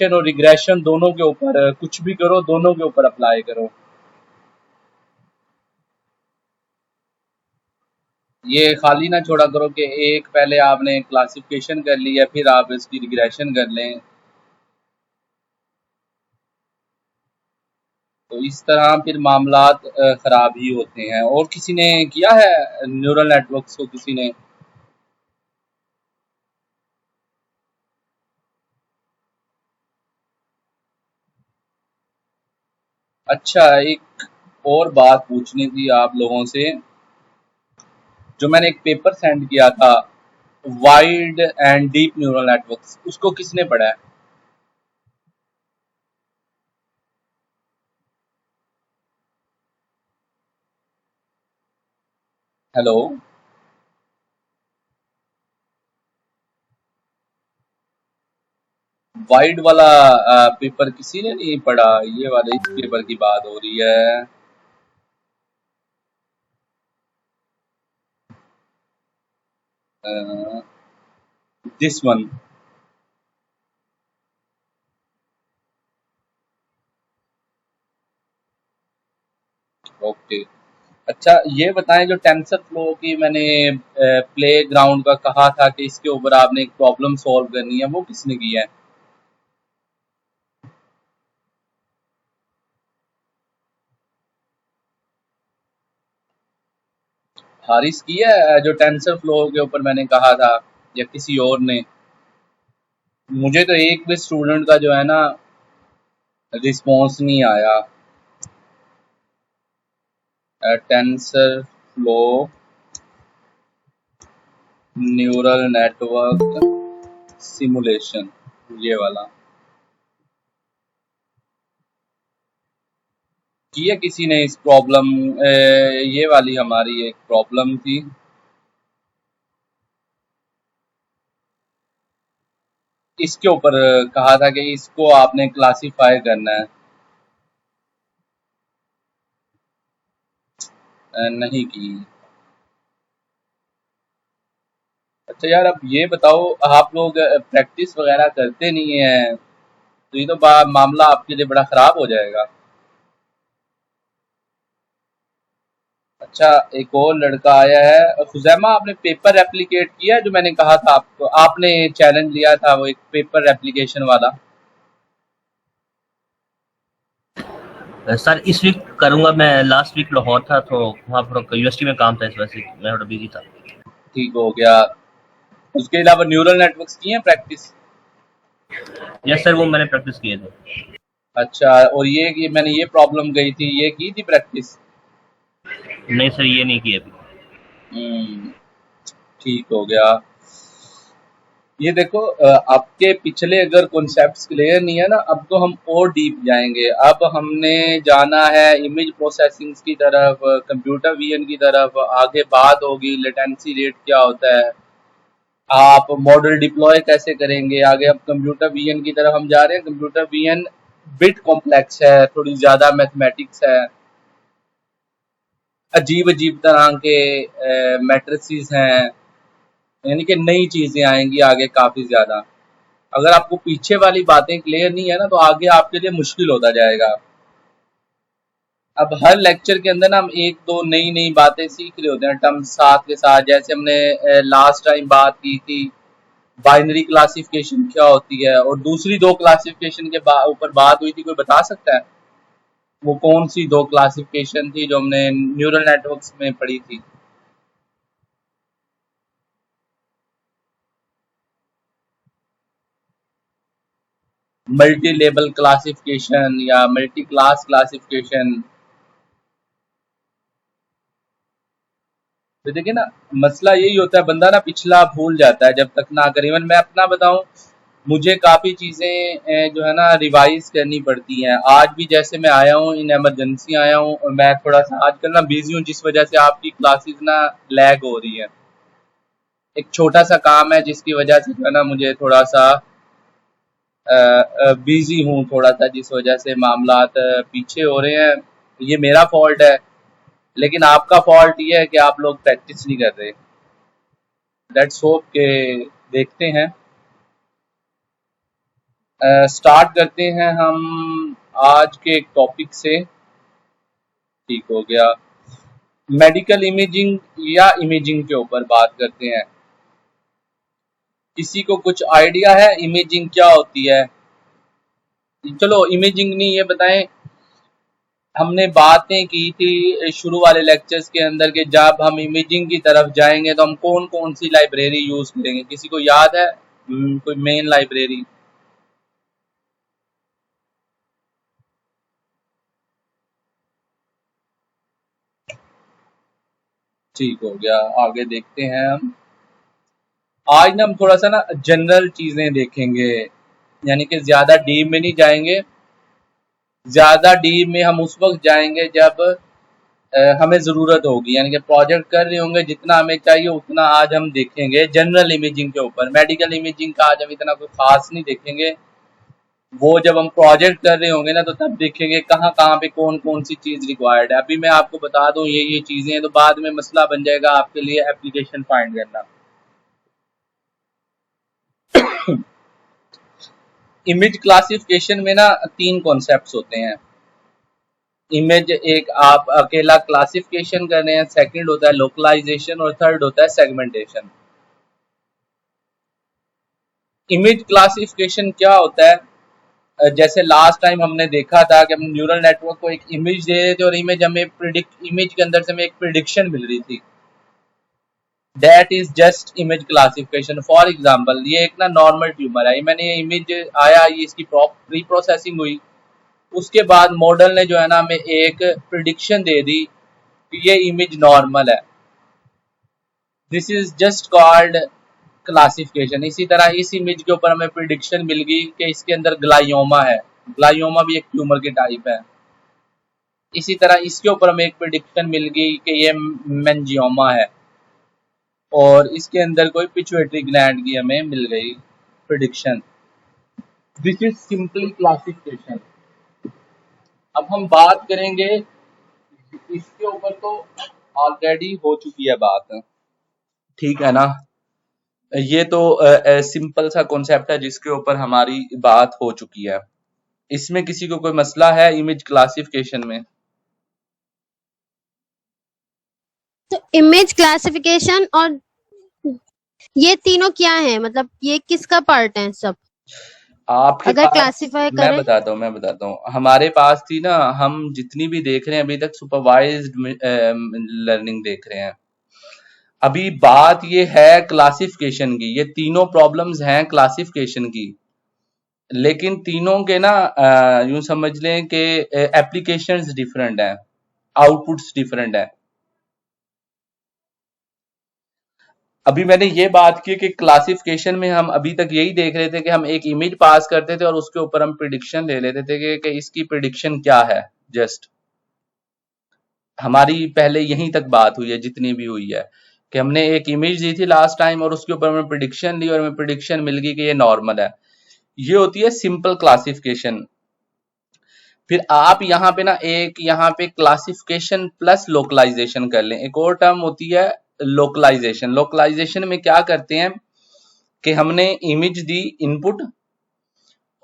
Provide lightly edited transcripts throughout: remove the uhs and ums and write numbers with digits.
Classification और regression दोनों के ऊपर कुछ भी करो, दोनों के ऊपर अप्लाई करो। ये खाली ना छोड़ा करो कि एक पहले आपने क्लासिफिकेशन कर लिया फिर आप इसकी रिग्रेशन कर लें, तो इस तरह फिर मामलात खराब ही होते हैं। और किसी ने किया है न्यूरल नेटवर्क्स को? किसी ने? अच्छा, एक और बात पूछनी थी आप लोगों से। जो मैंने एक पेपर सेंड किया था, wide and deep neural networks, उसको किसने पढ़ा है? हेलो? वाइड वाला पेपर किसी ने नहीं पढ़ा? ये वाले इस पेपर की बात हो रही है। This one. ओके। अच्छा, ये बताएं, जो टेंसर फ्लो की मैंने प्ले ग्राउंड का कहा था कि इसके ऊपर आपने एक प्रॉब्लम सॉल्व करनी है, वो किसने की है? हारिस की है? जो टेंसर फ्लो के ऊपर मैंने कहा था, या किसी और ने? मुझे तो एक भी स्टूडेंट का जो है ना रिस्पॉन्स नहीं आया। Tensor flow neural network simulation, ये वाला की है किसी ने इस प्रॉब्लम? ये वाली हमारी एक प्रॉब्लम थी। इसके ऊपर कहा था कि इसको आपने क्लासिफाई करना है। नहीं की। अच्छा यार, अब ये बताओ, आप लोग प्रैक्टिस वगैरह करते नहीं है, तो ये तो मामला आपके लिए बड़ा खराब हो जाएगा। अच्छा, एक और लड़का आया है। खुजैमा, आपने पेपर रेप्लिकेट किया है जो मैंने कहा था आपको? आपने चैलेंज लिया था वो एक पेपर रेप्लिकेशन वाला। सर इस वीक करूंगा। मैं लास्ट वीक लाहौर था तो वहाँ पर यूनिवर्सिटी में काम था, इस वजह से मैं थोड़ा बिजी था। ठीक हो गया। उसके अलावा न्यूरल नेटवर्क्स की है प्रैक्टिस? यस सर, वो मैंने प्रैक्टिस किए थे। अच्छा, और ये मैंने ये प्रॉब्लम गई थी, ये की थी प्रैक्टिस? नहीं सर, ये नहीं किए अभी। हम्म, ठीक हो गया। ये देखो, आपके पिछले अगर कॉन्सेप्ट्स क्लियर नहीं है ना, अब तो हम और डीप जाएंगे। अब हमने जाना है इमेज प्रोसेसिंग की तरफ, कंप्यूटर विजन की तरफ। आगे बात होगी लेटेंसी रेट क्या होता है, आप मॉडल डिप्लॉय कैसे करेंगे आगे। अब कंप्यूटर विजन की तरफ हम जा रहे हैं। कंप्यूटर विजन बिट कॉम्प्लेक्स है, थोड़ी ज्यादा मैथमेटिक्स है, अजीब अजीब तरह के मैट्रिसेस हैं, यानी कि नई चीजें आएंगी आगे काफी ज्यादा। अगर आपको पीछे वाली बातें क्लियर नहीं है ना, तो आगे आपके लिए मुश्किल होता जाएगा। अब हर लेक्चर के अंदर ना हम एक दो नई नई बातें सीख रहे होते हैं टर्म्स साथ के साथ। जैसे हमने लास्ट टाइम बात की थी, बाइनरी क्लासिफिकेशन क्या होती है, और दूसरी दो क्लासिफिकेशन के ऊपर बात हुई थी। कोई बता सकता है वो कौन सी दो क्लासिफिकेशन थी जो हमने न्यूरल नेटवर्क्स में पढ़ी थी? मल्टी लेवल क्लासिफिकेशन या मल्टी क्लास क्लासिफिकेशन? तो देखिए ना, मसला यही होता है, बंदा ना पिछला भूल जाता है जब तक ना करे। इवन मैं अपना बताऊं, मुझे काफी चीजें जो है ना रिवाइज करनी पड़ती हैं। आज भी जैसे मैं आया हूँ, इन इमरजेंसी आया हूँ, और मैं थोड़ा सा आजकल ना बिजी हूँ, जिस वजह से आपकी क्लासेस ना लैग हो रही है। एक छोटा सा काम है जिसकी वजह से जो है ना मुझे थोड़ा सा बिजी हूँ थोड़ा सा, जिस वजह से मामलात पीछे हो रहे हैं। ये मेरा फॉल्ट है, लेकिन आपका फॉल्ट ये है कि आप लोग प्रैक्टिस नहीं कर रहे। लेट्स होप के देखते हैं। स्टार्ट करते हैं हम आज के एक टॉपिक से। ठीक हो गया। मेडिकल इमेजिंग या इमेजिंग के ऊपर बात करते हैं। किसी को कुछ आइडिया है इमेजिंग क्या होती है? चलो इमेजिंग नहीं, ये बताएं। हमने बातें की थी शुरू वाले लेक्चर्स के अंदर कि जब हम इमेजिंग की तरफ जाएंगे तो हम कौन कौन सी लाइब्रेरी यूज करेंगे, किसी को याद है? कोई मेन लाइब्रेरी? ठीक हो गया, आगे देखते हैं हम। आज ना हम थोड़ा सा ना जनरल चीजें देखेंगे, यानी कि ज्यादा डीप में नहीं जाएंगे। ज्यादा डीप में हम उस वक्त जाएंगे जब हमें जरूरत होगी, यानी कि प्रोजेक्ट कर रहे होंगे, जितना हमें चाहिए उतना आज हम देखेंगे जनरल इमेजिंग के ऊपर। मेडिकल इमेजिंग का आज हम इतना कोई खास नहीं देखेंगे। वो जब हम प्रोजेक्ट कर रहे होंगे ना तो तब देखेंगे कहाँ कहाँ पे कौन कौन सी चीज रिक्वायर्ड है। अभी मैं आपको बता दूं ये चीजें हैं, तो बाद में मसला बन जाएगा आपके लिए एप्लीकेशन फाइंड करना। इमेज क्लासिफिकेशन में ना 3 कॉन्सेप्ट्स होते हैं। इमेज एक आप अकेला क्लासिफिकेशन कर रहे हैं, सेकंड होता है लोकलाइजेशन और थर्ड होता है सेगमेंटेशन। इमेज क्लासिफिकेशन क्या होता है? जैसे लास्ट टाइम हमने देखा था कि हम न्यूरल नेटवर्क को एक इमेज दे रहे थे और इमेज के अंदर से हमें एक प्रिडिक्शन मिल रही थी। That is just image classification. For example ये एक ना नॉर्मल ट्यूमर है, मैंने ये इमेज आया, ये इसकी प्री प्रोसेसिंग हुई, उसके बाद मॉडल ने जो है ना हमें एक प्रिडिक्शन दे दी कि ये इमेज नॉर्मल है। This is just called classification. इसी तरह इस इमेज के ऊपर हमें प्रिडिक्शन मिल गई कि इसके अंदर ग्लाइयोमा है। ग्लाइयोमा भी एक ट्यूमर की टाइप है। इसी तरह इसके ऊपर हमें एक प्रिडिक्शन मिल गई कि ये मेंजियोमा है, और इसके अंदर कोई पिट्यूटरी ग्लैंड की हमें मिल गई prediction. This is simply classification. अब हम बात करेंगे इसके ऊपर, तो ऑलरेडी हो चुकी है बात, ठीक है ना। ये तो सिंपल सा कॉन्सेप्ट है जिसके ऊपर हमारी बात हो चुकी है। इसमें किसी को कोई मसला है इमेज क्लासिफिकेशन में? तो इमेज क्लासिफिकेशन और ये तीनों क्या है, मतलब ये किसका पार्ट है सब? आपके अगर पास क्लासिफाई मैं करें बताता हूँ। हमारे पास थी ना, हम जितनी भी देख रहे हैं अभी तक सुपरवाइज्ड लर्निंग देख रहे हैं। अभी बात ये है क्लासिफिकेशन की। ये तीनों प्रॉब्लम्स हैं क्लासिफिकेशन की, लेकिन तीनों के ना यूं समझ लें कि एप्लीकेशंस डिफरेंट हैं, आउटपुट्स डिफरेंट हैं। अभी मैंने ये बात की कि क्लासिफिकेशन में हम अभी तक यही देख रहे थे कि हम एक इमेज पास करते थे और उसके ऊपर हम प्रिडिक्शन ले लेते थे कि इसकी प्रिडिक्शन क्या है। जस्ट हमारी पहले यहीं तक बात हुई है जितनी भी हुई है, कि हमने एक इमेज दी थी लास्ट टाइम और उसके ऊपर हमें प्रिडिक्शन ली और हमें प्रिडिक्शन मिल गई कि ये नॉर्मल है। ये होती है सिंपल क्लासिफिकेशन। फिर आप यहाँ पे ना एक यहाँ पे क्लासिफिकेशन प्लस लोकलाइजेशन कर लें। एक और टर्म होती है लोकलाइजेशन। लोकलाइजेशन में क्या करते हैं कि हमने इमेज दी इनपुट,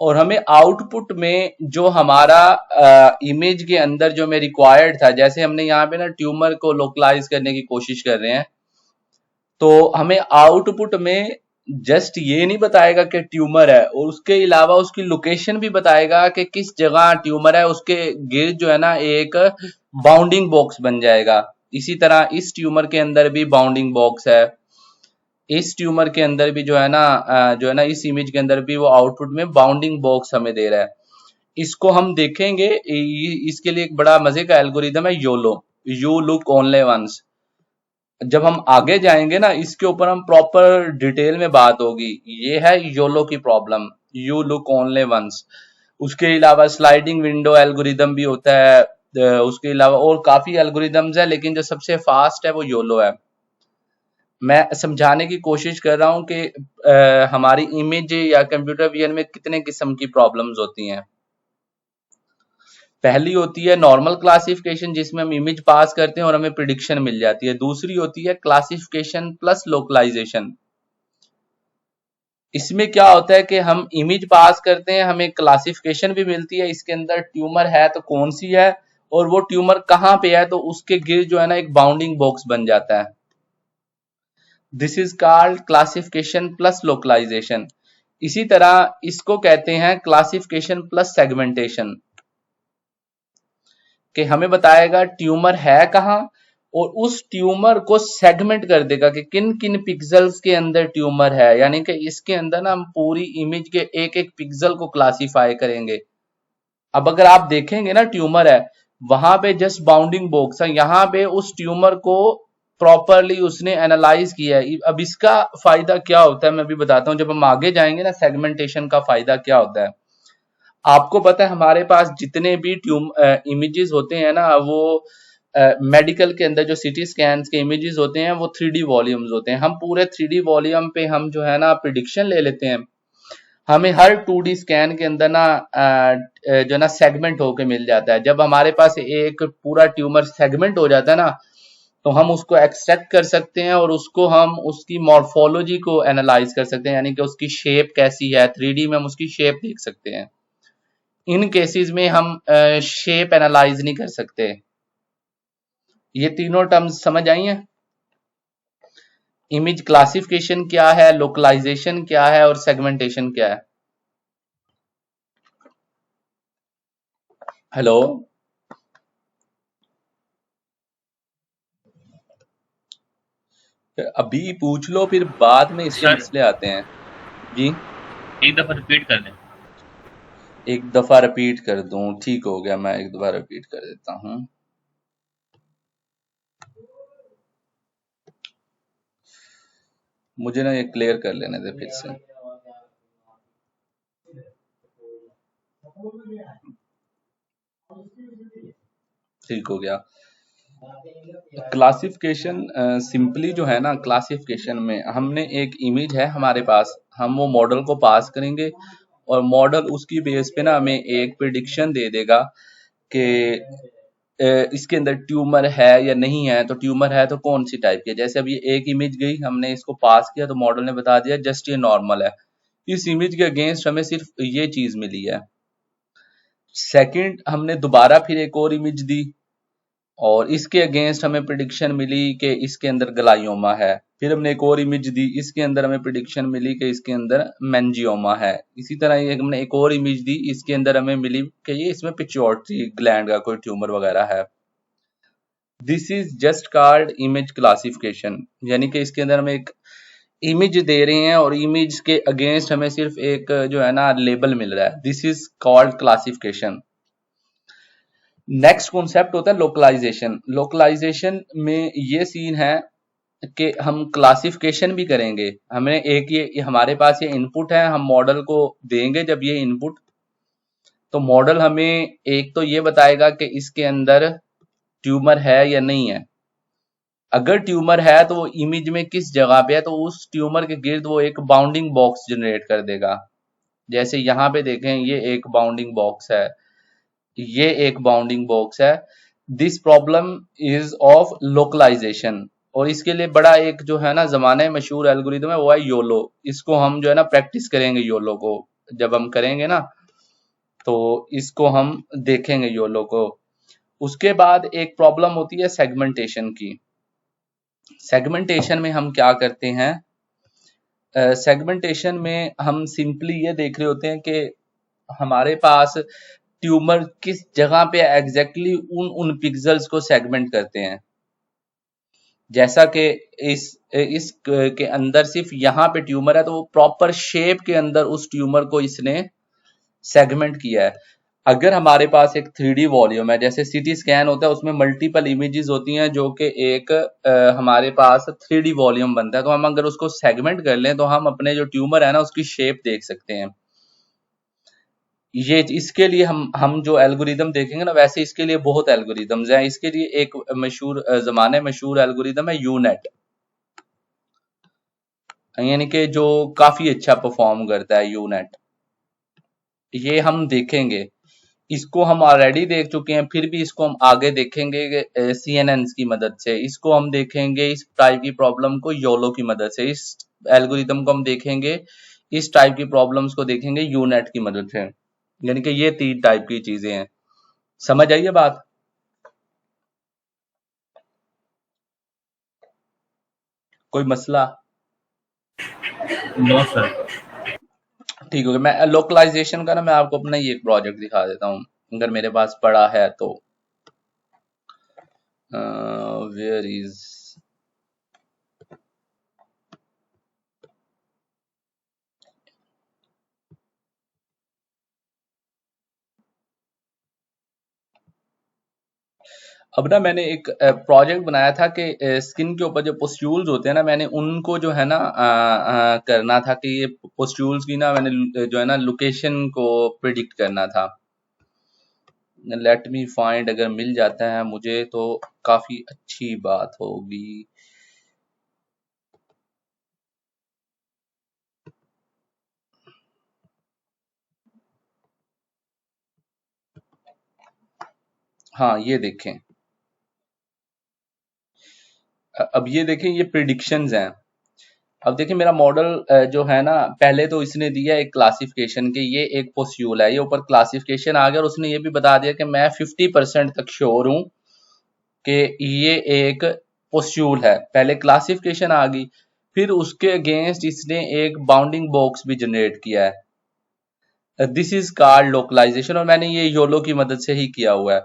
और हमें आउटपुट में जो हमारा इमेज के अंदर जो हमें रिक्वायर्ड था, जैसे हमने यहाँ पे ना ट्यूमर को लोकलाइज करने की कोशिश कर रहे हैं, तो हमें आउटपुट में जस्ट ये नहीं बताएगा कि ट्यूमर है, और उसके अलावा उसकी लोकेशन भी बताएगा कि किस जगह ट्यूमर है। उसके गिर्द जो है ना एक बाउंडिंग बॉक्स बन जाएगा। इसी तरह इस ट्यूमर के अंदर भी बाउंडिंग बॉक्स है, इस ट्यूमर के अंदर भी जो है ना इस इमेज के अंदर भी वो आउटपुट में बाउंडिंग बॉक्स हमें दे रहा है। इसको हम देखेंगे। इसके लिए एक बड़ा मजे का एल्गोरिदम है YOLO, you look only once. जब हम आगे जाएंगे ना इसके ऊपर हम प्रॉपर डिटेल में बात होगी। ये है योलो की problem, you look only once. उसके अलावा स्लाइडिंग विंडो एल्गोरिदम भी होता है। उसके अलावा और काफी एल्गोरिदम्स है, लेकिन जो सबसे फास्ट है वो योलो है। मैं समझाने की कोशिश कर रहा हूं कि हमारी इमेज या कंप्यूटर विजन में कितने किस्म की प्रॉब्लम्स होती हैं। पहली होती है नॉर्मल क्लासिफिकेशन, जिसमें हम इमेज पास करते हैं और हमें प्रिडिक्शन मिल जाती है। दूसरी होती है क्लासिफिकेशन प्लस लोकलाइजेशन। इसमें क्या होता है कि हम इमेज पास करते हैं, हमें क्लासिफिकेशन भी मिलती है इसके अंदर ट्यूमर है तो कौन सी है और वो ट्यूमर कहाँ पे है, तो उसके गिर्द जो है ना एक बाउंडिंग बॉक्स बन जाता है। This is called classification plus localisation. इसी तरह इसको कहते हैं क्लासिफिकेशन प्लस सेगमेंटेशन, कि हमें बताएगा ट्यूमर है कहाँ और उस ट्यूमर को सेगमेंट कर देगा कि किन किन पिक्सेल्स के अंदर ट्यूमर है, यानी कि इसके अंदर ना हम पूरी इमेज के एक एक पिक्सल को क्लासिफाई करेंगे। अब अगर आप देखेंगे ना ट्यूमर है, वहां पे जस्ट बाउंडिंग बॉक्स है, यहाँ पे उस ट्यूमर को प्रॉपरली उसने एनालाइज किया है। अब इसका फायदा क्या होता है मैं अभी बताता हूँ, जब हम आगे जाएंगे ना सेगमेंटेशन का फायदा क्या होता है। आपको पता है हमारे पास जितने भी इमेजेस होते हैं ना, वो मेडिकल के अंदर जो सिटी स्कैन्स के इमेजेस होते हैं वो 3D वॉल्यूम्स होते हैं। हम पूरे 3D वॉल्यूम पे हम जो है ना प्रिडिक्शन ले लेते हैं। हमें हर 2D स्कैन के अंदर ना जो ना सेगमेंट होके मिल जाता है। जब हमारे पास एक पूरा ट्यूमर सेगमेंट हो जाता है ना, तो हम उसको एक्सट्रैक्ट कर सकते हैं और उसको हम उसकी मॉर्फोलॉजी को एनालाइज कर सकते हैं, यानी कि उसकी शेप कैसी है, 3D में हम उसकी शेप देख सकते हैं। इन केसेस में हम शेप एनालाइज नहीं कर सकते। ये तीनों टर्म्स समझ आई हैं? इमेज क्लासिफिकेशन क्या है, लोकलाइजेशन क्या है और सेगमेंटेशन क्या है। हेलो, अभी पूछ लो फिर बाद में इसके सर मसले आते हैं। जी, एक दफा रिपीट कर दें। एक दफा रिपीट कर दूं, ठीक हो गया, मैं एक दफा रिपीट कर देता हूं। मुझे ना ये क्लियर कर लेने दे फिर से। ठीक हो गया। क्लासिफिकेशन सिंपली जो है ना, क्लासिफिकेशन में हमने एक इमेज है हमारे पास, हम वो मॉडल को पास करेंगे और मॉडल उसकी बेस पे ना हमें एक प्रिडिक्शन दे देगा कि इसके अंदर ट्यूमर है या नहीं है। तो ट्यूमर है तो कौन सी टाइप की है। जैसे अभी एक इमेज गई, हमने इसको पास किया तो मॉडल ने बता दिया जस्ट ये नॉर्मल है। इस इमेज के अगेंस्ट हमें सिर्फ ये चीज मिली है। सेकंड, हमने दोबारा फिर एक और इमेज दी और इसके अगेंस्ट हमें प्रिडिक्शन मिली कि इसके अंदर ग्लाइयोमा है। फिर हमने एक और इमेज दी, इसके अंदर हमें प्रिडिक्शन मिली कि इसके अंदर मेंजियोमा है। इसी तरह ये हमने एक और इमेज दी, इसके अंदर हमें मिली कि ये इसमें पिट्यूटरी ग्लैंड का कोई ट्यूमर वगैरह है। This is just called image classification, यानी कि इसके अंदर हम एक इमेज दे रहे हैं और इमेज के अगेंस्ट हमें सिर्फ एक जो है ना लेबल मिल रहा है। This is called classification. Next concept होता है लोकलाइजेशन। लोकलाइजेशन में ये सीन है कि हम क्लासिफिकेशन भी करेंगे। हमें एक ये हमारे पास ये इनपुट है, हम मॉडल को देंगे जब ये इनपुट, तो मॉडल हमें एक तो ये बताएगा कि इसके अंदर ट्यूमर है या नहीं है। अगर ट्यूमर है तो वो इमेज में किस जगह पे है, तो उस ट्यूमर के गिर्द वो एक बाउंडिंग बॉक्स जनरेट कर देगा। जैसे यहाँ पे देखें, ये एक बाउंडिंग बॉक्स है, ये एक बाउंडिंग बॉक्स है। This problem is of localisation. और इसके लिए बड़ा एक जो है ना जमाने मशहूर एल्गोरिथम है, वो है योलो। इसको हम जो है ना प्रैक्टिस करेंगे, योलो को जब हम करेंगे ना तो इसको हम देखेंगे योलो को। उसके बाद एक प्रॉब्लम होती है सेगमेंटेशन की। सेगमेंटेशन में हम क्या करते हैं, सेगमेंटेशन में हम सिंपली ये देख रहे होते हैं कि हमारे पास ट्यूमर किस जगह पे एग्जैक्टली उन पिक्सेल्स को सेगमेंट करते हैं। जैसा कि इस के अंदर सिर्फ यहाँ पे ट्यूमर है, तो वो प्रॉपर शेप के अंदर उस ट्यूमर को इसने सेगमेंट किया है। अगर हमारे पास एक 3D वॉल्यूम है, जैसे सीटी स्कैन होता है, उसमें मल्टीपल इमेजेस होती हैं जो कि एक हमारे पास 3D वॉल्यूम बनता है, तो हम अगर उसको सेगमेंट कर लें तो हम अपने जो ट्यूमर है ना उसकी शेप देख सकते हैं। ये इसके लिए हम जो एल्गोरिदम देखेंगे ना, वैसे इसके लिए बहुत एल्गोरिदम्स हैं। इसके लिए एक मशहूर जमाने मशहूर एल्गोरिदम है यूनेट, यानी कि जो काफी अच्छा परफॉर्म करता है यूनेट। ये हम देखेंगे, इसको हम ऑलरेडी देख चुके हैं, फिर भी इसको हम आगे देखेंगे CNN की मदद से। इसको हम देखेंगे इस टाइप की प्रॉब्लम को योलो की मदद से। इस एल्गोरिदम को हम देखेंगे इस टाइप की प्रॉब्लम्स को देखेंगे यूनेट की मदद से। यानी कि ये 3 टाइप की चीजें हैं। समझ आइए बात? कोई मसला? No sir. ठीक हो गया। मैं लोकलाइजेशन का ना मैं आपको अपना ये एक प्रोजेक्ट दिखा देता हूँ, अगर मेरे पास पड़ा है तो। वेयर इज, अब ना मैंने एक प्रोजेक्ट बनाया था कि स्किन के ऊपर जो पोस्ट्यूल्स होते हैं ना, मैंने उनको जो है ना करना था कि ये पोस्ट्यूल्स की ना मैंने जो है ना लोकेशन को प्रिडिक्ट करना था। लेट मी फाइंड, अगर मिल जाता है मुझे तो काफी अच्छी बात होगी। हाँ ये देखें, अब ये देखें, ये प्रिडिक्शंस हैं। अब देखिए मेरा मॉडल जो है ना, पहले तो इसने दिया एक क्लासिफिकेशन के ये एक पोस्ट्यूल है, ये ऊपर क्लासिफिकेशन आ गया और उसने ये भी बता दिया कि मैं 50% तक श्योर हूं कि ये एक पोस्ट्यूल है। पहले क्लासिफिकेशन आ गई, फिर उसके अगेंस्ट इसने एक बाउंडिंग बॉक्स भी जनरेट किया है। दिस इज कॉल्ड लोकलाइजेशन, और मैंने ये योलो की मदद से ही किया हुआ है।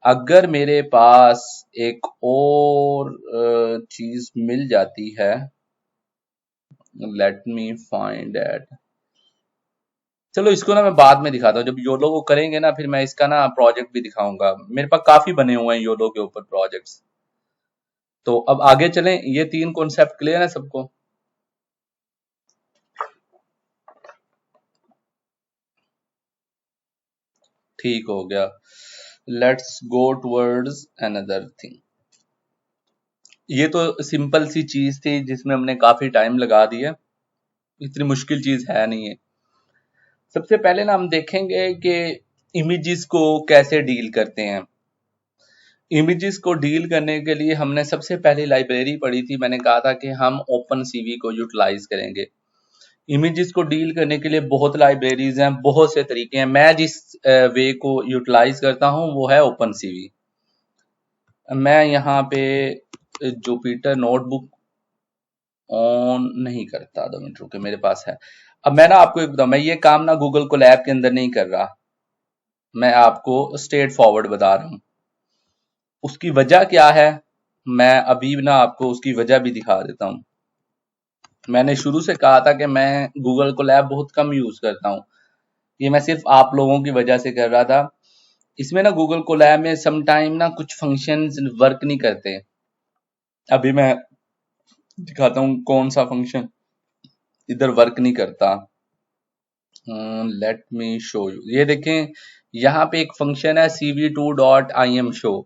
अगर मेरे पास एक और चीज मिल जाती है, लेट मी फाइंड एट, चलो इसको ना मैं बाद में दिखाता हूँ, जब योलो को करेंगे ना फिर मैं इसका ना प्रोजेक्ट भी दिखाऊंगा। मेरे पास काफी बने हुए हैं योलो के ऊपर प्रोजेक्ट्स। तो अब आगे चलें, ये 3 कॉन्सेप्ट क्लियर है सबको? ठीक हो गया। Let's go towards another thing. ये तो सिंपल सी चीज थी जिसमें हमने काफी टाइम लगा दिया, इतनी मुश्किल चीज है नहीं है। सबसे पहले ना हम देखेंगे कि इमेजेस को कैसे डील करते हैं। इमेजेस को डील करने के लिए हमने सबसे पहले लाइब्रेरी पढ़ी थी, मैंने कहा था कि हम ओपन सीवी को यूटिलाइज करेंगे। इमेजेस को डील करने के लिए बहुत लाइब्रेरीज हैं, बहुत से तरीके हैं। मैं जिस वे को यूटिलाइज करता हूं वो है ओपन सीवी। मैं यहाँ पे जुपिटर नोटबुक ऑन नहीं करता, 2 मिनट रुके, मेरे पास है। अब मैं ना आपको एक बताऊं, मैं ये काम ना गूगल कोलैब के अंदर नहीं कर रहा, मैं आपको स्ट्रेट फॉरवर्ड बता रहा हूं। उसकी वजह क्या है, मैं अभी ना आपको उसकी वजह भी दिखा देता हूं। मैंने शुरू से कहा था कि मैं गूगल कोलैब बहुत कम यूज करता हूं, ये मैं सिर्फ आप लोगों की वजह से कर रहा था। इसमें ना गूगल कोलैब में सम टाइम ना कुछ फंक्शंस वर्क नहीं करते। अभी मैं दिखाता हूं कौन सा फंक्शन इधर वर्क नहीं करता। लेट मी शो यू, ये देखें यहाँ पे एक फंक्शन है cv2.imshow।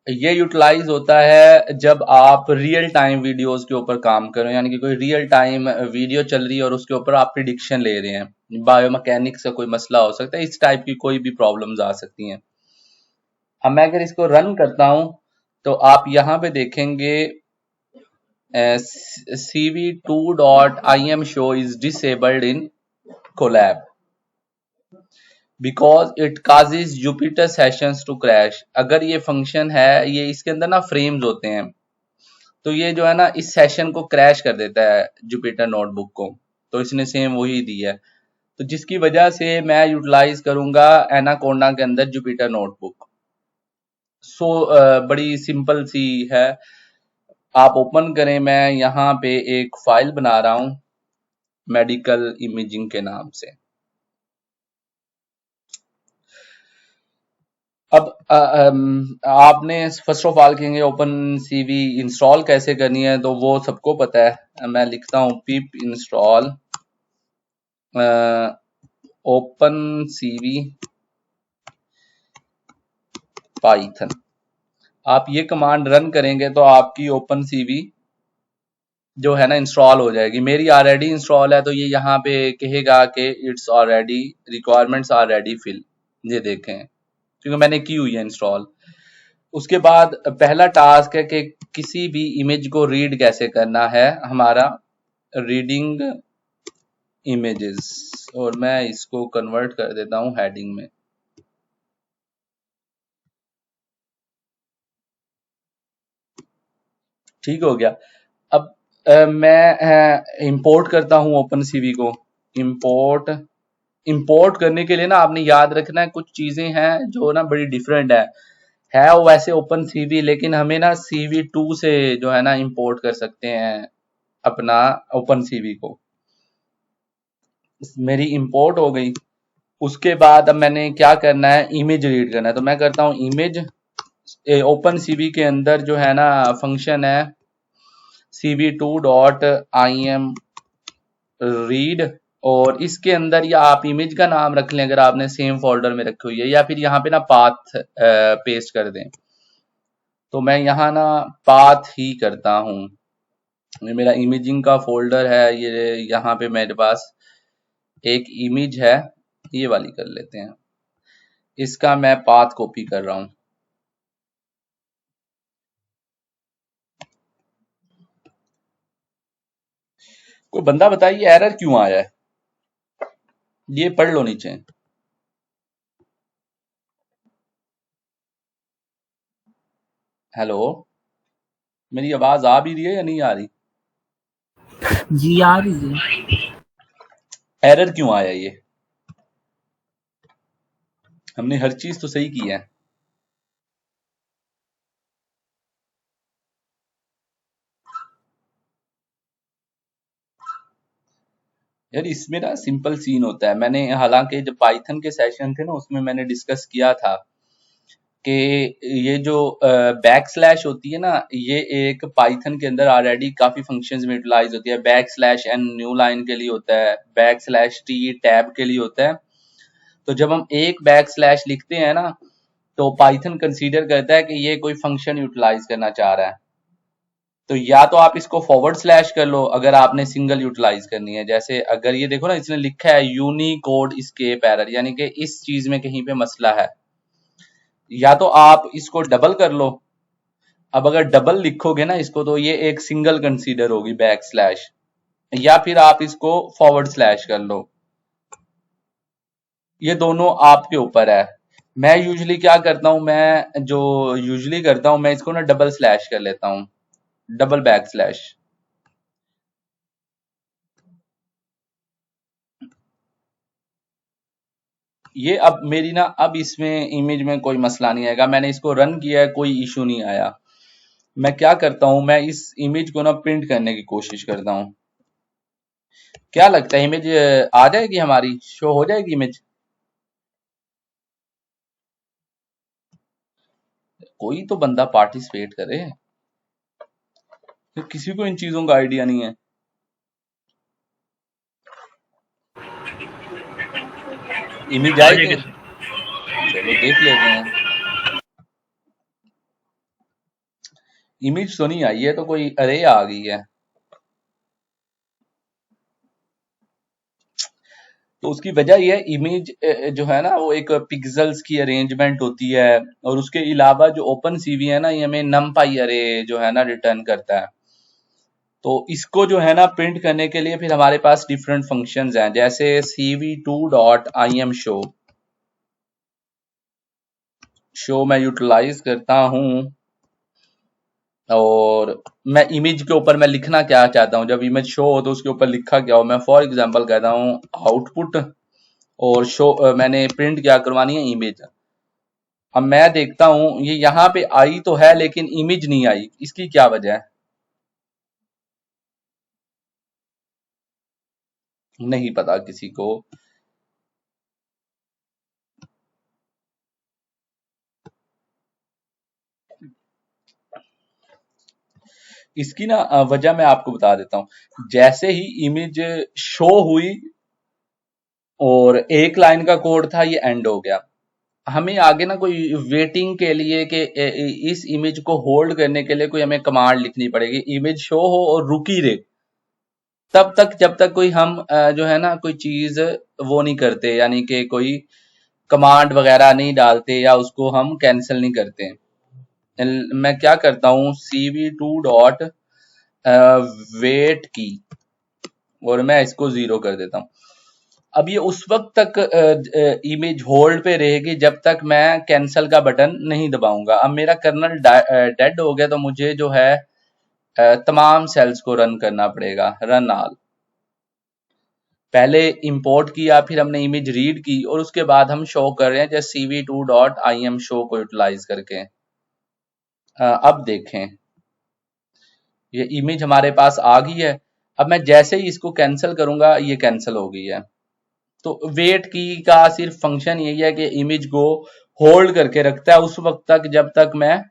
ये यूटिलाइज होता है जब आप रियल टाइम वीडियोस के ऊपर काम कर रहे हो, यानी कि कोई रियल टाइम वीडियो चल रही है और उसके ऊपर आप प्रिडिक्शन ले रहे हैं। बायोमैकेनिक्स का कोई मसला हो सकता है, इस टाइप की कोई भी प्रॉब्लम्स आ सकती हैं। अब मैं अगर इसको रन करता हूं तो आप यहाँ पे देखेंगे cv2.imshow is disabled in Colab because it causes Jupyter sessions to crash. अगर ये फंक्शन है, ये इसके अंदर ना फ्रेम्स होते हैं, तो ये जो है ना इस सेशन को क्रैश कर देता है जुपिटर नोटबुक को। तो इसने सेम वही दी है, तो जिसकी वजह से मैं यूटिलाइज करूंगा एनाकोंडा के अंदर जुपिटर नोटबुक। सो बड़ी सिंपल सी है, आप ओपन करें, मैं यहाँ पे एक फाइल बना रहा हूं मेडिकल इमेजिंग के नाम से। अब आपने फर्स्ट ऑफ ऑल कहेंगे ओपन सीवी इंस्टॉल कैसे करनी है, तो वो सबको पता है। मैं लिखता हूं पिप इंस्टॉल ओपन सीवी पाइथन। आप ये कमांड रन करेंगे तो आपकी ओपन सीवी जो है ना इंस्टॉल हो जाएगी। मेरी ऑलरेडी इंस्टॉल है, तो ये यहाँ पे कहेगा कि it's already requirements are ready fill, ये देखें क्योंकि मैंने की हुई है इंस्टॉल। उसके बाद पहला टास्क है कि किसी भी इमेज को रीड कैसे करना है। हमारा रीडिंग इमेजेस, और मैं इसको कन्वर्ट कर देता हूं हेडिंग में। ठीक हो गया। अब मैं इंपोर्ट करता हूं ओपन सीवी को। इंपोर्ट करने के लिए ना आपने याद रखना है, कुछ चीजें हैं जो ना बड़ी डिफरेंट है वो वैसे ओपन सीवी, लेकिन हमें ना CV2 से जो है ना इंपोर्ट कर सकते हैं अपना ओपन सीवी को। मेरी इंपोर्ट हो गई। उसके बाद अब मैंने क्या करना है, इमेज रीड करना है, तो मैं करता हूं इमेज। ओपन सीवी के अंदर जो है ना फंक्शन है cv2.im रीड, और इसके अंदर या आप इमेज का नाम रख लें अगर आपने सेम फोल्डर में रखी हुई है, या फिर यहाँ पे ना पाथ पेस्ट कर दें। तो मैं यहाँ ना पाथ ही करता हूँ। ये मेरा इमेजिंग का फोल्डर है, ये यहाँ पे मेरे पास एक इमेज है, ये वाली कर लेते हैं। इसका मैं पाथ कॉपी कर रहा हूँ। कोई बंदा बताइए एरर क्यों आया है, ये पढ़ लो नीचे। हेलो, मेरी आवाज आ भी रही है या नहीं आ रही? जी आ रही है। एरर क्यों आया ये? हमने हर चीज तो सही की है। यार इसमें ना सिंपल सीन होता है। मैंने हालांकि जब पाइथन के सेशन थे ना उसमें मैंने डिस्कस किया था कि ये जो बैक स्लैश होती है ना, ये एक पाइथन के अंदर ऑलरेडी काफी फंक्शंस में यूटिलाइज होती है। Backslash N new line के लिए होता है, बैक स्लैश टी टैब के लिए होता है। तो जब हम एक बैक स्लैश लिखते हैं ना, तो पाइथन कंसीडर करता है कि ये कोई फंक्शन यूटिलाइज करना चाह रहा है। तो या तो आप इसको फॉरवर्ड स्लैश कर लो अगर आपने सिंगल यूटिलाइज करनी है। जैसे अगर ये देखो ना, इसने लिखा है यूनिकोड एस्केप एरर, यानी कि इस चीज में कहीं पे मसला है। या तो आप इसको डबल कर लो। अब अगर डबल लिखोगे ना इसको, तो ये एक सिंगल कंसीडर होगी बैक स्लैश, या फिर आप इसको फॉरवर्ड स्लैश कर लो। ये दोनों आपके ऊपर है। मैं यूजुअली क्या करता हूं, मैं जो यूजुअली करता हूं, मैं इसको ना डबल स्लैश कर लेता हूं, डबल बैक स्लैश। ये अब मेरी ना, अब इसमें इमेज में कोई मसला नहीं आएगा। मैंने इसको रन किया है, कोई इशू नहीं आया। मैं क्या करता हूं, मैं इस इमेज को ना प्रिंट करने की कोशिश करता हूं। क्या लगता है इमेज आ जाएगी, हमारी शो हो जाएगी इमेज? कोई तो बंदा पार्टिसिपेट करे, तो किसी को इन चीजों का आइडिया नहीं है। इमेज आ आएगी? जाएगी। चलो देख लेते हैं। इमेज तो नहीं आई है, तो कोई अरे आ गई है। तो उसकी वजह यह है, इमेज जो है ना वो एक पिक्सेल्स की अरेंजमेंट होती है, और उसके अलावा जो ओपन सीवी है ना, ये हमें नमपाई अरे जो है ना रिटर्न करता है। तो इसको जो है ना प्रिंट करने के लिए फिर हमारे पास डिफरेंट फंक्शंस हैं, जैसे cv2.im शो मैं यूटिलाइज करता हूं। और मैं इमेज के ऊपर मैं लिखना क्या चाहता हूं, जब इमेज शो हो तो उसके ऊपर लिखा क्या हो। मैं फॉर एग्जांपल कहता हूं आउटपुट, और शो मैंने प्रिंट क्या करवानी है, इमेज। अब मैं देखता हूं ये यहाँ पे आई तो है लेकिन इमेज नहीं आई, इसकी क्या वजह है? नहीं पता किसी को। इसकी ना वजह मैं आपको बता देता हूं। जैसे ही इमेज शो हुई और एक लाइन का कोड था, ये एंड हो गया। हमें आगे ना कोई वेटिंग के लिए कि इस इमेज को होल्ड करने के लिए कोई हमें कमांड लिखनी पड़ेगी। इमेज शो हो और रुकी रहे तब तक, जब तक कोई हम जो है ना कोई चीज वो नहीं करते, यानी कि कोई कमांड वगैरह नहीं डालते या उसको हम कैंसिल नहीं करते। मैं क्या करता हूं, cv2 डॉट वेट की, और मैं इसको 0 कर देता हूँ। अब ये उस वक्त तक इमेज होल्ड पे रहेगी जब तक मैं कैंसिल का बटन नहीं दबाऊंगा। अब मेरा कर्नल डेड हो गया तो मुझे जो है तमाम सेल्स को रन करना पड़ेगा, रन ऑल। पहले इंपोर्ट किया, फिर हमने इमेज रीड की और उसके बाद हम शो कर रहे हैं जैसे cv2.im शो को यूटिलाइज करके। अब देखें, ये इमेज हमारे पास आ गई है। अब मैं जैसे ही इसको कैंसिल करूंगा ये कैंसिल हो गई है। तो वेट की का सिर्फ फंक्शन यही है कि इमेज को होल्ड करके रखता है उस वक्त तक जब तक मैं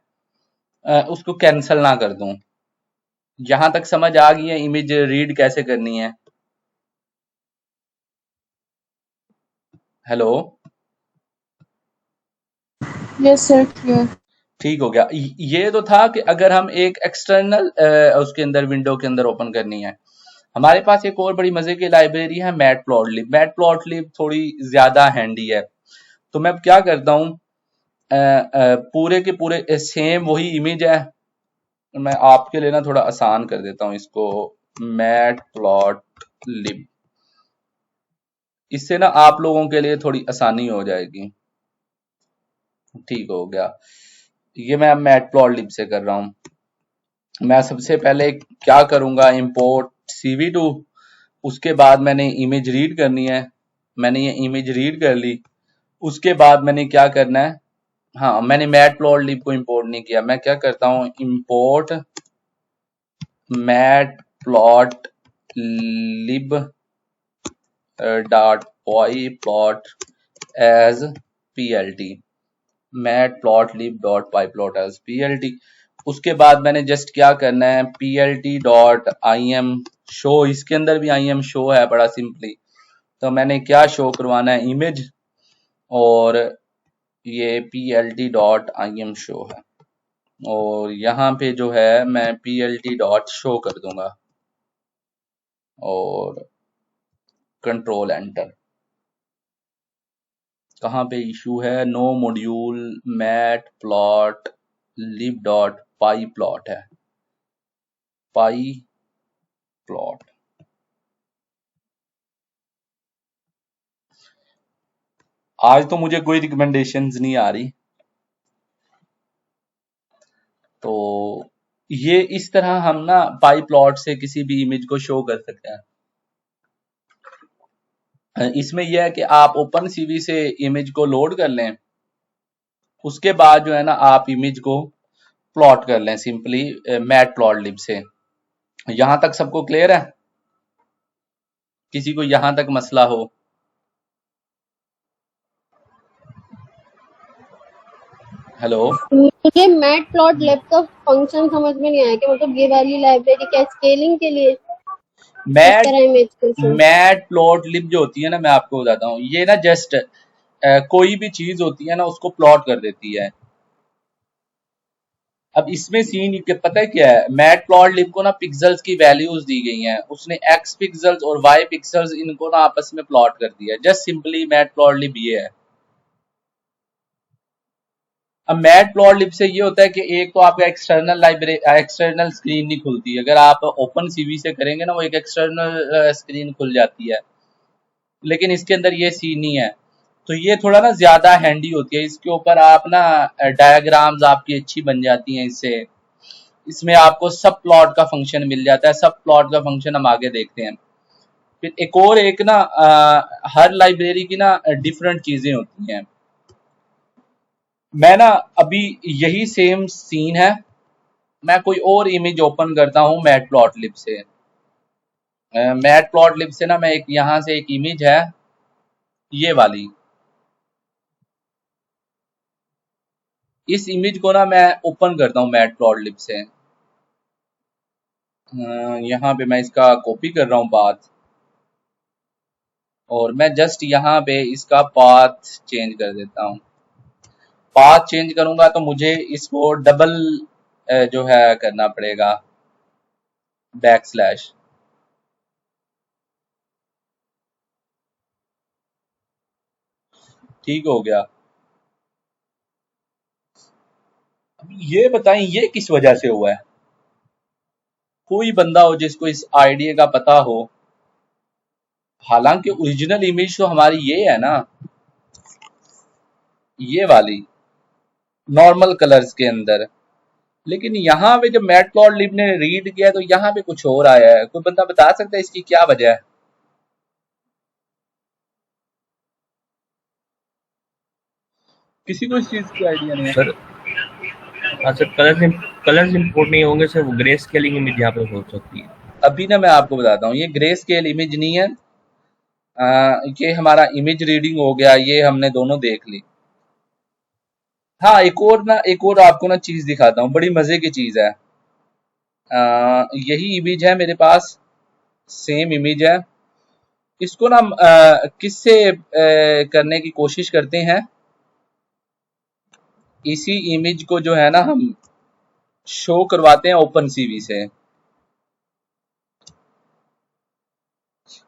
उसको कैंसिल ना कर दूं। यहां तक समझ आ गई है इमेज रीड कैसे करनी है? Hello, yes sir, clear. ठीक हो गया। ये तो था कि अगर हम एक एक्सटर्नल उसके अंदर विंडो के अंदर ओपन करनी है। हमारे पास एक और बड़ी मजे की लाइब्रेरी है मैटप्लॉटलिब। मैटप्लॉटलिब थोड़ी ज्यादा हैंडी है। तो मैं अब क्या करता हूँ, पूरे के पूरे सेम वही इमेज है, मैं आपके लिए ना थोड़ा आसान कर देता हूँ इसको, मैटप्लॉटलिब। इससे ना आप लोगों के लिए थोड़ी आसानी हो जाएगी। ठीक हो गया। ये मैं मैटप्लॉटलिब से कर रहा हूँ। मैं सबसे पहले क्या करूंगा, इंपोर्ट cv2, उसके बाद मैंने इमेज रीड करनी है। मैंने ये इमेज रीड कर ली। उसके बाद मैंने क्या करना है, हाँ मैंने मैटप्लॉटलिब को इंपोर्ट नहीं किया। मैं क्या करता हूँ, import matplotlib dot pyplot as plt, matplotlib.pyplot as plt। उसके बाद मैंने जस्ट क्या करना है, plt.im शो, इसके अंदर भी im शो है बड़ा सिंपली। तो मैंने क्या शो करवाना है, इमेज, और ये plt.im शो है। और यहाँ पे जो है मैं plt.show कर दूंगा और कंट्रोल एंटर। कहाँ पे इशू है, नो मॉड्यूल मैटप्लॉटलिब डॉट पाई प्लॉट है, पाई प्लॉट। आज तो मुझे कोई रिकमेंडेशंस नहीं आ रही। तो ये इस तरह हम ना पाई प्लॉट से किसी भी इमेज को शो कर सकते हैं। इसमें यह है कि आप ओपन सीवी से इमेज को लोड कर लें, उसके बाद जो है ना आप इमेज को प्लॉट कर लें सिंपली मैटप्लॉटलिब से। यहां तक सबको क्लियर है? किसी को यहां तक मसला हो? हेलो, मुझे मैटप्लॉटलिब का फंक्शन समझ में नहीं आया कि मतलब ये वाली लाइब्रेरी क्या स्केलिंग के लिए इस मैट तरह इमेज को शो? मैटप्लॉटलिब जो होती है ना, मैं आपको बताता हूँ, ये ना जस्ट कोई भी चीज होती है ना उसको प्लॉट कर देती है। अब इसमें सीन पता है क्या है, मैटप्लॉटलिब को ना पिक्सेल्स की वैल्यूज दी गई हैं, उसने एक्स पिक्सेल्स और वाई पिक्सेल्स इनको ना आपस में प्लॉट कर दिया है। जस्ट सिंपली मैटप्लॉटलिब ये है। अब मैटप्लॉटलिब से ये होता है कि एक तो आपका एक्सटर्नल लाइब्रेरी एक्सटर्नल स्क्रीन नहीं खुलती। अगर आप ओपन सीवी से करेंगे ना वो एक एक्सटर्नल स्क्रीन खुल जाती है, लेकिन इसके अंदर ये सीन नहीं है। तो ये थोड़ा ना ज्यादा हैंडी होती है। इसके ऊपर आप ना डायग्राम्स आपकी अच्छी बन जाती हैं इससे। इसमें आपको सब प्लॉट का फंक्शन मिल जाता है। सब प्लॉट का फंक्शन हम आगे देखते हैं। फिर एक और एक ना हर लाइब्रेरी की ना डिफरेंट चीजें होती हैं। मैं ना अभी यही सेम सीन है, मैं कोई और इमेज ओपन करता हूं मैटप्लॉटलिब से। मैटप्लॉटलिब से ना मैं एक यहां से एक इमेज है ये वाली, इस इमेज को ना मैं ओपन करता हूं मैटप्लॉटलिब से। यहाँ पे मैं इसका कॉपी कर रहा हूँ पाथ, और मैं जस्ट यहाँ पे इसका पाथ चेंज कर देता हूँ। पाथ चेंज करूंगा तो मुझे इसको डबल जो है करना पड़ेगा, बैकस्लैश। ठीक हो गया। अब ये बताएं ये किस वजह से हुआ है? कोई बंदा हो जिसको इस आइडिया का पता हो हालांकि ओरिजिनल इमेज तो हमारी ये है ना, ये वाली नॉर्मल कलर्स के अंदर, लेकिन यहाँ पे जब मैटप्लॉटलिब ने रीड किया तो यहाँ पे कुछ और आया है। कोई बंदा बता सकता है इसकी क्या वजह है? किसी को इस चीज की आइडिया नहीं है? सर हाँ सर, कलर्स इंपोर्ट नहीं होंगे सर, वो ग्रे स्केलिंग इमेज यहाँ पे हो सकती है। अभी ना मैं आपको बताता हूँ, ये ग्रे स्केल इमेज नहीं है, ये हमारा इमेज रीडिंग हो गया, ये हमने दोनों देख ली। हाँ, एक और आपको ना चीज दिखाता हूँ, बड़ी मजे की चीज है। यही इमेज है मेरे पास, सेम इमेज है। इसको ना किससे करने की कोशिश करते हैं, इसी इमेज को जो है ना हम शो करवाते हैं ओपन सीवी से।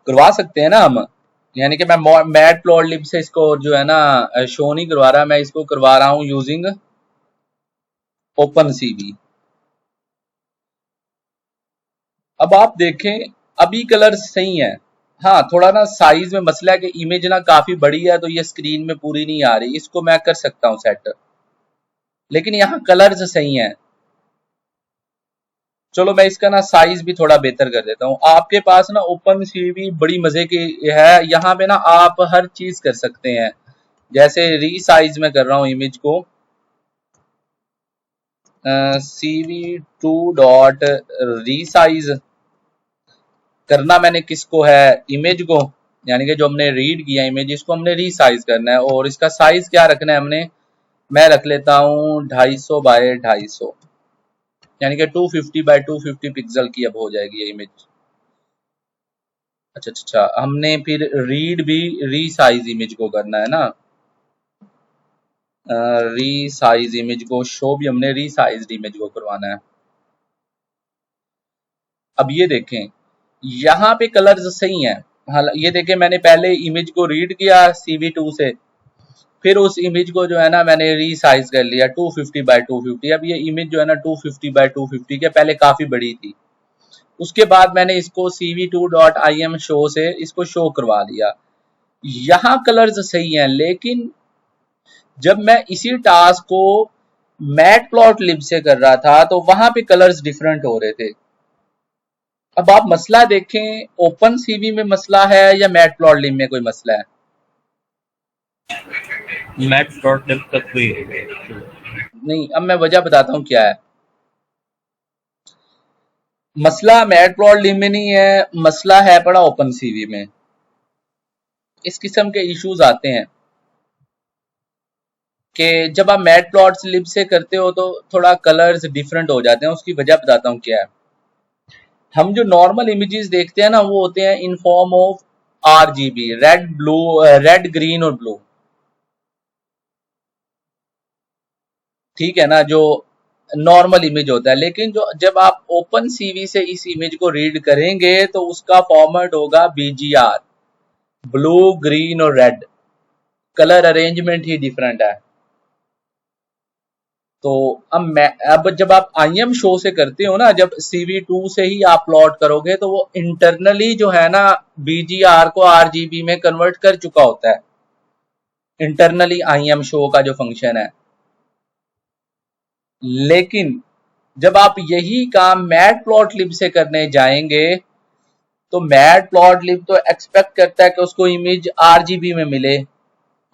करवा सकते हैं ना हम, यानी कि मैं मैटप्लॉटलिब से इसको जो है ना शो नहीं करवा रहा, मैं इसको करवा रहा हूं यूजिंग ओपन सीवी। अब आप देखें, अभी कलर सही है। हाँ, थोड़ा ना साइज में मसला है कि इमेज ना काफी बड़ी है तो ये स्क्रीन में पूरी नहीं आ रही, इसको मैं कर सकता हूं सेट, लेकिन यहाँ कलर्स सही हैं। चलो मैं इसका ना साइज भी थोड़ा बेहतर कर देता हूँ। आपके पास ना ओपन सीवी बड़ी मजे की है, यहाँ पे ना आप हर चीज कर सकते हैं। जैसे रीसाइज में कर रहा हूँ इमेज को, CV2 डॉट रीसाइज करना मैंने किसको है, इमेज को, यानी कि जो हमने रीड किया इमेज, इसको हमने रीसाइज करना है। और इसका साइज क्या रखना है हमने, मैं रख लेता हूँ 250 बाय 250, यानी कि 250 बाय 250 पिक्सल की अब हो जाएगी ये इमेज। अच्छा, हमने फिर रीड भी रीसाइज इमेज को करना है ना, रीसाइज इमेज को शो भी हमने रीसाइज इमेज को करवाना है। अब ये देखें, यहाँ पे कलर्स सही हैं। ये देखें, मैंने पहले इमेज को रीड किया CV2 से, फिर उस इमेज को जो है ना मैंने रीसाइज कर लिया 250 बाय 250। अब ये इमेज जो है ना 250 बाय 250 के पहले काफी बड़ी थी। उसके बाद मैंने इसको CV2.im शो से इसको शो करवा दिया। यहाँ कलर्स सही हैं, लेकिन जब मैं इसी टास्क को मैटप्लॉटलिब से कर रहा था तो वहां पे कलर्स डिफरेंट हो रहे थे। अब आप मसला देखें, ओपन सीवी में मसला है या मैटप्लॉटलिब में कोई मसला है? मैटप्लॉटलिब का कोई नहीं, अब मैं वजह बताता हूं क्या है। मसला मैटप्लॉटलिब में नहीं है, मसला है पड़ा ओपन सीवी में। इस किस्म के इश्यूज आते हैं कि जब आप मैटप्लॉटलिब से करते हो तो थोड़ा कलर्स डिफरेंट हो जाते हैं। उसकी वजह बताता हूं क्या है। हम जो नॉर्मल इमेजेस देखते हैं ना, वो होते हैं in form of RGB, red green और ब्लू, ठीक है ना, जो नॉर्मल इमेज होता है। लेकिन जो जब आप ओपन सीवी से इस इमेज को रीड करेंगे तो उसका फॉर्मेट होगा BGR, ब्लू ग्रीन और रेड। कलर अरेंजमेंट ही डिफरेंट है। तो अब जब आप IM शो से करते हो ना, जब CV2 से ही आप प्लॉट करोगे तो वो इंटरनली जो है ना BGR को RGB में कन्वर्ट कर चुका होता है, इंटरनली IM शो का जो फंक्शन है। लेकिन जब आप यही काम मैटप्लॉटलिब से करने जाएंगे तो मैटप्लॉटलिब तो एक्सपेक्ट करता है कि उसको इमेज RGB में मिले,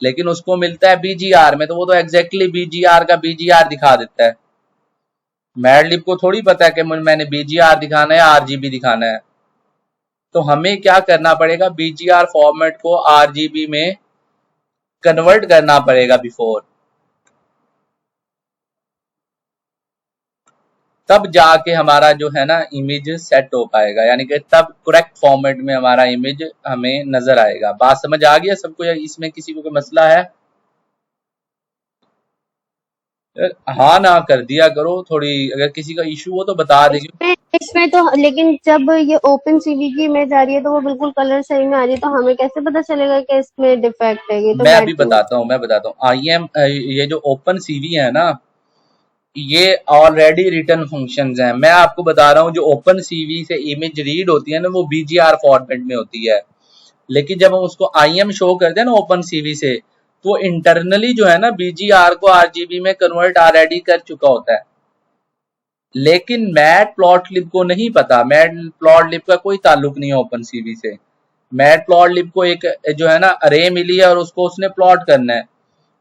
लेकिन उसको मिलता है BGR में, तो वो तो एग्जैक्टली BGR का BGR दिखा देता है। मैटलिब को थोड़ी पता है कि मैंने BGR दिखाना है RGB दिखाना है। तो हमें क्या करना पड़ेगा, BGR फॉर्मेट को RGB में कन्वर्ट करना पड़ेगा बिफोर, तब जाके हमारा जो है ना इमेज सेट हो पाएगा, यानी कि तब करेक्ट फॉर्मेट में हमारा इमेज हमें नजर आएगा। बात समझ आ गया सबको, या इसमें किसी को कोई मसला है? हाँ ना कर दिया करो, थोड़ी अगर किसी का इशू हो तो बता देंगे। इसमें तो, लेकिन जब ये ओपन सीवी की इमेज आ रही है तो वो बिल्कुल कलर सही में आ रही है, तो हमें कैसे पता चलेगा कि इसमें डिफेक्ट है? ये तो मैं अभी बताता हूँ। IM ये जो ओपन सीवी है ना, ये ऑलरेडी रिटर्न फंक्शंस हैं। मैं आपको बता रहा हूँ जो ओपन सीवी से इमेज रीड होती है ना, वो BGR फॉर्मेट में होती है। लेकिन जब हम उसको IM शो करते हैं ना ओपन CV से, तो इंटरनली जो है ना BGR को RGB में कन्वर्ट ऑलरेडी कर चुका होता है। लेकिन मैट प्लॉट लिब को नहीं पता, मैट प्लॉट लिब का कोई ताल्लुक नहीं है ओपन CV से। मैट प्लॉट लिब को एक जो है ना अरे मिली है और उसको उसने प्लॉट करना है।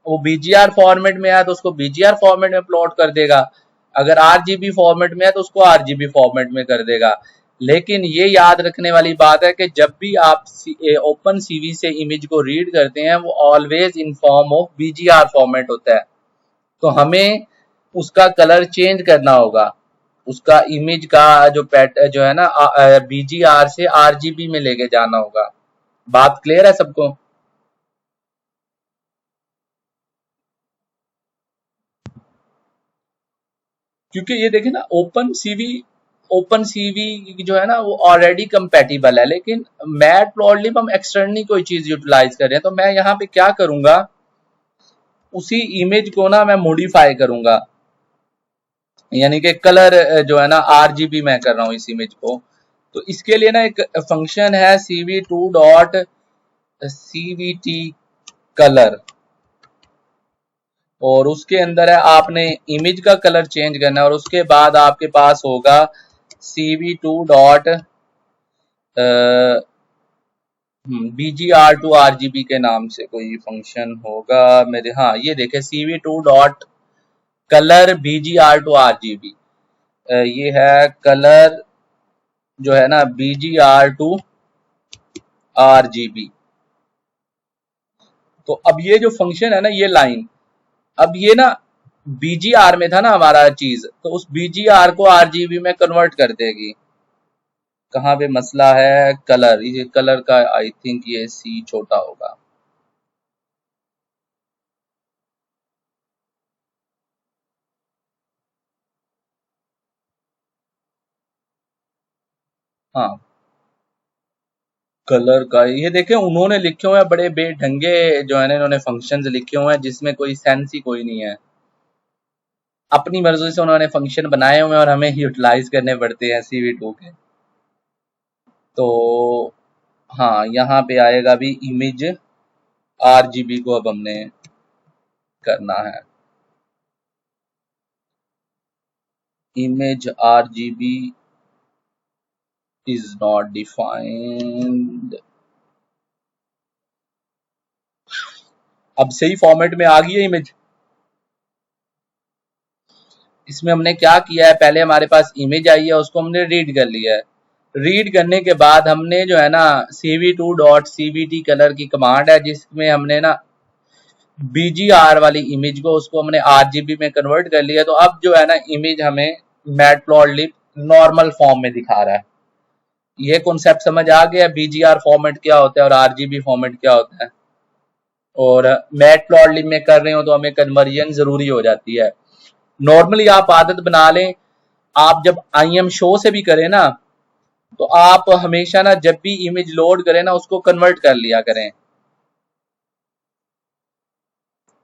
वो BGR फॉर्मेट में है तो उसको BGR फॉर्मेट में प्लॉट कर देगा, अगर RGB फॉर्मेट में है तो उसको RGB फॉर्मेट में कर देगा। लेकिन ये याद रखने वाली बात है कि जब भी आप ओपन CV से इमेज को रीड करते हैं वो always in form of BGR format होता है, तो हमें उसका कलर चेंज करना होगा, उसका इमेज का जो है ना BGR से RGB में लेके जाना होगा। बात क्लियर है सबको? क्योंकि ये देखें ना ओपन CV जो है ना वो ऑलरेडी कंपैटिबल है, लेकिन मैट प्लॉट लिब हम एक्सटर्नली कोई चीज यूटिलाइज कर रहे हैं, तो मैं यहाँ पे क्या करूंगा, उसी इमेज को ना मैं मॉडिफाई करूंगा, यानी कि कलर जो है ना RGB मैं कर रहा हूँ इस इमेज को। तो इसके लिए ना एक फंक्शन है cv2.cvt कलर, और उसके अंदर है आपने इमेज का कलर चेंज करना है, और उसके बाद आपके पास होगा cv2.bgr to RGB के नाम से कोई फंक्शन होगा मेरे, हाँ ये देखे cv2.color bgr to RGB, ये है कलर जो है ना BGR to RGB। तो अब ये जो फंक्शन है ना ये लाइन, अब ये ना BGR में था ना हमारा चीज, तो उस BGR को RGB में कन्वर्ट कर देगी। कहाँ पे मसला है? कलर, ये कलर का आई थिंक ये C छोटा होगा। हाँ कलर का ये देखें उन्होंने लिखे हुए हैं बड़े बेढंगे जो है ना इन्होंने फंक्शंस लिखे हुए हैं जिसमें कोई सेंस ही कोई नहीं है। अपनी मर्जी से उन्होंने फंक्शन बनाए हुए हैं और हमें यूटिलाइज करने पड़ते हैं CV2 के। तो हाँ यहाँ पे आएगा भी इमेज RGB को अब हमने करना है, image RGB is not defined। अब सही फॉर्मेट में आ गई है इमेज। इसमें हमने क्या किया है, पहले हमारे पास इमेज आई है उसको हमने रीड कर लिया है, रीड करने के बाद हमने जो है ना cv2.cvt कलर की कमांड है जिसमें हमने ना BGR वाली इमेज को उसको हमने RGB में कन्वर्ट कर लिया। तो अब जो है ना इमेज हमें मैटप्लॉटलिब नॉर्मल फॉर्म में दिखा रहा है। ये कॉन्सेप्ट समझ आ गया BGR फॉर्मेट क्या होता है और RGB फॉर्मेट क्या होता है। और मैटप्लॉटलिब में कर रहे हो तो हमें कन्वर्जन जरूरी हो जाती है। नॉर्मली आप आदत बना लें, आप जब IM शो से भी करें ना तो आप हमेशा ना जब भी इमेज लोड करें ना उसको कन्वर्ट कर लिया करें।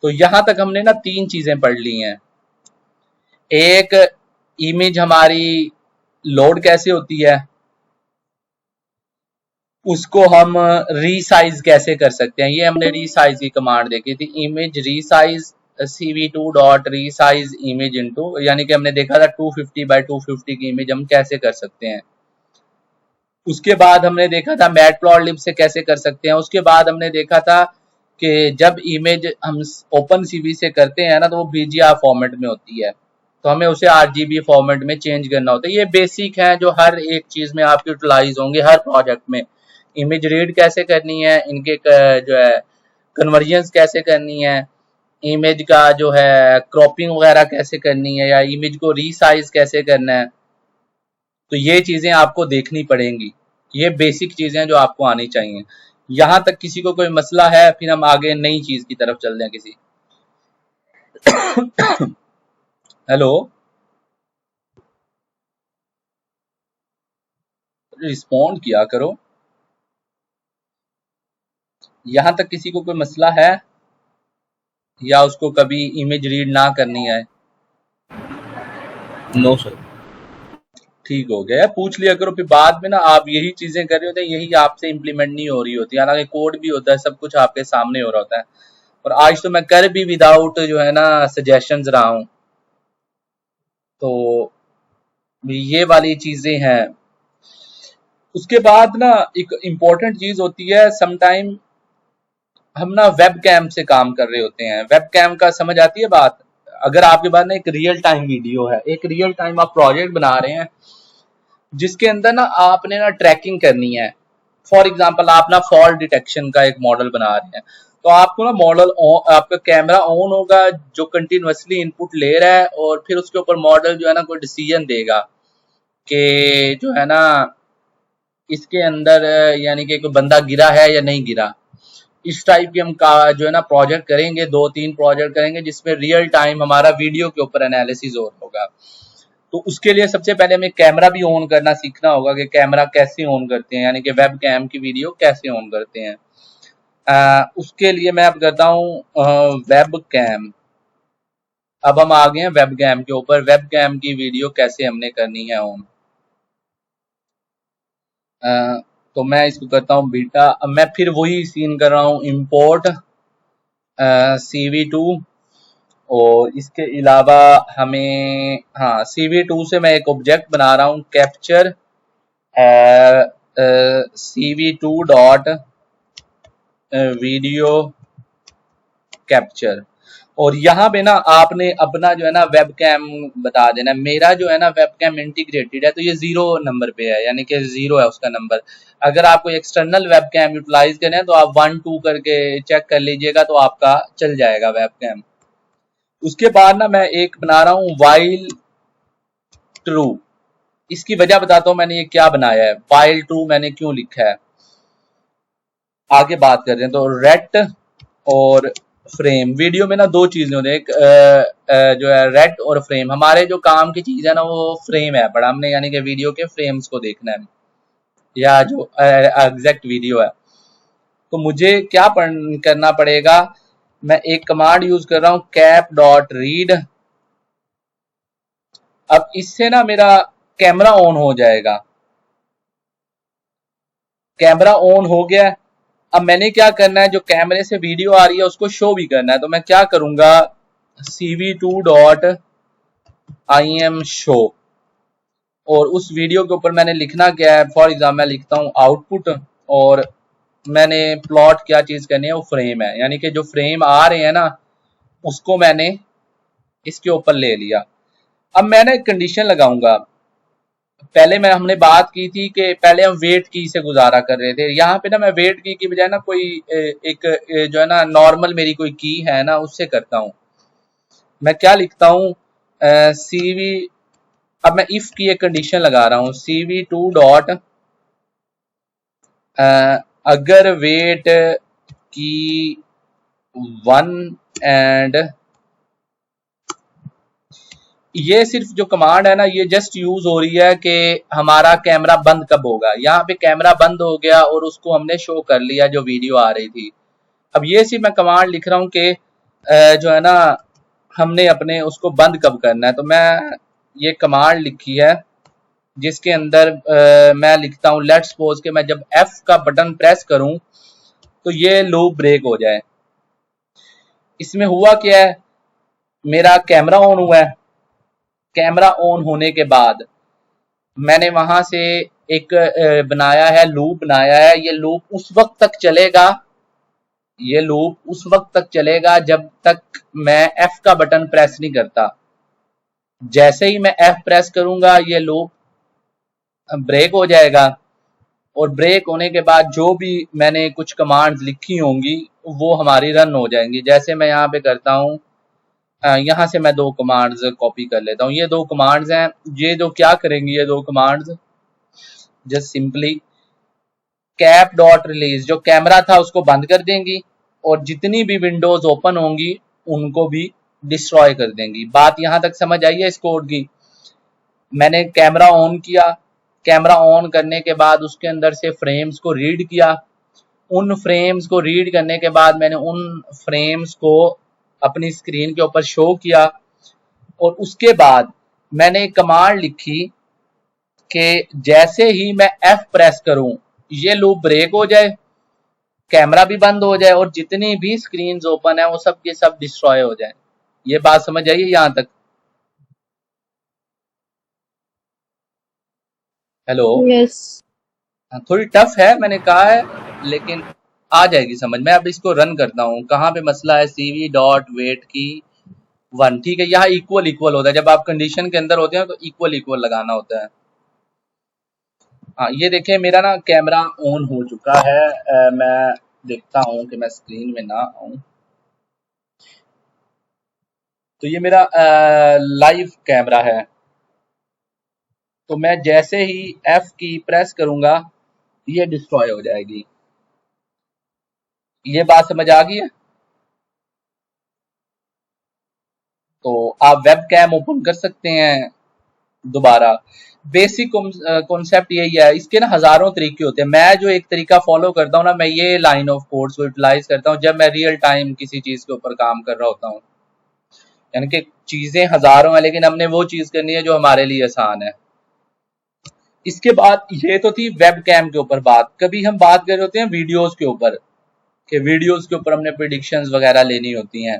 तो यहां तक हमने ना 3 चीजें पढ़ ली हैं। एक, इमेज हमारी लोड कैसे होती है, उसको हम रीसाइज कैसे कर सकते हैं, ये हमने रीसाइज की कमांड देखी थी, image resize cv2.resize image into, यानी कि हमने देखा था 250 by 250 की इमेज हम कैसे कर सकते हैं। उसके बाद हमने देखा था मैटप्लॉटलिब से कैसे कर सकते हैं। उसके बाद हमने देखा था कि जब इमेज हम ओपन CV से करते हैं ना तो वो BGR फॉर्मेट में होती है, तो हमें उसे RGB फॉर्मेट में चेंज करना होता है। ये बेसिक है जो हर एक चीज में आपके यूटिलाइज होंगे हर प्रोजेक्ट में। इमेज रीड कैसे करनी है, इनके जो है कन्वर्जन्स कैसे करनी है, इमेज का जो है क्रॉपिंग वगैरह कैसे करनी है, या इमेज को रीसाइज कैसे करना है, तो ये चीजें आपको देखनी पड़ेंगी। ये बेसिक चीजें हैं जो आपको आनी चाहिए। यहां तक किसी को कोई मसला है, फिर हम आगे नई चीज की तरफ चलते हैं किसी। हेलो, रिस्पॉन्ड किया करो। यहां तक किसी को कोई मसला है या उसको कभी इमेज रीड ना करनी है? No sir. ठीक हो गया है, पूछ लिया करो, फिर बाद में ना आप यही चीजें कर रहे होते हैं, यही आपसे इम्प्लीमेंट नहीं हो रही होती, हालांकि कोड भी होता है, सब कुछ आपके सामने हो रहा होता है। और आज तो मैं कर भी विदाउट जो है ना सजेशंस रहा हूँ, तो ये वाली चीजें हैं। उसके बाद ना एक इम्पोर्टेंट चीज होती है, समटाइम हम ना वेब कैम से काम कर रहे होते हैं। वेब कैम का समझ आती है बात? अगर आपके पास ना एक रियल टाइम वीडियो है, एक रियल टाइम आप प्रोजेक्ट बना रहे हैं जिसके अंदर ना आपने ना ट्रैकिंग करनी है। फॉर एग्जांपल आप ना फॉल डिटेक्शन का एक मॉडल बना रहे हैं, तो आपको ना मॉडल आपका कैमरा ऑन होगा जो कंटिन्यूअसली इनपुट ले रहा है, और फिर उसके ऊपर मॉडल जो है ना कोई डिसीजन देगा कि जो है ना इसके अंदर यानी कि कोई बंदा गिरा है या नहीं गिरा। इस टाइप की हम का जो है ना प्रोजेक्ट करेंगे, 2-3 प्रोजेक्ट करेंगे जिसमें रियल टाइम हमारा वीडियो के ऊपर एनालिसिस होगा। तो उसके लिए सबसे पहले हमें कैमरा भी ऑन करना सीखना होगा कि कैमरा कैसे ऑन करते हैं, यानी कि वेब कैम की वीडियो कैसे ऑन करते हैं। उसके लिए मैं अब करता हूँ वेब कैम। अब हम आ गए हैं वेब कैम के ऊपर, वेब कैम की वीडियो कैसे हमने करनी है ऑन। तो मैं इसको करता हूँ बीटा। अब मैं फिर वही सीन कर रहा हूँ, इम्पोर्ट CV2, और इसके अलावा हमें हाँ CV2 से मैं एक ऑब्जेक्ट बना रहा हूँ, capture CV2 dot video capture. और यहाँ पे ना आपने अपना जो है ना वेब कैम बता देना। मेरा जो है ना वेब कैम इंटीग्रेटेड है, तो ये 0 नंबर पे है, यानी कि 0 है उसका नंबर। अगर आपको एक्सटर्नल वेब कैम यूटिलाइज करें तो आप 1-2 करके चेक कर लीजिएगा, तो आपका चल जाएगा वेब कैम। उसके बाद ना मैं एक बना रहा हूँ वाइल ट्रू। इसकी वजह बताता हूँ मैंने ये क्या बनाया है, वाइल ट्रू मैंने क्यों लिखा है, आगे बात करते हैं। तो रेट और फ्रेम, वीडियो में ना 2 चीजें होती है, एक जो है रेट और फ्रेम। हमारे जो काम की चीज है ना वो फ्रेम है, बड़ा हमने यानी कि वीडियो के फ्रेम्स को देखना है, या जो एग्जैक्ट वीडियो है। तो मुझे क्या करना पड़ेगा, मैं एक कमांड यूज कर रहा हूं, कैप डॉट रीड। अब इससे ना मेरा कैमरा ऑन हो जाएगा, कैमरा ऑन हो गया। अब मैंने क्या करना है, जो कैमरे से वीडियो आ रही है उसको शो भी करना है, तो मैं क्या करूंगा, CV2 डॉट IM शो, और उस वीडियो के ऊपर मैंने लिखना क्या है, फॉर एग्जाम्पल मैं लिखता हूं आउटपुट, और मैंने प्लॉट क्या चीज करनी है, वो फ्रेम है, यानी कि जो फ्रेम आ रहे हैं ना उसको मैंने इसके ऊपर ले लिया। अब मैं ना एक कंडीशन लगाऊंगा, पहले हमने बात की थी कि पहले हम वेट की से गुजारा कर रहे थे, यहाँ पे ना मैं वेट की बजाय ना कोई एक जो है ना नॉर्मल मेरी कोई की है ना उससे करता हूँ। मैं क्या लिखता हूँ, CV, अब मैं इफ की एक कंडीशन लगा रहा हूँ, CV2 डॉट अगर वेट की 1 एंड, ये सिर्फ जो कमांड है ना ये जस्ट यूज हो रही है कि हमारा कैमरा बंद कब होगा। यहाँ पे कैमरा बंद हो गया और उसको हमने शो कर लिया जो वीडियो आ रही थी। अब ये सिर्फ मैं कमांड लिख रहा हूँ कि जो है ना हमने अपने उसको बंद कब करना है। तो मैं ये कमांड लिखी है जिसके अंदर मैं लिखता हूँ लेट्स सपोज कि मैं जब F का बटन प्रेस करूं तो ये लूप ब्रेक हो जाए। इसमें हुआ क्या है, मेरा कैमरा ऑन हुआ है, कैमरा ऑन होने के बाद मैंने वहां से एक बनाया है, लूप बनाया है। ये लूप उस वक्त तक चलेगा, ये लूप उस वक्त तक चलेगा जब तक मैं F का बटन प्रेस नहीं करता। जैसे ही मैं F प्रेस करूंगा ये लूप ब्रेक हो जाएगा, और ब्रेक होने के बाद जो भी मैंने कुछ कमांड्स लिखी होंगी वो हमारी रन हो जाएंगी। जैसे मैं यहाँ पे करता हूँ, यहाँ से मैं 2 कमांड्स कॉपी कर लेता हूँ। ये 2 कमांड्स हैं, ये जो क्या करेंगी ये 2 commands, just simply cap dot release, जो कैमरा था उसको बंद कर देंगी और जितनी भी विंडोज ओपन होंगी उनको भी डिस्ट्रॉय कर देंगी। बात यहाँ तक समझ आई है इस कोड की? मैंने कैमरा ऑन किया, कैमरा ऑन करने के बाद उसके अंदर से फ्रेम्स को रीड किया, उन फ्रेम्स को रीड करने के बाद मैंने उन फ्रेम्स को अपनी स्क्रीन के ऊपर शो किया, और उसके बाद मैंने एक कमांड लिखी कि जैसे ही मैं F प्रेस करूं ये लूप ब्रेक हो जाए, कैमरा भी बंद हो जाए और जितनी भी स्क्रीन ओपन है वो सब के सब डिस्ट्रॉय हो जाए। ये बात समझ आइए यहां तक? हेलो? यस। थोड़ी टफ है मैंने कहा है, लेकिन आ जाएगी समझ में। अब इसको रन करता हूँ। कहाँ पे मसला है? CV डॉट वेट की 1, ठीक है। यहाँ इक्वल इक्वल होता है, जब आप कंडीशन के अंदर होते हैं तो इक्वल इक्वल लगाना होता है। हाँ, ये देखिए मेरा ना कैमरा ऑन हो चुका है। मैं देखता हूँ कि मैं स्क्रीन में ना आऊं। तो ये मेरा लाइव कैमरा है। तो मैं जैसे ही F की प्रेस करूंगा ये डिस्ट्रॉय हो जाएगी। ये बात समझ आ गई है? तो आप वेब कैम ओपन कर सकते हैं दोबारा। बेसिक कॉन्सेप्ट यही है। इसके ना हजारों तरीके होते हैं। मैं जो एक तरीका फॉलो करता हूँ ना, मैं ये लाइन ऑफ कोड्स को यूटिलाइज करता हूँ जब मैं रियल टाइम किसी चीज के ऊपर काम कर रहा होता हूँ। यानी कि चीजें हजारों हैं लेकिन हमने वो चीज करनी है जो हमारे लिए आसान है। इसके बाद ये तो थी वेब कैम के ऊपर बात। कभी हम बात कर रहे होते हैं वीडियोस के ऊपर, कि वीडियोस के ऊपर हमने प्रिडिक्शंस वगैरह लेनी होती हैं।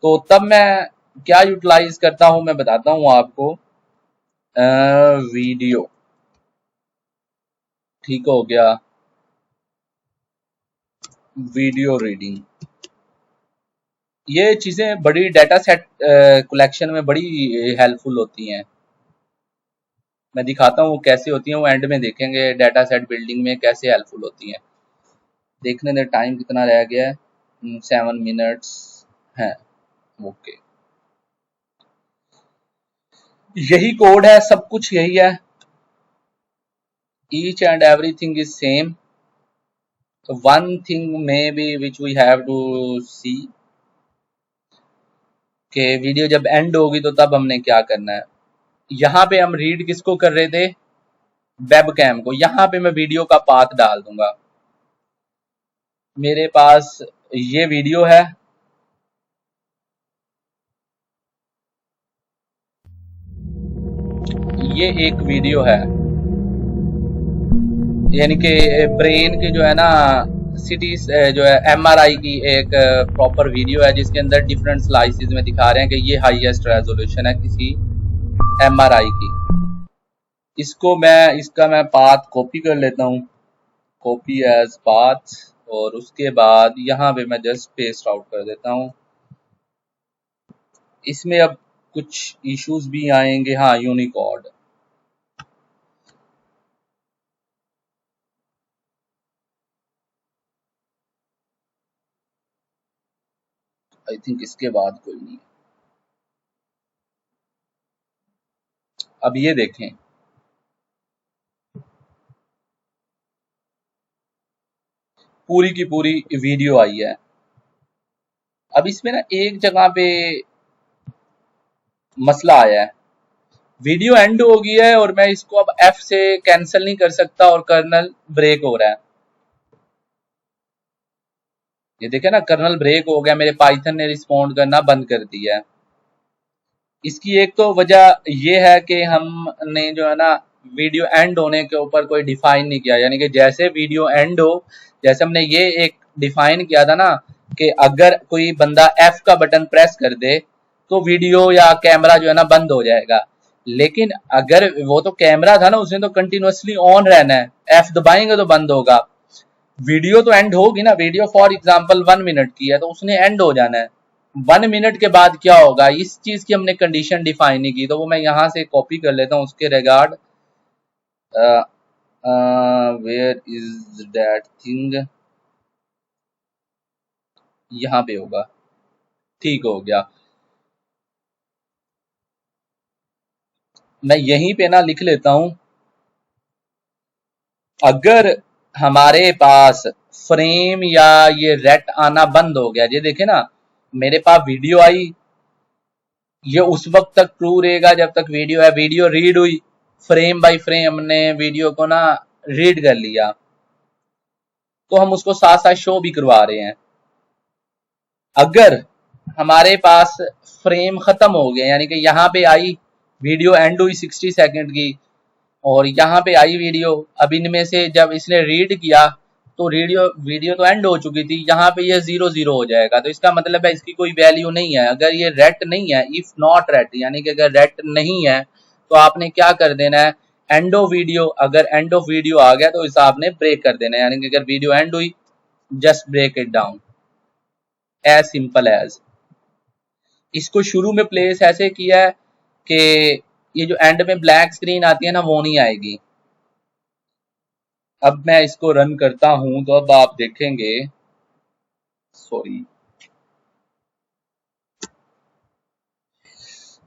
तो तब मैं क्या यूटिलाइज करता हूं मैं बताता हूं आपको। वीडियो ठीक हो गया, वीडियो रीडिंग। ये चीजें बड़ी डाटा सेट कलेक्शन में बड़ी हेल्पफुल होती हैं। मैं दिखाता हूँ कैसे होती हैं, वो एंड में देखेंगे डाटा सेट बिल्डिंग में कैसे हेल्पफुल होती हैं। देखने दे टाइम कितना रह गया है। 7 मिनट्स है। ओके, यही कोड है, सब कुछ यही है। each and everything is same. So one thing maybe which we have to see कि वीडियो जब एंड होगी तो तब हमने क्या करना है। यहाँ पे हम रीड किसको कर रहे थे? वेब कैम को। यहाँ पे मैं वीडियो का पाथ डाल दूंगा। मेरे पास ये वीडियो है, ये एक वीडियो है, यानी कि ब्रेन के जो है ना सिटीज जो है MRI की एक प्रॉपर वीडियो है जिसके अंदर डिफरेंट स्लाइसेस में दिखा रहे हैं कि ये हाईएस्ट रेजोल्यूशन है किसी MRI की। इसका मैं पाथ कॉपी कर लेता हूँ, कॉपी एज पाथ, और उसके बाद यहाँ पे मैं जस्ट पेस्ट आउट कर देता हूँ। इसमें अब कुछ इश्यूज भी आएंगे। हाँ, यूनिकोड। आई थिंक इसके बाद कोई नहीं। अब ये देखें, पूरी की पूरी वीडियो आई है। अब इसमें ना एक जगह पे मसला आया है। वीडियो एंड हो गई है और मैं इसको अब F से कैंसिल नहीं कर सकता और कर्नल ब्रेक हो रहा है। ये देखे ना, कर्नल ब्रेक हो गया, मेरे पाइथन ने रिस्पॉन्ड करना बंद कर दिया है। इसकी एक तो वजह ये है कि हमने जो है ना वीडियो एंड होने के ऊपर कोई डिफाइन नहीं किया। यानी कि जैसे वीडियो एंड हो, जैसे हमने ये एक डिफाइन किया था ना कि अगर कोई बंदा F का बटन प्रेस कर दे तो वीडियो या कैमरा जो है ना बंद हो जाएगा। लेकिन अगर वो तो कैमरा था ना, उसने तो कंटिन्यूअसली ऑन रहना है, F दबाएंगे तो बंद होगा। वीडियो तो एंड होगी ना, वीडियो फॉर एग्जांपल 1 मिनट की है तो उसने एंड हो जाना है। 1 मिनट के बाद क्या होगा, इस चीज की हमने कंडीशन डिफाइन नहीं की। तो वो मैं यहां से कॉपी कर लेता हूं उसके regard. Where is that thing, यहां पे होगा। ठीक हो गया। मैं यहीं पे ना लिख लेता हूं, अगर हमारे पास फ्रेम या ये रेट आना बंद हो गया, ये देखे ना मेरे पास वीडियो आई, ये उस वक्त तक ट्रू रहेगा जब तक वीडियो है। वीडियो रीड हुई, फ्रेम बाय फ्रेम हमने वीडियो को ना रीड कर लिया, तो हम उसको साथ साथ शो भी करवा रहे हैं। अगर हमारे पास फ्रेम खत्म हो गया, यानी कि यहाँ पे आई वीडियो एंड हुई 60 सेकंड की, और यहाँ पे आई वीडियो। अब इनमें से जब इसने रीड किया तो वीडियो तो एंड हो चुकी थी, यहाँ पे ये 0 0 हो जाएगा। तो इसका मतलब है इसकी कोई वैल्यू नहीं है। अगर ये रेट नहीं है, इफ नॉट रेट, यानी कि अगर रेट नहीं है तो आपने क्या कर देना है, एंड ऑफ वीडियो। अगर एंड ऑफ वीडियो आ गया तो इस आपने ब्रेक कर देना है, यानी कि अगर वीडियो एंड हुई just break it down, as simple as. इसको शुरू में प्लेस ऐसे किया है कि ये जो एंड में ब्लैक स्क्रीन आती है ना, वो नहीं आएगी। अब मैं इसको रन करता हूं तो अब आप देखेंगे, सॉरी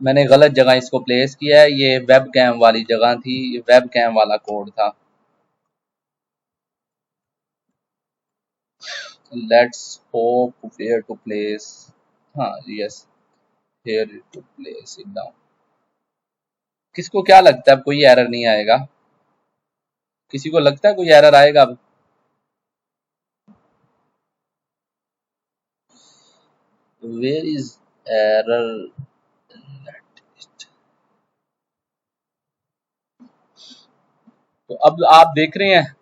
मैंने गलत जगह इसको प्लेस किया है, ये वेब कैम वाली जगह थी, ये वेब कैम वाला कोड था। Let's hope where to place, हाँ yes, here to place it down. किसको क्या लगता है अब कोई एरर नहीं आएगा? किसी को लगता है कोई एरर आएगा अब? Where is error? तो अब आप देख रहे हैं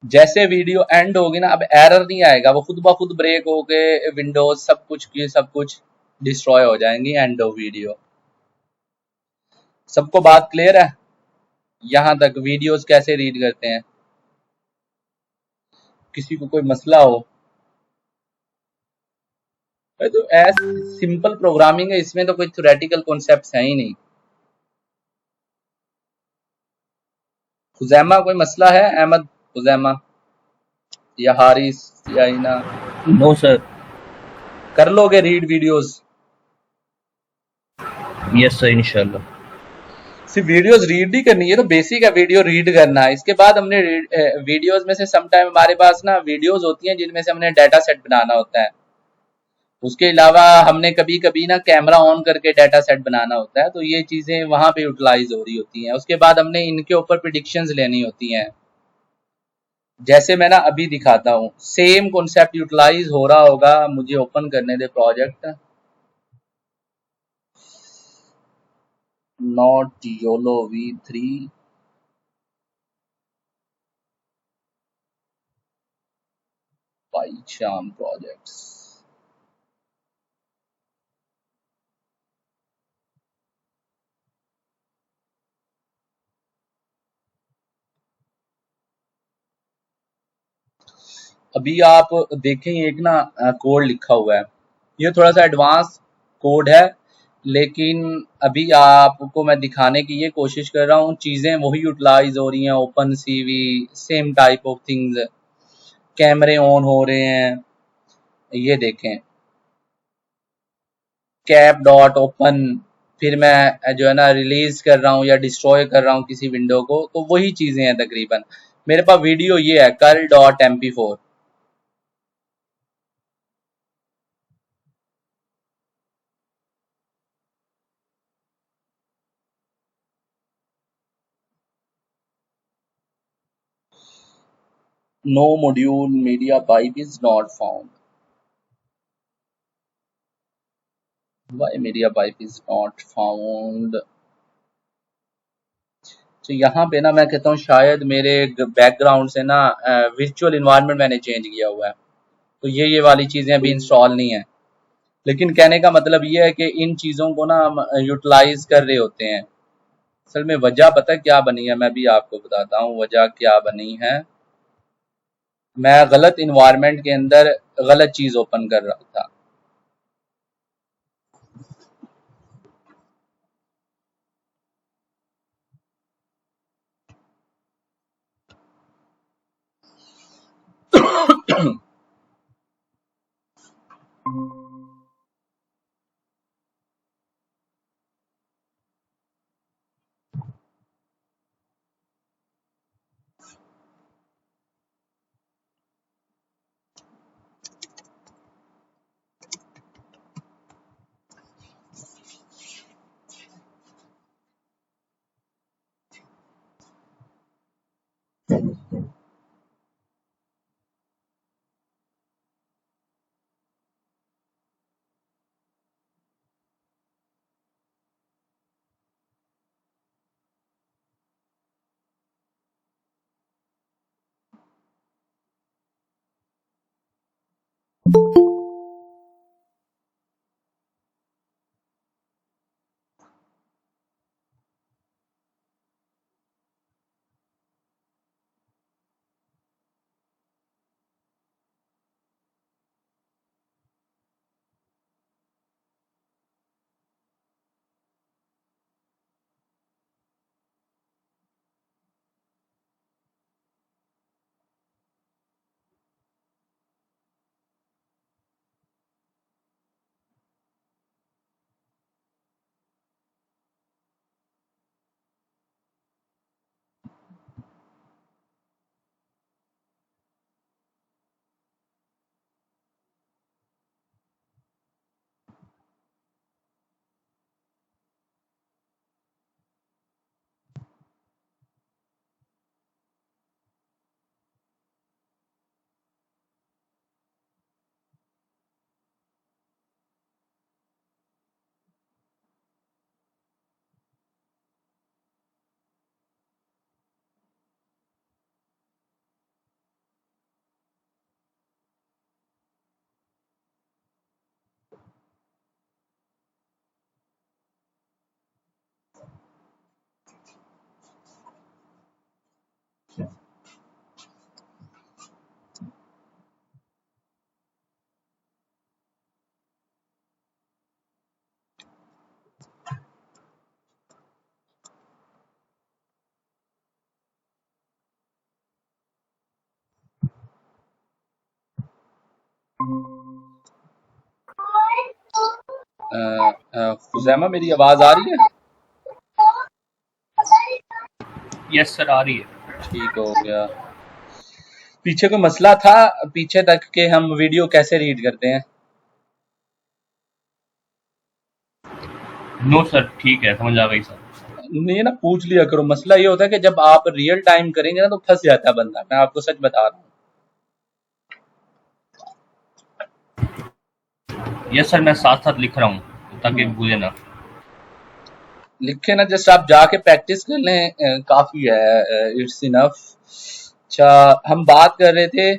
जैसे वीडियो एंड होगी ना, अब एरर नहीं आएगा, वो खुद ब खुद ब्रेक होके विंडोज सब कुछ की सब कुछ डिस्ट्रॉय हो जाएंगी एंड ऑफ वीडियो। सबको बात क्लियर है? यहां तक वीडियोस कैसे रीड करते हैं? किसी को कोई मसला हो तो एज सिंपल प्रोग्रामिंग है, इसमें तो कोई थ्योरेटिकल कॉन्सेप्ट्स है ही नहीं। खुजैमा कोई मसला है? अहमद, खुजैमा या हारिस या इना, नो सर। कर लोगे रीड वीडियोस? यस सर, इंशाल्लाह। सिर्फ वीडियोस रीड ही करनी है, तो बेसिक है वीडियो रीड करना है। इसके बाद हमने वीडियोस में से समटाइम हमारे पास ना वीडियोस होती हैं जिनमें से हमने डाटा सेट बनाना होता है। उसके अलावा हमने कभी कभी ना कैमरा ऑन करके डाटा सेट बनाना होता है, तो ये चीजें वहां पे यूटिलाइज हो रही होती हैं। उसके बाद हमने इनके ऊपर प्रिडिक्शंस लेनी होती हैं, जैसे मैं ना अभी दिखाता हूँ। सेम कॉन्सेप्ट यूटिलाइज हो रहा होगा, मुझे ओपन करने दे project. Not YOLO V3, PyCharm projects. अभी आप देखें एक ना कोड लिखा हुआ है, ये थोड़ा सा एडवांस कोड है, लेकिन अभी आपको मैं दिखाने की ये कोशिश कर रहा हूँ। चीज़ें वही यूटिलाइज हो रही हैं, open CV same type of things, कैमरे ऑन हो रहे हैं। ये देखें, कैप डॉट ओपन, फिर मैं जो है ना रिलीज कर रहा हूँ या डिस्ट्रॉय कर रहा हूँ किसी विंडो को, तो वही चीज़ें हैं तकरीबन। मेरे पास वीडियो ये है curl.mp4। No module media pipe is not found. Why media pipe is not found? तो यहाँ पे ना मैं कहता हूँ शायद मेरे बैकग्राउंड से ना वर्चुअल इन्वायरमेंट मैंने चेंज किया हुआ है, तो ये वाली चीज़ें अभी इंस्टॉल नहीं है। लेकिन कहने का मतलब ये है कि इन चीज़ों को ना हम यूटिलाइज कर रहे होते हैं। असल में वजह पता है क्या बनी है, मैं भी आपको बताता हूँ वजह क्या बनी है। मैं गलत इन्वायरमेंट के अंदर गलत चीज़ ओपन कर रहा था। खुजैमा, मेरी आवाज आ रही है? यस सर, आ रही है। ठीक हो गया। पीछे कोई मसला था? पीछे तक के हम वीडियो कैसे रीड करते हैं? नो सर, ठीक है, समझ आ गई सर। नहीं ना, पूछ लिया करो। मसला ये होता है कि जब आप रियल टाइम करेंगे ना तो फंस जाता है बंदा। मैं आपको सच बता रहा हूँ। यस सर, मैं साथ साथ लिख रहा हूँ ताकि भूले ना। लिखे ना, जस्ट आप जाके प्रैक्टिस कर लें, काफी है, इट्स इनफ। अच्छा, हम बात कर रहे थे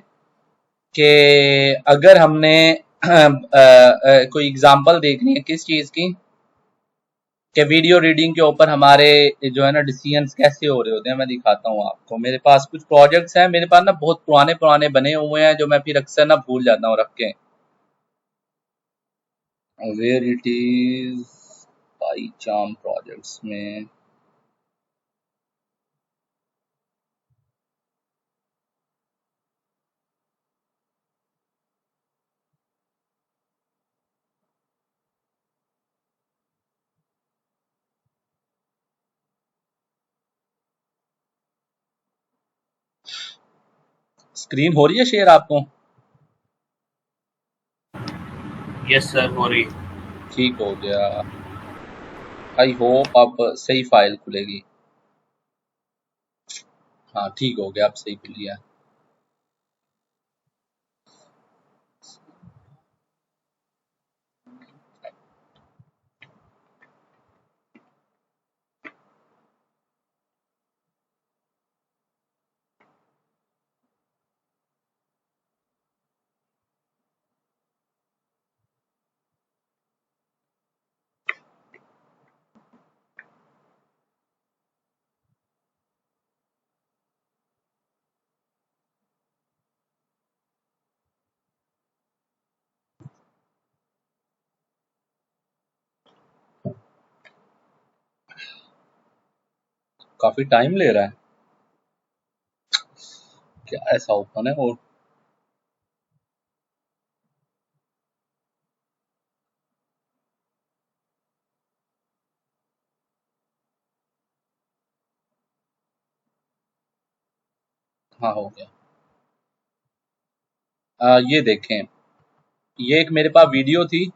कि अगर हमने कोई एग्जांपल देखनी है किस चीज की, कि वीडियो रीडिंग के ऊपर हमारे जो है ना डिसीजंस कैसे हो रहे होते हैं। मैं दिखाता हूँ आपको। मेरे पास कुछ प्रोजेक्ट्स हैं, मेरे पास ना बहुत पुराने पुराने बने हुए हैं जो मैं फिर अक्सर ना भूल जाता हूँ रख के। Where it is, PyCharm projects में। स्क्रीन हो रही है शेयर आपको? यस सर, हो रही। ठीक हो गया। आई होप अब सही फाइल खुलेगी। हाँ, ठीक हो गया, अब सही खुल गया। काफी टाइम ले रहा है। क्या ऐसा ओपन है? और हाँ, हो गया। ये देखें, ये एक मेरे पास वीडियो थी।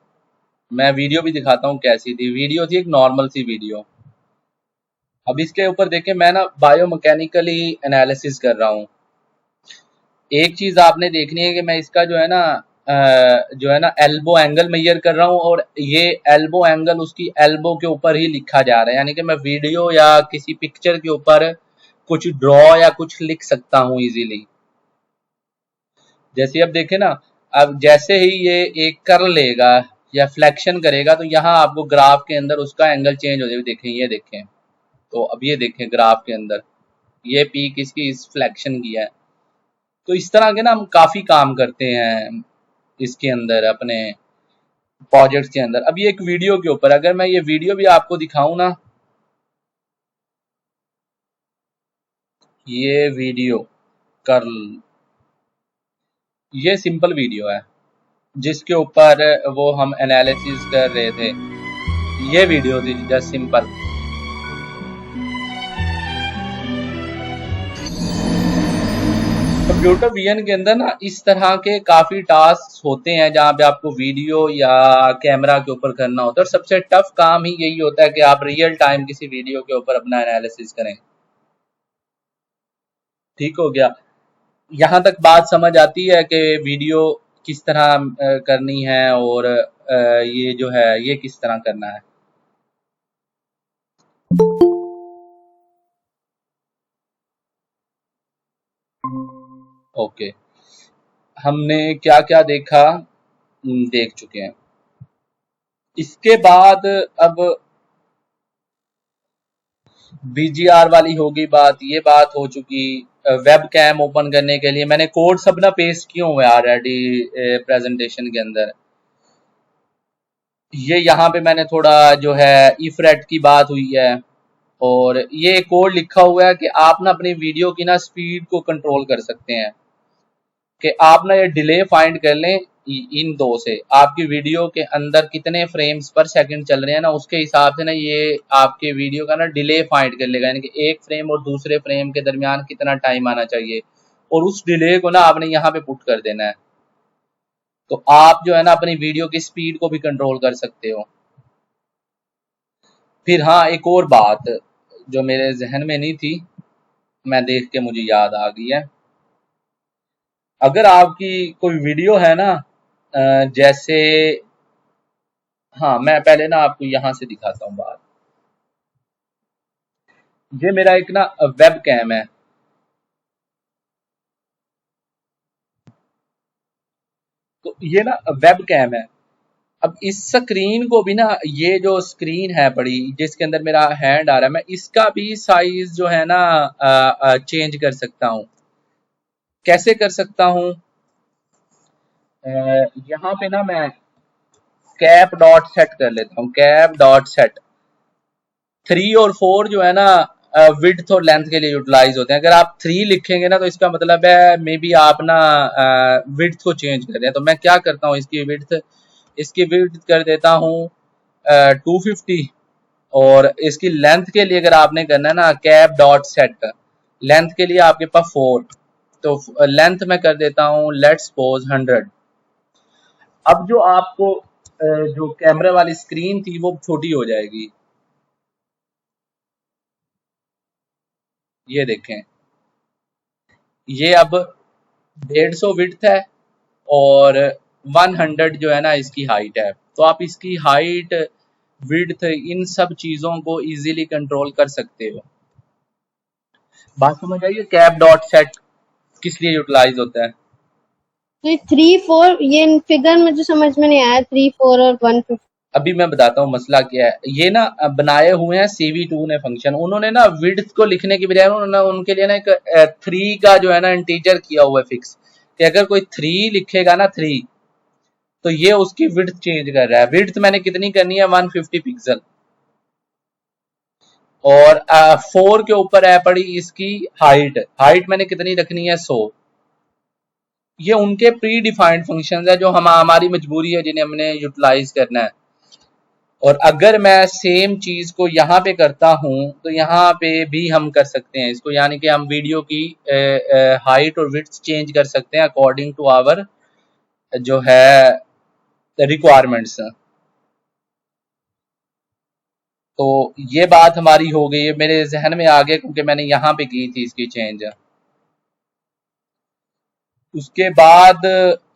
मैं वीडियो भी दिखाता हूँ कैसी थी। वीडियो थी एक नॉर्मल सी वीडियो। अब इसके ऊपर देखें, मैं ना बायोमैकेनिकली एनालिसिस कर रहा हूँ। एक चीज आपने देखनी है कि मैं इसका जो है ना एल्बो एंगल मेजर कर रहा हूँ, और ये एल्बो एंगल उसकी एल्बो के ऊपर ही लिखा जा रहा है। यानी कि मैं वीडियो या किसी पिक्चर के ऊपर कुछ ड्रॉ या कुछ लिख सकता हूँ इजीली। जैसे अब देखें ना, अब जैसे ही ये एक कर लेगा या फ्लेक्शन करेगा तो यहाँ आपको ग्राफ के अंदर उसका एंगल चेंज हो जाएगा। देखें, ये देखें, तो अब ये देखें ग्राफ के अंदर ये पीक इसकी इस फ्लेक्शन की है। तो इस तरह के ना हम काफी काम करते हैं इसके अंदर अपने प्रोजेक्ट्स के अंदर। अब ये एक वीडियो के ऊपर, अगर मैं ये वीडियो भी आपको दिखाऊं ना, ये वीडियो कर्ल, ये सिंपल वीडियो है जिसके ऊपर वो हम एनालिसिस कर रहे थे। ये वीडियो थी जस्ट सिंपल। कंप्यूटर विजन के अंदर ना इस तरह के काफी टास्क होते हैं जहां पे आपको वीडियो या कैमरा के ऊपर करना होता है, और सबसे टफ काम ही यही होता है कि आप रियल टाइम किसी वीडियो के ऊपर अपना एनालिसिस करें। ठीक हो गया, यहाँ तक बात समझ आती है कि वीडियो किस तरह करनी है और ये जो है ये किस तरह करना है। ओके, हमने क्या क्या देखा, देख चुके हैं। इसके बाद अब बीजीआर वाली होगी बात, ये बात हो चुकी। वेब कैम ओपन करने के लिए मैंने कोड सब ना पेस्ट किए हुए ऑलरेडी प्रेजेंटेशन के अंदर। ये यहाँ पे मैंने थोड़ा जो है इफरेट की बात हुई है, और ये कोड लिखा हुआ है कि आप ना अपनी वीडियो की ना स्पीड को कंट्रोल कर सकते हैं, कि आप ना ये डिले फाइंड कर लें इन दो से, आपकी वीडियो के अंदर कितने फ्रेम्स पर सेकंड चल रहे हैं ना, उसके हिसाब से ना ये आपके वीडियो का ना डिले फाइंड कर लेगा, यानी कि एक फ्रेम और दूसरे फ्रेम के दरमियान कितना टाइम आना चाहिए, और उस डिले को ना आपने यहाँ पे पुट कर देना है। तो आप जो है ना अपनी वीडियो की स्पीड को भी कंट्रोल कर सकते हो। फिर हाँ, एक और बात जो मेरे जहन में नहीं थी, मैं देख के मुझे याद आ गई है। अगर आपकी कोई वीडियो है ना, जैसे, हाँ मैं पहले ना आपको यहां से दिखाता हूँ बात। ये मेरा एक ना वेब कैम है, तो ये ना वेब कैम है। अब इस स्क्रीन को भी ना, ये जो स्क्रीन है बड़ी जिसके अंदर मेरा हैंड आ रहा है, मैं इसका भी साइज जो है ना चेंज कर सकता हूँ। कैसे कर सकता हूँ, यहाँ पे ना मैं कैप डॉट सेट कर लेता हूँ, कैप डॉट सेट। 3 और 4 जो है ना विड्थ और लेंथ के लिए यूटिलाइज होते हैं। अगर आप 3 लिखेंगे ना तो इसका मतलब है मे बी आप ना विड्थ को चेंज कर रहे हैं। तो मैं क्या करता हूँ, इसकी विड्थ कर देता हूँ 250, और इसकी लेंथ के लिए अगर आपने करना है ना कैप डॉट सेट, लेंथ के लिए आपके पास 4, तो लेंथ में कर देता हूँ लेट्स सपोज 100। अब जो आपको जो कैमरे वाली स्क्रीन थी वो छोटी हो जाएगी, ये देखें, ये अब 150 विड्थ है और 100 जो है ना इसकी हाइट है। तो आप इसकी हाइट, विड्थ, इन सब चीजों को इजीली कंट्रोल कर सकते हो। बात समझ आई है? कैप डॉट सेट किस लिए यूटिलाइज होता है? तो 3, 4 ये फिगर में जो समझ में नहीं आया, 3, 4 और 150। अभी मैं बताता हूँ मसला क्या है। ये ना बनाए हुए हैं CV2 ने फंक्शन, उन्होंने ना विड्थ को लिखने की बजाय उन्होंने उनके लिए ना एक 3 का जो है ना इंटीजर किया हुआ है फिक्स, कि अगर कोई 3 लिखेगा ना 3, तो ये उसकी विड्थ चेंज कर रहा है। विड्थ मैंने कितनी करनी है, 150 पिक्सल, और 4 के ऊपर है पड़ी इसकी हाइट मैंने कितनी रखनी है, 100। ये उनके प्री डिफाइंड फंक्शन है जो हमारी मजबूरी है, जिन्हें हमने यूटिलाइज करना है। और अगर मैं सेम चीज को यहाँ पे करता हूँ तो यहाँ पे भी हम कर सकते हैं इसको, यानी कि हम वीडियो की हाइट और विड्थ चेंज कर सकते हैं अकॉर्डिंग टू आवर जो है रिक्वायरमेंट्स। तो ये बात हमारी हो गई है, मेरे जहन में आ गया क्योंकि मैंने यहाँ पे की थी इसकी चेंज। उसके बाद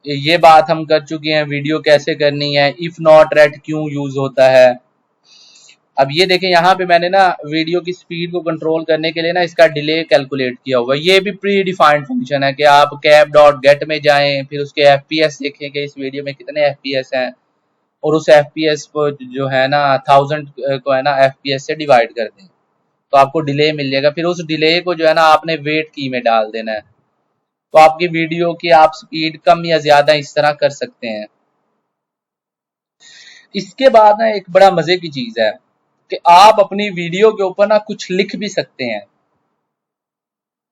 ये बात हम कर चुके हैं वीडियो कैसे करनी है, इफ नॉट रेट क्यों यूज होता है। अब ये देखें यहाँ पे मैंने ना वीडियो की स्पीड को कंट्रोल करने के लिए ना इसका डिले कैलकुलेट किया हुआ है। ये भी प्री डिफाइंड फंक्शन है कि आप cap.get में जाएं, फिर उसके FPS देखें कि इस वीडियो में कितने FPS हैं, और उस FPS को जो है ना 1000 को है ना FPS से डिवाइड कर दें तो आपको डिले मिल जाएगा। फिर उस डिले को जो है ना आपने वेट की में डाल देना है, तो आपकी वीडियो की आप स्पीड कम या ज्यादा इस तरह कर सकते हैं। इसके बाद ना एक बड़ा मजे की चीज है कि आप अपनी वीडियो के ऊपर ना कुछ लिख भी सकते हैं,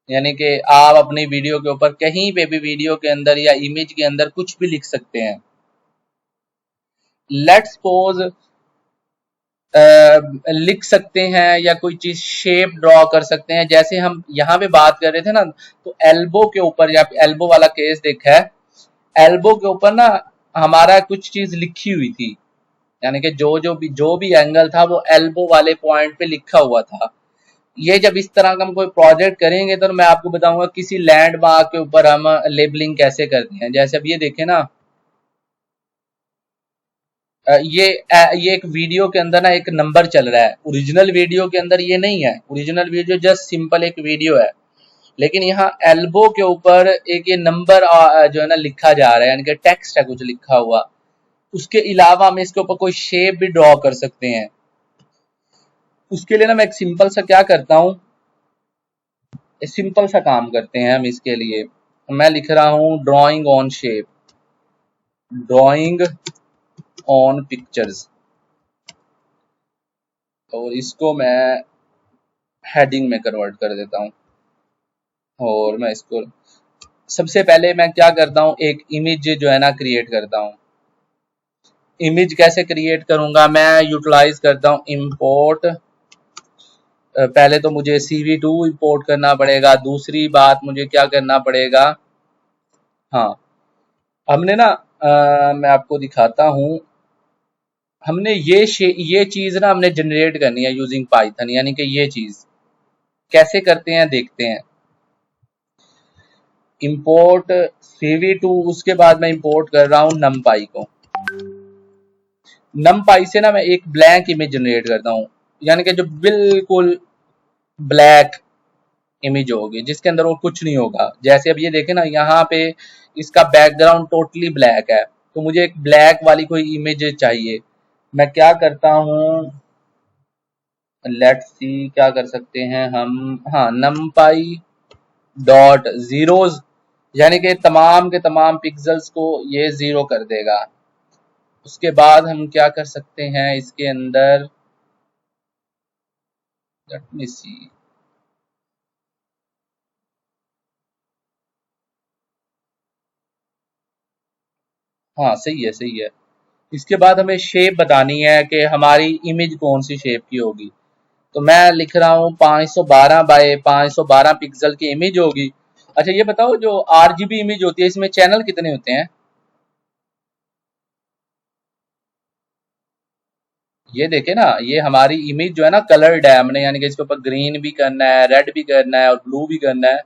यानी कि आप अपनी वीडियो के ऊपर कहीं पे भी वीडियो के अंदर या इमेज के अंदर कुछ भी लिख सकते हैं। लेट्स सपोज लिख सकते हैं या कोई चीज शेप ड्रॉ कर सकते हैं। जैसे हम यहाँ पे बात कर रहे थे ना, तो एल्बो के ऊपर, या एल्बो वाला केस देखा है, एल्बो के ऊपर ना हमारा कुछ चीज लिखी हुई थी, यानी कि जो भी एंगल था वो एल्बो वाले पॉइंट पे लिखा हुआ था। ये जब इस तरह का हम कोई प्रोजेक्ट करेंगे तो मैं आपको बताऊंगा किसी लैंडमार्क के ऊपर हम लेबलिंग कैसे करते हैं। जैसे अब ये देखें ना, ये एक वीडियो के अंदर ना एक नंबर चल रहा है, ओरिजिनल वीडियो के अंदर ये नहीं है। ओरिजिनल वीडियो जस्ट सिंपल एक वीडियो है, लेकिन यहाँ एल्बो के ऊपर एक ये नंबर जो है ना लिखा जा रहा है, यानी कि टेक्स्ट है कुछ लिखा हुआ। उसके अलावा हम इसके ऊपर कोई शेप भी ड्रॉ कर सकते हैं। उसके लिए ना मैं एक सिंपल सा क्या करता हूँ, सिंपल सा काम करते हैं हम इसके लिए। मैं लिख रहा हूँ drawing on shape, drawing on pictures, और इसको मैं हेडिंग में कन्वर्ट कर देता हूँ। और मैं इसको सबसे पहले मैं क्या करता हूँ, एक इमेज जो है ना क्रिएट करता हूँ। इमेज कैसे क्रिएट करूंगा, मैं यूटिलाइज करता हूँ इंपोर्ट। पहले तो मुझे CV2 इंपोर्ट करना पड़ेगा। दूसरी बात मुझे क्या करना पड़ेगा, हाँ हमने ना मैं आपको दिखाता हूँ, हमने ये चीज ना हमने जनरेट करनी है यूजिंग पाइथन, यानी कि ये चीज कैसे करते हैं देखते हैं। इंपोर्ट CV2, उसके बाद मैं इंपोर्ट कर रहा हूँ numpy को। numpy से ना मैं एक ब्लैंक इमेज जनरेट करता हूँ, यानी कि जो बिल्कुल ब्लैक इमेज होगी जिसके अंदर वो कुछ नहीं होगा। जैसे अब ये देखें ना, यहाँ पे इसका बैकग्राउंड टोटली ब्लैक है, तो मुझे एक ब्लैक वाली कोई इमेज चाहिए। मैं क्या करता हूँ, लेट्स सी क्या कर सकते हैं हम, हाँ numpy डॉट जीरोज, यानी कि तमाम के तमाम पिक्सल्स को ये 0 कर देगा। उसके बाद हम क्या कर सकते हैं इसके अंदर, लेट मी सी, हाँ सही है सही है। इसके बाद हमें शेप बतानी है कि हमारी इमेज कौन सी शेप की होगी। तो मैं लिख रहा हूँ 512 बाय 512 पिक्सल की इमेज होगी। अच्छा ये बताओ, जो RGB इमेज होती है इसमें चैनल कितने होते हैं? ये देखे ना, ये हमारी इमेज जो है ना कलर्ड है, हमने यानी कि इसके ऊपर ग्रीन भी करना है, रेड भी करना है और ब्लू भी करना है।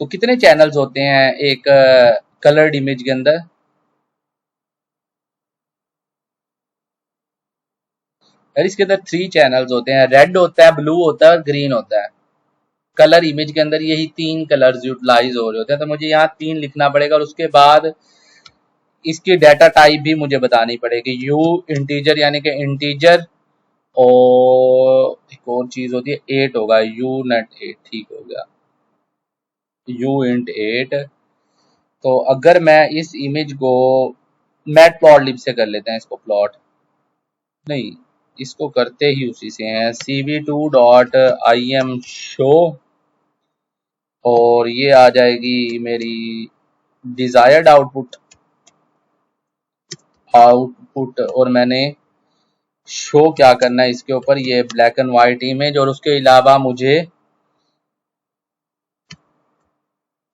तो कितने चैनल्स होते हैं एक कलर्ड इमेज के अंदर? यार इसके अंदर 3 चैनल्स होते हैं, रेड होता है, ब्लू होता है और ग्रीन होता है। कलर इमेज के अंदर यही 3 कलर्स यूटिलाइज हो रहे होते हैं, तो मुझे यहाँ 3 लिखना पड़ेगा। और उसके बाद इसकी डाटा टाइप भी मुझे बतानी पड़ेगी, यू इंटीजर, यानी कि इंटीजर, और एक और चीज होती है 8 होगा, यू नेट 8, ठीक हो गया, यू इंट 8। तो अगर मैं इस इमेज को मैटप्लॉटलिब से कर लेते हैं, इसको प्लॉट नहीं, इसको करते ही उसी से हैं, CV2.im शो, और ये आ जाएगी मेरी डिजायर्ड आउटपुट। और मैंने शो क्या करना है इसके ऊपर, ये ब्लैक एंड व्हाइट इमेज, और उसके अलावा मुझे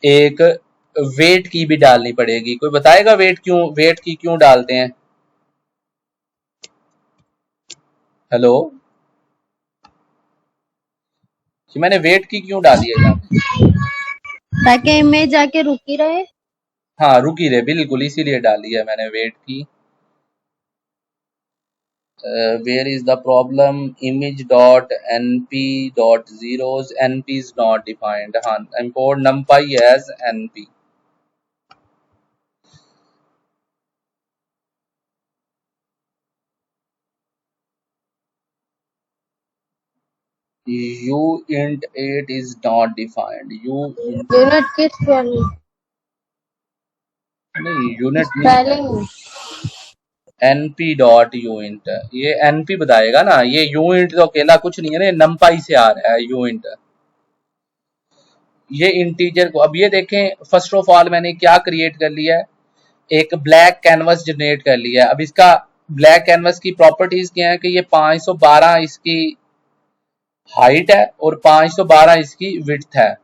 एक वेट की भी डालनी पड़ेगी। कोई बताएगा वेट की क्यों डालते हैं? हेलो, कि मैंने वेट की क्यों डाली है यहाँ पे? ताकि इमेज जाके रुकी रहे। हाँ रुकी रहे, बिल्कुल इसीलिए डाली है मैंने वेट की। where is the problem? Image dot np dot zeros, np is not defined. हाँ, import numpy as np. uint 8 is not defined. uint unit किस वाली नहीं, यूनिट नहीं है, स्पेलिंग np डॉट uint, ये np बताएगा ना, ये uint तो अकेला कुछ नहीं है ना, ये numpy से आ रहा है uint। ये इंटीजर को अब ये देखें, फर्स्ट ऑफ ऑल मैंने क्या क्रिएट कर लिया है, एक ब्लैक कैनवस जनरेट कर लिया है। अब इसका ब्लैक कैनवस की प्रॉपर्टीज क्या है कि ये 512 इसकी हाइट है और 512 इसकी विड्थ है,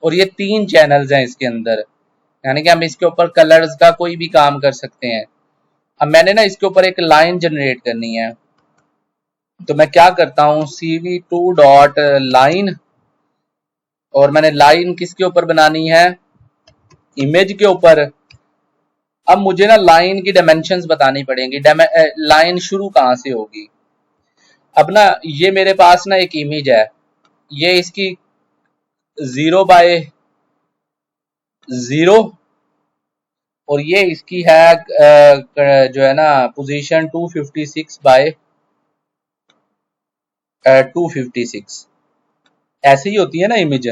और ये 3 चैनल्स हैं इसके अंदर, यानी कि हम इसके ऊपर कलर्स का कोई भी काम कर सकते हैं। अब मैंने ना इसके ऊपर एक लाइन जनरेट करनी है, तो मैं क्या करता हूं, cv2 डॉट लाइन, और मैंने लाइन किसके ऊपर बनानी है, इमेज के ऊपर। अब मुझे ना लाइन की डायमेंशंस बतानी पड़ेंगी, लाइन शुरू कहां से होगी। अब ना ये मेरे पास ना एक इमेज है, ये इसकी 0/0 और ये इसकी है जो है ना पोजीशन 256/256, ऐसे ही होती है ना इमेज।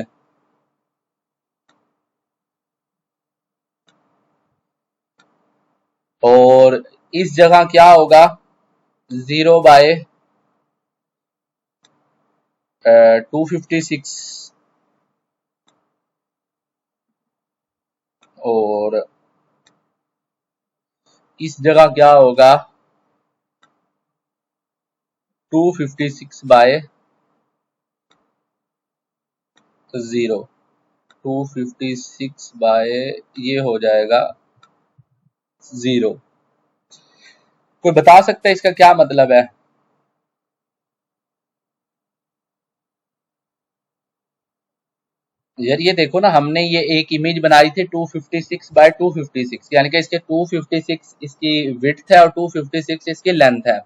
और इस जगह क्या होगा, 0/256, और इस जगह क्या होगा 256/0, 256 ये हो जाएगा 0। कोई बता सकता है इसका क्या मतलब है। यार ये देखो ना, हमने ये एक इमेज बनाई थी 256/256, यानी कि इसके 256 इसकी विड्थ है और 256 इसकी लेंथ है।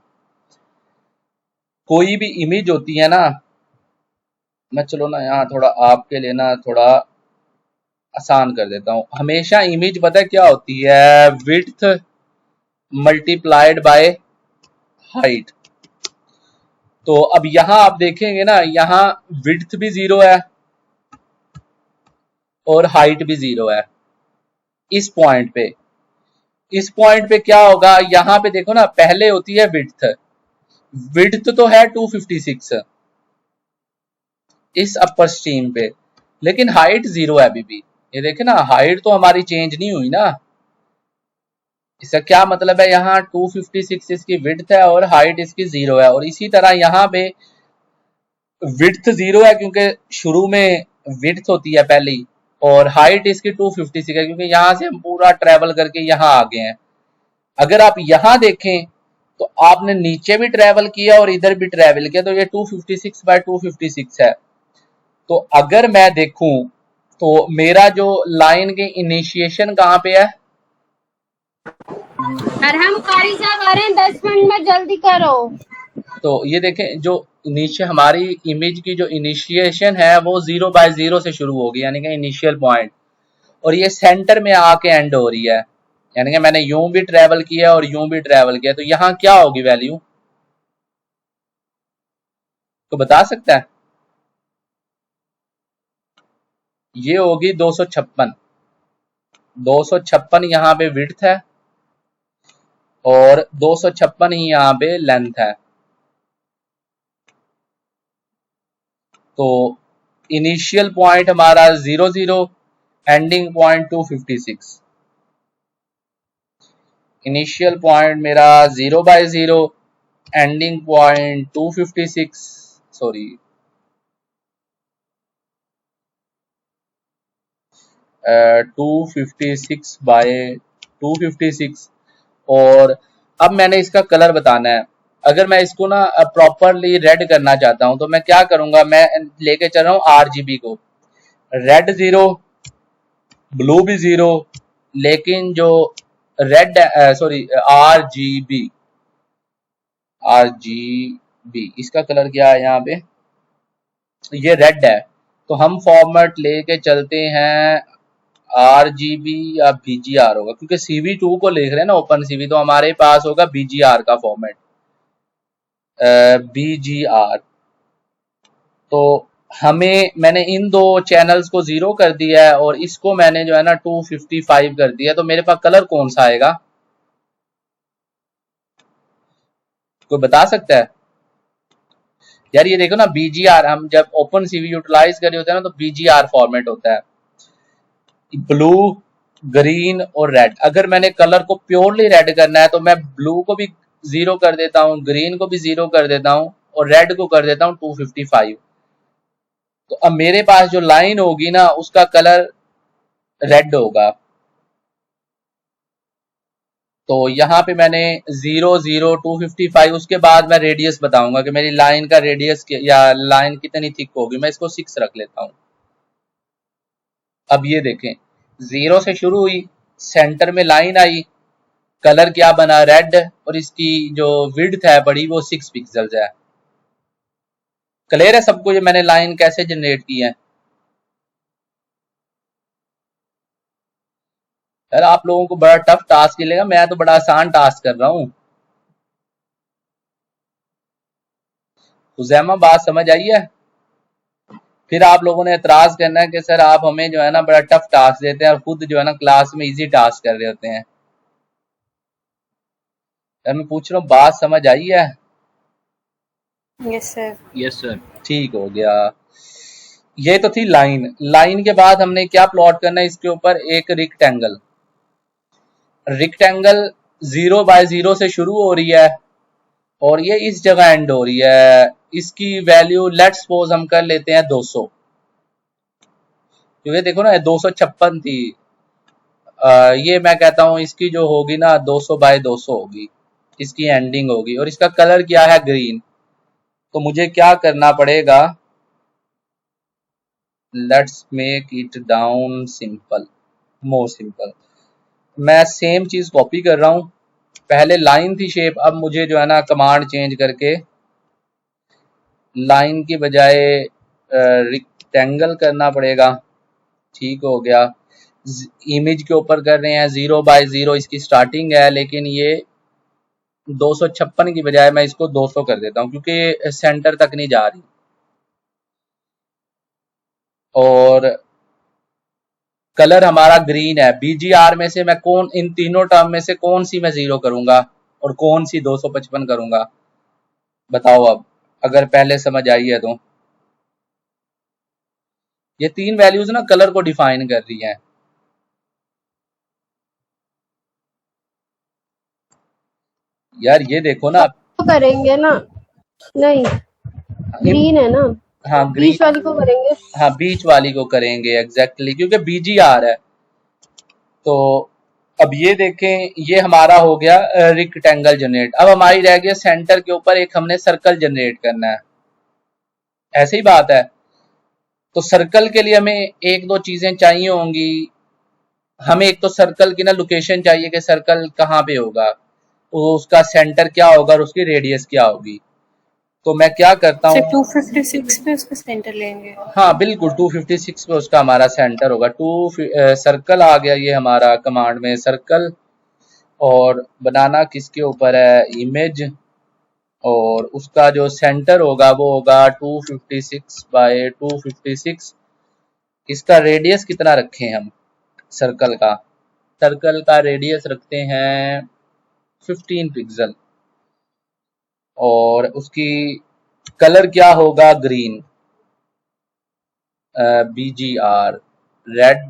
कोई भी इमेज होती है ना, मैं चलो ना यहाँ थोड़ा आपके लिए ना थोड़ा आसान कर देता हूँ। हमेशा इमेज पता है क्या होती है, विड्थ मल्टीप्लाइड बाय हाइट। तो अब यहाँ आप देखेंगे ना, यहाँ विड्थ भी 0 है और हाइट भी 0 है। इस पॉइंट पे क्या होगा, यहाँ पे देखो ना, पहले होती है विड्थ, विड्थ तो है 256 इस अपर स्ट्रीम पे, लेकिन हाइट 0 है अभी भी। ये देखे ना, हाइट तो हमारी चेंज नहीं हुई ना। इसका क्या मतलब है, यहाँ 256 इसकी विड्थ है और हाइट इसकी 0 है, और इसी तरह यहाँ पे विड्थ 0 है क्योंकि शुरू में विड्थ होती है पहली, और हाइट इसकी 256 है क्योंकि यहाँ से हम पूरा ट्रेवल करके यहाँ आ गए हैं। अगर आप यहाँ देखें तो आपने नीचे भी ट्रेवल किया और इधर भी ट्रेवल किया, तो ये 256/256 है। तो अगर मैं देखूं तो मेरा जो लाइन के इनिशिएशन कहाँ पे है, अरहम कारी साहब आ रहे हैं 10 मिनट में, जल्दी करो। तो ये देखें, जो नीचे हमारी इमेज की जो इनिशिएशन है वो 0/0 से शुरू होगी, यानी कि इनिशियल पॉइंट, और ये सेंटर में आके एंड हो रही है, यानी कि मैंने यूं भी ट्रेवल किया और यूं भी ट्रेवल किया। तो यहाँ क्या होगी वैल्यू, तो बता सकता है, ये होगी 256। 256 यहाँ पे विड्थ है और 256 ही यहाँ पे लेंथ है। तो इनिशियल पॉइंट हमारा 0/0, एंडिंग पॉइंट 256। इनिशियल पॉइंट मेरा 0/0, एंडिंग पॉइंट 256, सॉरी 256/256। और अब मैंने इसका कलर बताना है। अगर मैं इसको ना प्रॉपरली रेड करना चाहता हूं तो मैं क्या करूंगा, मैं लेके चल रहा हूं RGB को, रेड 0, ब्लू भी 0, लेकिन जो रेड सॉरी RGB, इसका कलर क्या है यहाँ पे, ये रेड है। तो हम फॉर्मेट लेके चलते हैं RGB या BGR होगा, क्योंकि CV2 को लिख रहे हैं ना ओपन CV, तो हमारे पास होगा BGR का फॉर्मेट, BGR। तो मैंने इन दो चैनल्स को 0 कर दिया है और इसको मैंने जो है ना 255 कर दिया, तो मेरे पास कलर कौन सा आएगा, कोई बता सकता है यार? ये देखो ना BGR, हम जब ओपन CV यूटिलाइज कर रहे होते हैं ना तो BGR फॉर्मेट होता है, ब्लू, ग्रीन और रेड। अगर मैंने कलर को प्योरली रेड करना है तो मैं ब्लू को भी 0 कर देता हूँ, ग्रीन को भी 0 कर देता हूँ और रेड को कर देता हूँ 255। तो अब मेरे पास जो लाइन होगी ना उसका कलर रेड होगा। तो यहाँ पे मैंने 0 0 255, उसके बाद मैं रेडियस बताऊंगा कि मेरी लाइन का रेडियस या लाइन कितनी थिक होगी। मैं इसको 6 रख लेता हूँ। अब ये देखें, 0 से शुरू हुई, सेंटर में लाइन आई, कलर क्या बना, रेड, और इसकी जो विड्थ है बड़ी वो 6 पिक्सल्स है। क्लियर है सबको ये मैंने लाइन कैसे जनरेट की है? यार आप लोगों को बड़ा टफ टास्क मिलेगा, मैं तो बड़ा आसान टास्क कर रहा हूँ। हुजैमा बात समझ आई है? फिर आप लोगों ने एतराज करना है कि सर आप हमें जो है ना बड़ा टफ टास्क देते हैं और खुद जो है ना क्लास में इजी टास्क कर रहे होते हैं। यार मैं पूछ रहा हूँ बात समझ आई है? Yes, sir. Yes sir. ठीक हो गया। ये तो थी लाइन। लाइन के बाद हमने क्या प्लॉट करना है इसके ऊपर, एक रिक्टेंगल। रिक्टेंगल 0 बाय 0 से शुरू हो रही है और ये इस जगह एंड हो रही है। इसकी वैल्यू लेट्स सपोज हम कर लेते हैं 200, क्योंकि देखो ना 256 थी। ये मैं कहता हूं इसकी जो होगी ना 200 बाय 200 होगी, इसकी एंडिंग होगी, और इसका कलर क्या है, ग्रीन। तो मुझे क्या करना पड़ेगा, let's make it down simple, more simple. मैं सेम चीज कॉपी कर रहा हूं। पहले लाइन थी शेप, अब मुझे जो है ना कमांड चेंज करके लाइन की बजाय रिक्टेंगल करना पड़ेगा। ठीक हो गया। इमेज के ऊपर कर रहे हैं 0 बाय 0, इसकी स्टार्टिंग है, लेकिन ये 256 की बजाय मैं इसको 200 कर देता हूं क्योंकि ये सेंटर तक नहीं जा रही। और कलर हमारा ग्रीन है। BGR में से मैं इन तीनों टर्म में से कौन सी मैं 0 करूंगा और कौन सी 255 करूंगा, बताओ अब, अगर पहले समझ आई है तो। ये तीन वैल्यूज ना कलर को डिफाइन कर रही हैं। यार ये देखो ना, तो करेंगे ना, नहीं ग्रीन है ना, हाँ बीच वाली को करेंगे। हाँ बीच वाली को करेंगे एग्जैक्टली, क्योंकि BGR है। तो अब ये देखें, ये हमारा हो गया रिक्टेंगल जनरेट। अब हमारी रह गया सेंटर के ऊपर एक हमने सर्कल जनरेट करना है। ऐसी ही बात है। तो सर्कल के लिए हमें एक दो चीजें चाहिए होंगी। हमें एक तो सर्कल की ना लोकेशन चाहिए कि सर्कल कहाँ पे होगा, तो उसका सेंटर क्या होगा और उसकी रेडियस क्या होगी। तो मैं क्या करता हूँ, 256 पे उसका सेंटर लेंगे। हाँ बिल्कुल 256 पे उसका हमारा सेंटर होगा। सर्कल आ गया ये हमारा कमांड में, सर्कल। और बनाना किसके ऊपर है, इमेज, और उसका जो सेंटर होगा वो होगा 256 बाय 256। इसका रेडियस कितना रखें हम सर्कल का, सर्कल का रेडियस रखते हैं 15 पिक्सल, और उसकी कलर क्या होगा, ग्रीन। BGR रेड,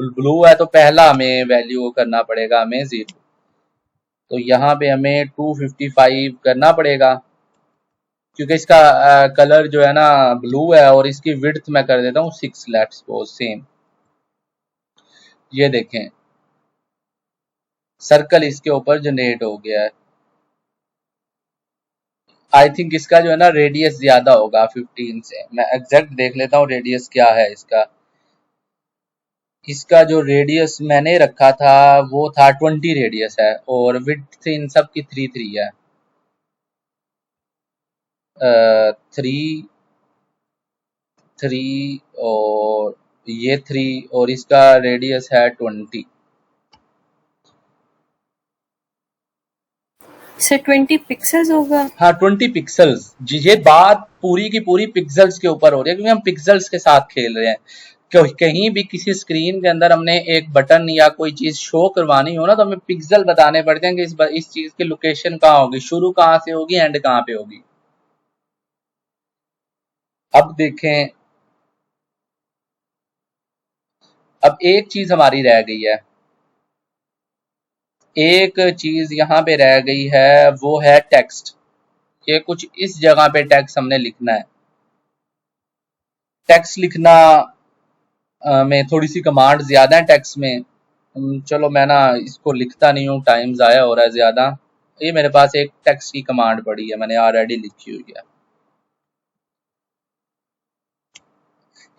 ब्लू है तो पहला हमें वैल्यू करना पड़ेगा हमें 0। तो यहाँ पे हमें 255 करना पड़ेगा क्योंकि इसका कलर जो है ना ब्लू है, और इसकी विड्थ मैं कर देता हूँ 6, लेट्स सपोज सेम। ये देखें सर्कल इसके ऊपर जनरेट हो गया है। आई थिंक इसका जो है ना रेडियस ज्यादा होगा 15 से। मैं एग्जैक्ट देख लेता हूँ रेडियस क्या है इसका। इसका जो रेडियस मैंने रखा था वो था 20 रेडियस है, और विड्थ इन सब की 3 है। 3 3 और ये 3 और इसका रेडियस है 20। सर 20 पिक्सेल्स होगा। हाँ 20 पिक्सल्स। ये बात पूरी की पूरी पिक्सल्स के ऊपर हो रही है क्योंकि हम पिक्सल्स के साथ खेल रहे हैं। कहीं भी किसी स्क्रीन के अंदर हमने एक बटन या कोई चीज शो करवानी हो ना तो हमें पिक्सल बताने पड़ते हैं कि इस चीज की लोकेशन कहाँ होगी, शुरू कहाँ से होगी, एंड कहाँ पे होगी। अब देखें, अब एक चीज हमारी रह गई है, एक चीज यहाँ पे रह गई है, वो है टेक्स्ट। ये कुछ इस जगह पे टेक्स्ट हमने लिखना है। टेक्स्ट लिखना में थोड़ी सी कमांड ज्यादा है टेक्स्ट में। चलो मैं ना इसको लिखता नहीं हूँ, टाइम ज़ाया हो रहा है ज़्यादा। ये मेरे पास एक टेक्स्ट की कमांड पड़ी है, मैंने ऑलरेडी लिखी हुई है।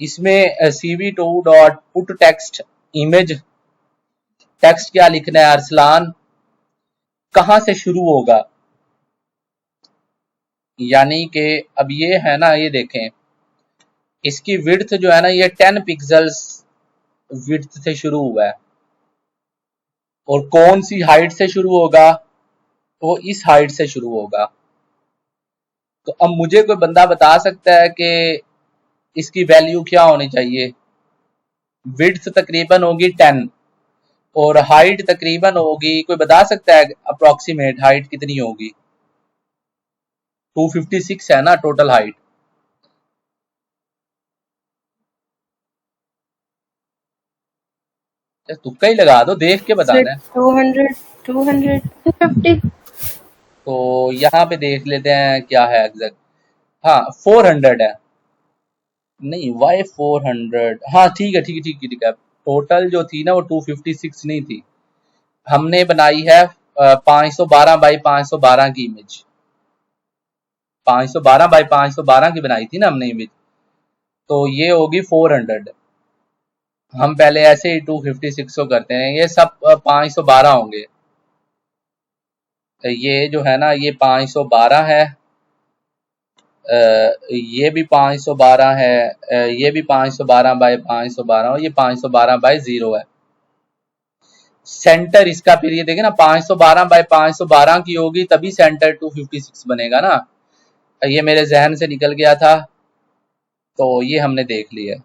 इसमें cv2.put टेक्स्ट इमेज, टेक्स्ट क्या लिखना है अरसलान, कहाँ से शुरू होगा। यानी कि अब ये है ना, ये देखें इसकी विड्थ जो है ना ये 10 पिक्सल्स विड्थ से शुरू हुआ है और कौन सी हाइट से शुरू होगा, वो इस हाइट से शुरू होगा। तो अब मुझे कोई बंदा बता सकता है कि इसकी वैल्यू क्या होनी चाहिए। विड्थ तकरीबन होगी 10 और हाइट तकरीबन होगी, कोई बता सकता है अप्रोक्सीमेट हाइट कितनी होगी। 256 है ना टोटल हाइट। तुक्का ही लगा दो, देख के बताना है। 200 250। तो यहाँ पे देख लेते हैं क्या है एग्जैक्ट। हाँ 400 है, नहीं वाई 400, हाँ ठीक है ठीक है ठीक है ठीक है। टोटल जो थी ना वो 256 नहीं थी, हमने बनाई है 512 बाई 512 की इमेज। 512 बाई 512 की बनाई थी ना हमने इमेज, तो ये होगी 400। हम पहले ऐसे ही 256 को करते हैं, ये सब 512 होंगे। तो ये जो है ना ये 512 है, ये भी 512 है, ये भी 512 बाई 512 और ये 512 बाई 0 है। सेंटर इसका फिर ये देखें ना 512 बाई 512 की होगी तभी सेंटर 256 बनेगा ना। ये मेरे जहन से निकल गया था, तो ये हमने देख लिया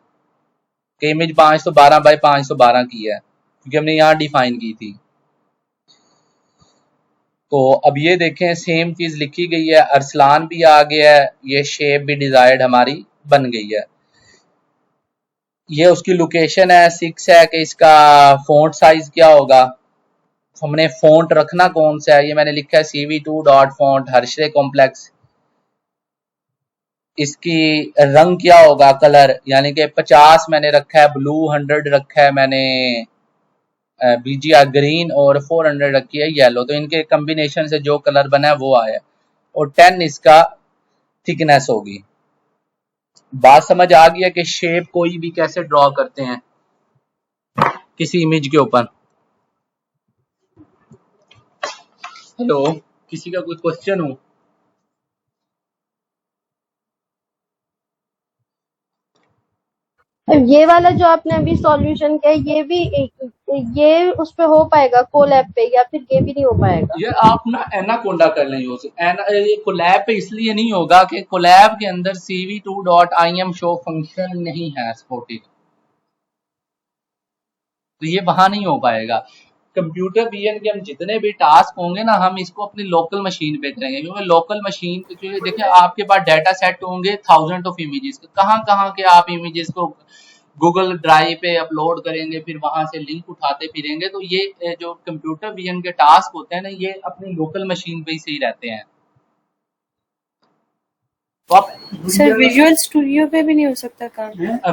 कि इमेज 512 बाई 512 की है क्योंकि हमने यहाँ डिफाइन की थी। तो अब ये देखें सेम चीज लिखी गई है, अरसलान भी आ गया है, ये शेप भी डिजायर्ड हमारी बन गई है। ये उसकी लोकेशन है 6 है कि इसका फॉन्ट साइज क्या होगा। हमने फॉन्ट रखना कौन सा है, ये मैंने लिखा है cv2.font हर्षे कॉम्प्लेक्स। इसकी रंग क्या होगा, कलर, यानी कि 50 मैंने रखा है ब्लू, 100 रखा है मैंने बीजीआर ग्रीन और 400 रखी है येलो। तो इनके कॉम्बिनेशन से जो कलर बना है वो आया और 10 इसका थिकनेस होगी। बात समझ आ गया कि शेप कोई भी कैसे ड्रॉ करते हैं किसी इमेज के ऊपर। हेलो, किसी का कोई क्वेश्चन हो? ये वाला जो आपने अभी सॉल्यूशन किया ये भी ये उस पे हो पाएगा कोलैब पे, या फिर ये भी नहीं हो पाएगा? ये आप ना एनाकोंडा कर लें यूज। ये कोलैब पे इसलिए नहीं होगा कि कोलैब के अंदर cv2.im शो फंक्शन नहीं है सपोर्टेड, तो ये वहां नहीं हो पाएगा। कंप्यूटर विजन के हम जितने भी टास्क होंगे ना हम इसको अपनी लोकल मशीन पे करेंगे क्योंकि लोकल मशीन पे देखिए आपके पास डाटा सेट होंगे थाउजेंड ऑफ इमेजेस, कहाँ के आप इमेजेस को गूगल ड्राइव पे अपलोड करेंगे, फिर वहां से लिंक उठाते फिरेंगे। तो ये जो कंप्यूटर विजन के टास्क होते हैं ना ये अपनी लोकल मशीन पे ही सही रहते हैं। तो आप सर विजुअल स्टूडियो पे भी नहीं हो सकता काम?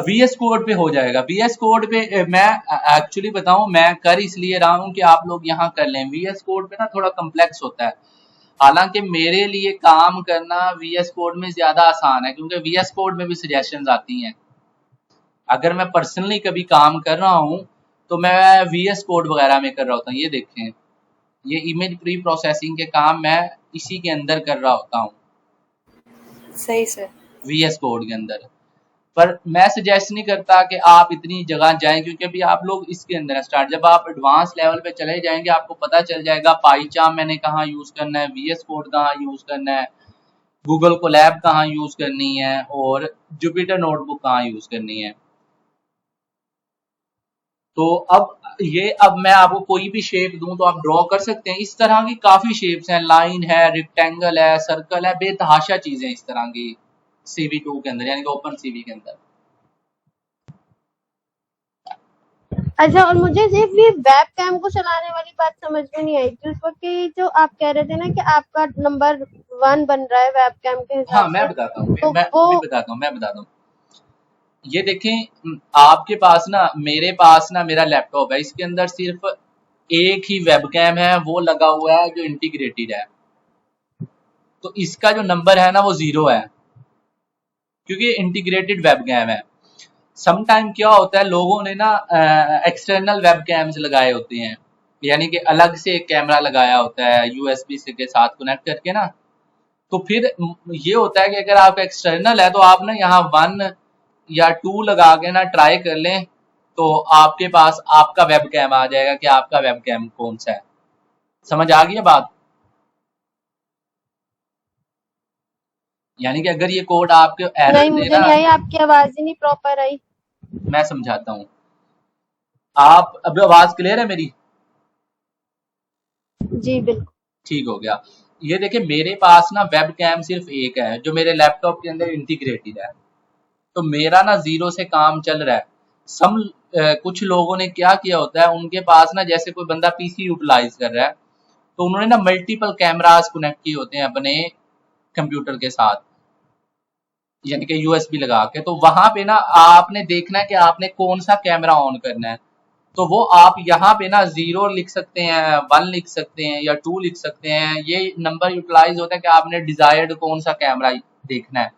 VS कोड पे हो जाएगा। VS कोड पे मैं एक्चुअली बताऊं मैं कर इसलिए रहा हूं कि आप लोग यहाँ कर लें। VS कोड पे ना थोड़ा कम्प्लेक्स होता है, हालांकि मेरे लिए काम करना VS कोड में ज्यादा आसान है क्योंकि VS कोड में भी सजेशंस आती हैं। अगर मैं पर्सनली कभी काम कर रहा हूँ तो मैं VS कोड वगैरह में कर रहा होता हूँ। ये देखें ये इमेज प्री प्रोसेसिंग के काम मैं इसी के अंदर कर रहा होता हूँ। सही से। VS कोड के अंदर। पर मैं सजेस्ट नहीं करता कि आप इतनी जगह जाएं, क्योंकि अभी आप लोग इसके अंदर है स्टार्ट। जब आप एडवांस लेवल पे चले जाएंगे आपको पता चल जाएगा पाईचार्म मैंने कहाँ यूज करना है, VS कोड कहाँ यूज करना है, गूगल कोलैब कहाँ यूज करनी है और जुपिटर नोटबुक कहाँ यूज करनी है। तो अब मैं आपको कोई भी शेप दूं तो आप ड्रॉ कर सकते हैं। इस तरह की काफी शेप्स हैं, लाइन है, रेक्टेंगल है, सर्कल है, बेतहाशा चीजें इस तरह की CV2 के अंदर, यानी कि ओपन CV के अंदर। अच्छा, और मुझे सिर्फ ये वेब कैम को चलाने वाली बात समझ में नहीं आई थी उस वक्त कि जो आप कह रहे थे ना कि आपका नंबर 1 बन रहा है वेब कैम के हाँ हिसाब मैं से, बताता हूँ, तो मैं वो बताता हूँ। ये देखें, आपके पास ना, मेरे पास ना मेरा लैपटॉप है, इसके अंदर सिर्फ एक ही वेबकैम है, वो लगा हुआ है जो इंटीग्रेटेड है। तो इसका जो नंबर है ना वो 0 है, क्योंकि इंटीग्रेटेड वेबकैम है। सम टाइम क्या होता है, लोगों ने ना एक्सटर्नल वेबकैम्स लगाए होते हैं, यानी कि अलग से एक कैमरा लगाया होता है USB से के साथ कनेक्ट करके ना। तो फिर ये होता है कि अगर आपका एक्सटर्नल है तो आप ना यहाँ 1 या 2 लगा के ना ट्राई कर लें, तो आपके पास आपका वेबकैम आ जाएगा कि आपका वेबकैम कौन सा है। समझ आ गई बात? यानी कि अगर ये कोड आपके एरर नहीं, दे मुझे ना, नहीं आई, आपकी आवाज ही नहीं प्रॉपर आई। मैं समझाता हूँ। आप अभी आवाज क्लियर है मेरी? जी बिल्कुल। ठीक हो गया। ये देखिए, मेरे पास ना वेब कैम सिर्फ एक है जो मेरे लैपटॉप के अंदर इंटीग्रेटेड है, तो मेरा ना 0 से काम चल रहा है। कुछ लोगों ने क्या किया होता है, उनके पास ना जैसे कोई बंदा PC यूटिलाइज कर रहा है तो उन्होंने ना मल्टीपल कैमरास कनेक्ट किए होते हैं अपने कंप्यूटर के साथ, यानी कि USB लगा के। तो वहां पे ना आपने देखना है कि आपने कौन सा कैमरा ऑन करना है। तो वो आप यहाँ पे ना 0 लिख सकते हैं, 1 लिख सकते हैं या 2 लिख सकते हैं। ये नंबर यूटिलाइज होता है कि आपने डिजायर्ड कौन सा कैमरा देखना है।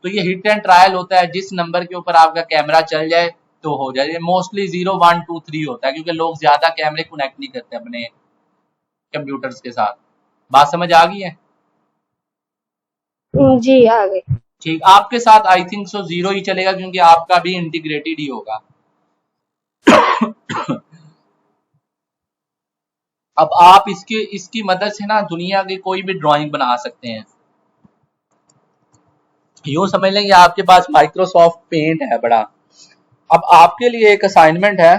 तो ये हिट एंड ट्रायल होता है, जिस नंबर के ऊपर आपका कैमरा चल जाए तो हो जाए। मोस्टली 0 1 2 3 होता है, क्योंकि लोग ज्यादा कैमरे कनेक्ट नहीं करते अपने कंप्यूटर्स के साथ। बात समझ आ गई है? जी आ गई। ठीक, आपके साथ आई थिंक सो 0 ही चलेगा, क्योंकि आपका भी इंटीग्रेटेड ही होगा। अब आप इसकी मदद से ना दुनिया की कोई भी ड्राइंग बना सकते हैं। यूं समझ लें कि आपके पास माइक्रोसॉफ्ट पेंट है बड़ा। अब आपके लिए एक असाइनमेंट है,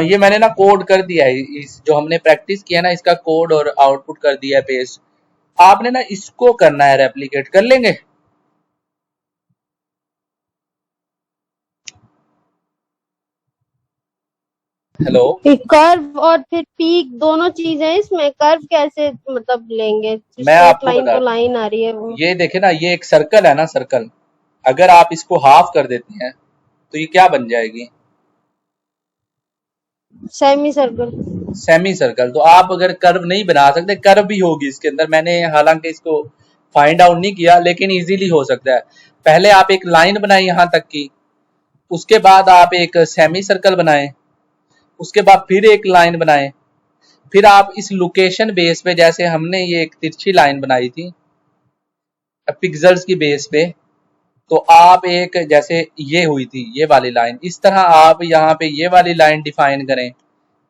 ये मैंने ना कोड कर दिया है, इस जो हमने प्रैक्टिस किया ना इसका कोड और आउटपुट कर दिया है पेस्ट। आपने ना इसको करना है रेप्लिकेट, कर लेंगे? हेलो, कर्व और फिर पीक दोनों चीजें इसमें। कर्व कैसे मतलब लेंगे? मैं स्ट्रेट आपको लाइन बता, तो लाइन आ रही है वो। ये देखे ना, ये एक सर्कल है ना, सर्कल। अगर आप इसको हाफ कर देते हैं तो ये क्या बन जाएगी? Semi circle. Semi circle. तो आप अगर कर्व नहीं बना सकते, कर्व भी होगी इसके अंदर। मैंने हालांकि इसको फाइंड आउट नहीं किया, लेकिन इजीली हो सकता है। पहले आप एक लाइन बनाएं यहां तक की, उसके बाद आप एक सेमी सर्कल बनाएं, उसके बाद फिर एक लाइन बनाएं, फिर आप इस लोकेशन बेस पे, जैसे हमने ये एक तिरछी लाइन बनाई थी पिक्सेल्स की बेस पे, तो आप एक जैसे ये हुई थी ये वाली लाइन, इस तरह आप यहाँ पे ये वाली लाइन डिफाइन करें,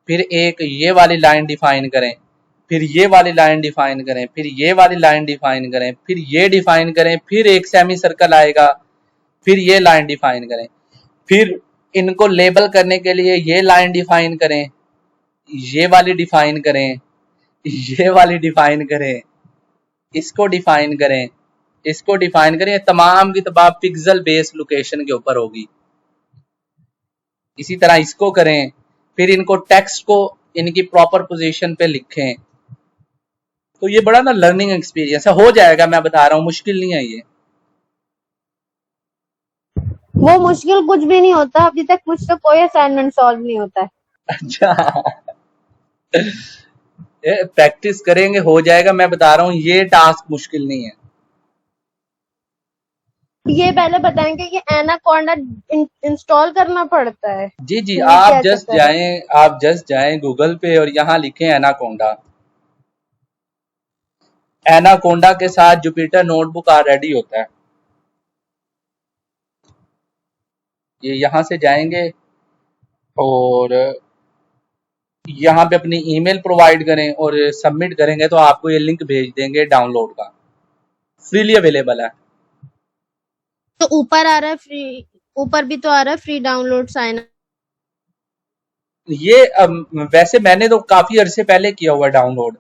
फिर एक ये वाली लाइन डिफाइन करें, फिर ये वाली लाइन डिफाइन करें, फिर ये वाली लाइन डिफाइन करें, फिर ये डिफाइन करें, फिर एक सेमी सर्कल आएगा, फिर ये लाइन डिफाइन करें, फिर इनको लेबल करने के लिए ये लाइन डिफाइन करें, ये वाली डिफाइन करें, ये वाली डिफाइन करें, इसको डिफाइन करें, इसको डिफाइन करें। तमाम की तमाम पिक्सल बेस लोकेशन के ऊपर होगी। इसी तरह इसको करें, फिर इनको टेक्स्ट को इनकी प्रॉपर पोजीशन पे लिखें। तो ये बड़ा ना लर्निंग एक्सपीरियंस है, हो जाएगा, मैं बता रहा हूँ, मुश्किल नहीं है ये। वो मुश्किल कुछ भी नहीं होता, अभी तक मुझसे कोई असाइनमेंट सॉल्व नहीं होता है। अच्छा, प्रैक्टिस करेंगे हो जाएगा, मैं बता रहा हूँ, ये टास्क मुश्किल नहीं है। ये पहले बताएंगे कि एनाकोंडा इंस्टॉल करना पड़ता है? जी जी, ये आप क्या जस्ट चक्कर है? जाएं, आप जस्ट जाएं गूगल पे और यहाँ लिखें एनाकोंडा। एनाकोंडा के साथ जुपिटर नोटबुक ऑलरेडी होता है। ये यहाँ से जाएंगे और यहाँ पे अपनी ईमेल प्रोवाइड करें और सबमिट करेंगे तो आपको ये लिंक भेज देंगे डाउनलोड का, फ्रीली अवेलेबल है। तो ऊपर आ रहा है फ्री, ऊपर भी तो आ रहा है फ्री डाउनलोड साइन। ये वैसे मैंने तो काफी अरसे पहले किया हुआ डाउनलोड,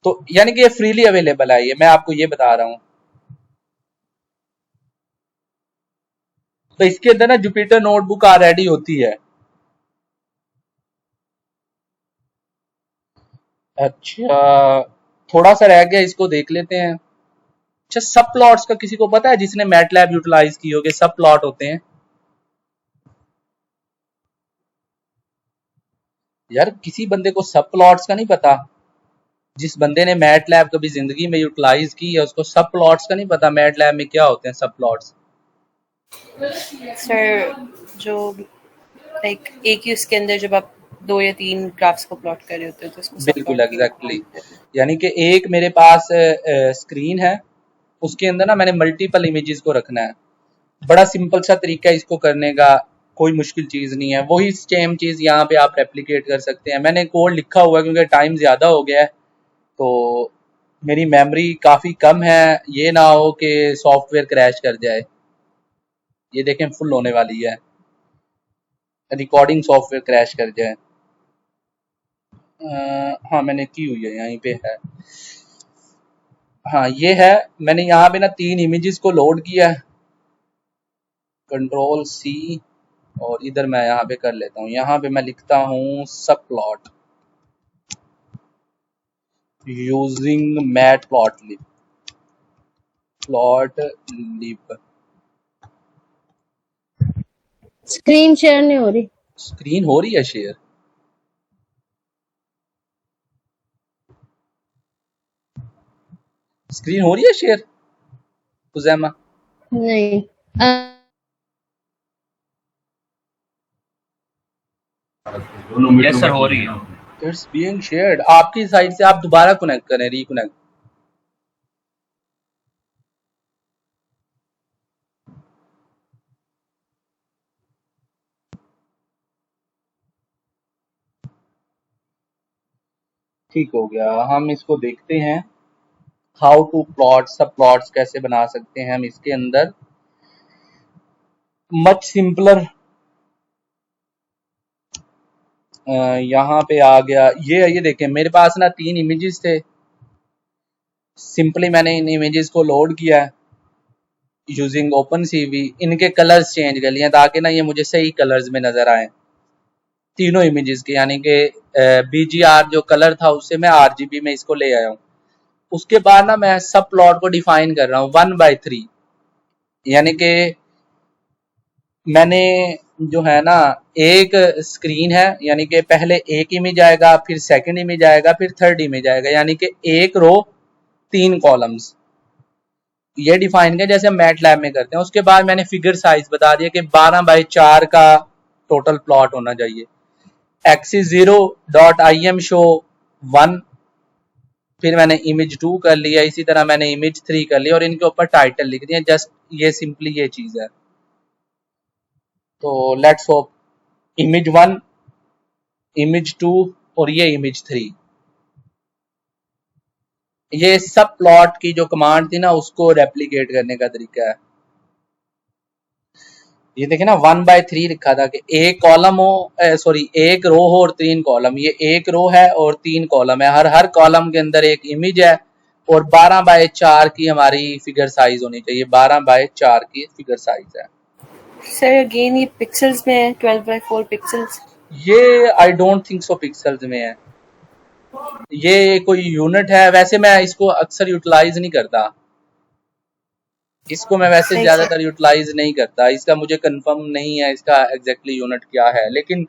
तो यानी कि ये फ्रीली अवेलेबल है, ये मैं आपको ये बता रहा हूँ। तो इसके अंदर ना जुपिटर नोटबुक ऑलरेडी होती है। अच्छा, थोड़ा सा रह गया, इसको देख लेते हैं। अच्छा, सब प्लॉट्स का किसी को पता है जिसने मैटलैब यूटिलाइज की होगी? सब प्लॉट होते हैं यार, किसी बंदे को सब प्लॉट्स का नहीं पता? जिस बंदे ने मैटलैब कभी जिंदगी में यूटिलाइज की है उसको सब प्लॉट्स का नहीं पता मैटलैब में क्या होते हैं सब प्लॉट्स? सर जो लाइक एक ही उसके अंदर जब आप 2 या 3 ग्राफ्स को प्लॉट कर रहे होते हो तो उसको बिल्कुल एग्जैक्टली, यानी कि एक मेरे पास स्क्रीन है, उसके अंदर ना मैंने मल्टीपल इमेजेस को रखना है। बड़ा सिंपल सा तरीका है इसको करने का, कोई मुश्किल चीज नहीं है। वही सेम चीज यहाँ पे आप रेप्लिकेट कर सकते हैं। मैंने कोड लिखा हुआ है क्योंकि टाइम ज्यादा हो गया है तो मेरी मेमोरी काफी कम है, ये ना हो कि सॉफ्टवेयर क्रैश कर जाए। ये देखें फुल होने वाली है, रिकॉर्डिंग सॉफ्टवेयर क्रैश कर जाए। हाँ मैंने की हुई है, यहीं पे है। हाँ ये है, मैंने यहाँ पे ना 3 इमेजेस को लोड किया है, कंट्रोल सी, और इधर मैं यहाँ पे कर लेता हूँ। यहाँ पे मैं लिखता हूँ सब plot using matplotlib, plotlib. Screen share नहीं हो रही। स्क्रीन हो रही है शेयर? स्क्रीन हो रही है शेयर उजैमा? नहीं यस सर, हो रही है। It's being shared. आपकी साइड से आप दोबारा कनेक्ट करें, रिकनेक्ट। ठीक हो गया। हम इसको देखते हैं हाउ टू प्लॉट, सब प्लॉट्स कैसे बना सकते हैं हम इसके अंदर, मच सिंपलर। यहाँ पे आ गया, ये देखें मेरे पास ना 3 इमेजेस थे, सिंपली मैंने इन इमेजेस को लोड किया है यूजिंग ओपन सीवी। इनके कलर्स चेंज कर लिए ताकि ना ये मुझे सही कलर्स में नजर आए तीनों इमेजेस के, यानी कि BGR जो कलर था उससे मैं RGB में इसको ले आया हूँ। उसके बाद ना मैं सब प्लॉट को डिफाइन कर रहा हूँ 1/3, यानी कि मैंने जो है ना एक स्क्रीन है, यानी कि पहले एक इमेज आएगा, फिर सेकंड इमेज आएगा, फिर थर्ड इमेज आएगा, यानी कि एक रो 3 कॉलम्स, ये डिफाइन किया जैसे हम मैटलैब में करते हैं। उसके बाद मैंने फिगर साइज बता दिया कि 12/4 का टोटल प्लॉट होना चाहिए। एक्सिस 0.im शो 1, फिर मैंने इमेज 2 कर लिया, इसी तरह मैंने इमेज 3 कर लिया और इनके ऊपर टाइटल लिख दिया। जस्ट ये सिंपली ये चीज है। तो लेट्स होप इमेज 1, इमेज 2 और ये इमेज 3, ये सब प्लॉट की जो कमांड थी ना उसको रेप्लिकेट करने का तरीका है। ये देखे ना 1/3 लिखा था कि एक कॉलम हो, सॉरी एक रो हो और 3 कॉलम। ये एक रो है और 3 कॉलम है, हर कॉलम के अंदर एक इमेज है और 12/4 की हमारी फिगर साइज होनी चाहिए। 12/4 की फिगर साइज है। सर अगेन ये पिक्सेल्स में है, 12/4 पिक्सेल्स। ये I don't think so pixels में है, ये कोई यूनिट है। वैसे मैं इसको अक्सर यूटिलाइज नहीं करता, इसको मैं वैसे ज्यादातर यूटिलाइज नहीं करता, इसका मुझे कंफर्म नहीं है इसका एग्जैक्टली यूनिट क्या है। लेकिन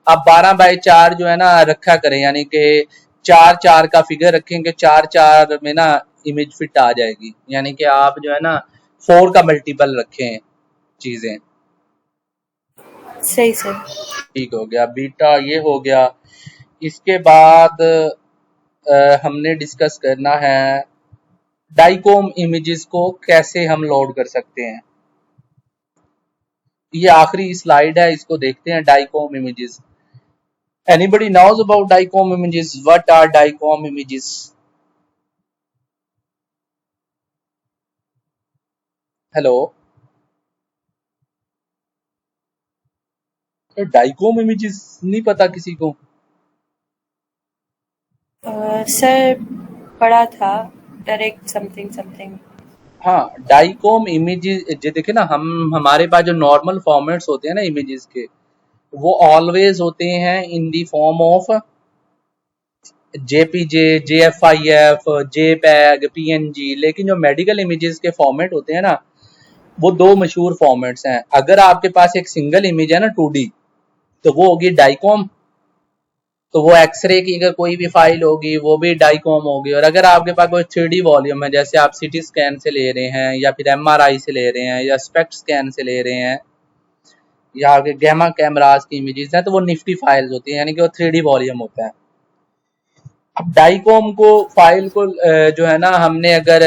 आप 12/4 जो है ना रखा करें, यानी कि 4/4 का फिगर रखेंगे, 4/4 में ना इमेज फिट आ जाएगी, यानी कि आप जो है ना 4 का मल्टीपल रखें चीजें। सही सर। ठीक हो गया बीटा, ये हो गया। इसके बाद हमने डिस्कस करना है डाइकोम इमेजेस को कैसे हम लोड कर सकते हैं। ये आखिरी स्लाइड है, इसको देखते हैं। DICOM images, anybody knows about DICOM images? What are DICOM images? Hello, DICOM images नहीं पता किसी को? सर पढ़ा था डायरेक्ट समथिंग समथिंग। हाँ, डाइकोम इमेजेस जो देखे ना, हम हमारे पास जो नॉर्मल फॉर्मेट्स होते हैं ना इमेजेस के, वो ऑलवेज होते हैं in the form of JPG, JFIF, JPEG, PNG. लेकिन जो मेडिकल इमेजेस के फॉर्मेट होते हैं ना, वो दो मशहूर फॉर्मेट्स हैं। अगर आपके पास एक सिंगल इमेज है ना 2D, तो वो होगी डाइकोम। तो वो एक्सरे की अगर कोई भी फाइल होगी वो भी डाइकोम होगी। और अगर आपके पास कोई 3D वॉल्यूम है, जैसे आप सीटी स्कैन से ले रहे हैं या फिर एमआरआई से ले रहे हैं या स्पेक्ट स्कैन से ले रहे हैं या आगे गैमा कैमरास की इमेजेस हैं, तो वो निफ्टी फाइल्स होती हैं, यानी कि वो 3D वॉल्यूम होता है। अब डाइकोम को फाइल को जो है ना, हमने अगर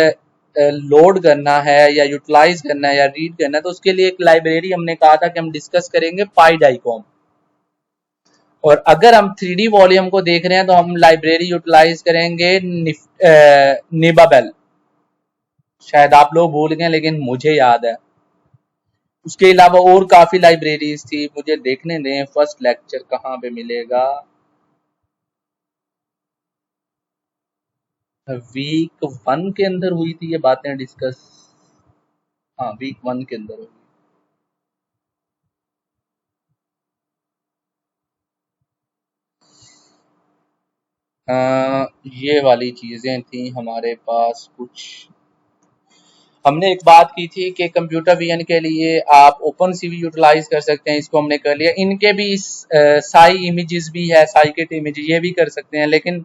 लोड करना है या यूटिलाइज करना है या रीड करना है, तो उसके लिए एक लाइब्रेरी हमने कहा था कि हम डिस्कस करेंगे पाई डाइकोम। और अगर हम 3D वॉल्यूम को देख रहे हैं तो हम लाइब्रेरी यूटिलाइज करेंगे निबाबेल। शायद आप लोग भूल गए लेकिन मुझे याद है। उसके अलावा और काफी लाइब्रेरीज थी, मुझे देखने दें फर्स्ट लेक्चर कहाँ पे मिलेगा। वीक 1 के अंदर हुई थी ये बातें डिस्कस। हाँ, वीक 1 के अंदर हुई। ये वाली चीजें थी हमारे पास कुछ। हमने एक बात की थी कि कंप्यूटर विजन के लिए आप ओपन सीवी यूटिलाइज कर सकते हैं, इसको हमने कर लिया। इनके भी साई इमेजेस भी है, साइकिट इमेज, ये भी कर सकते हैं, लेकिन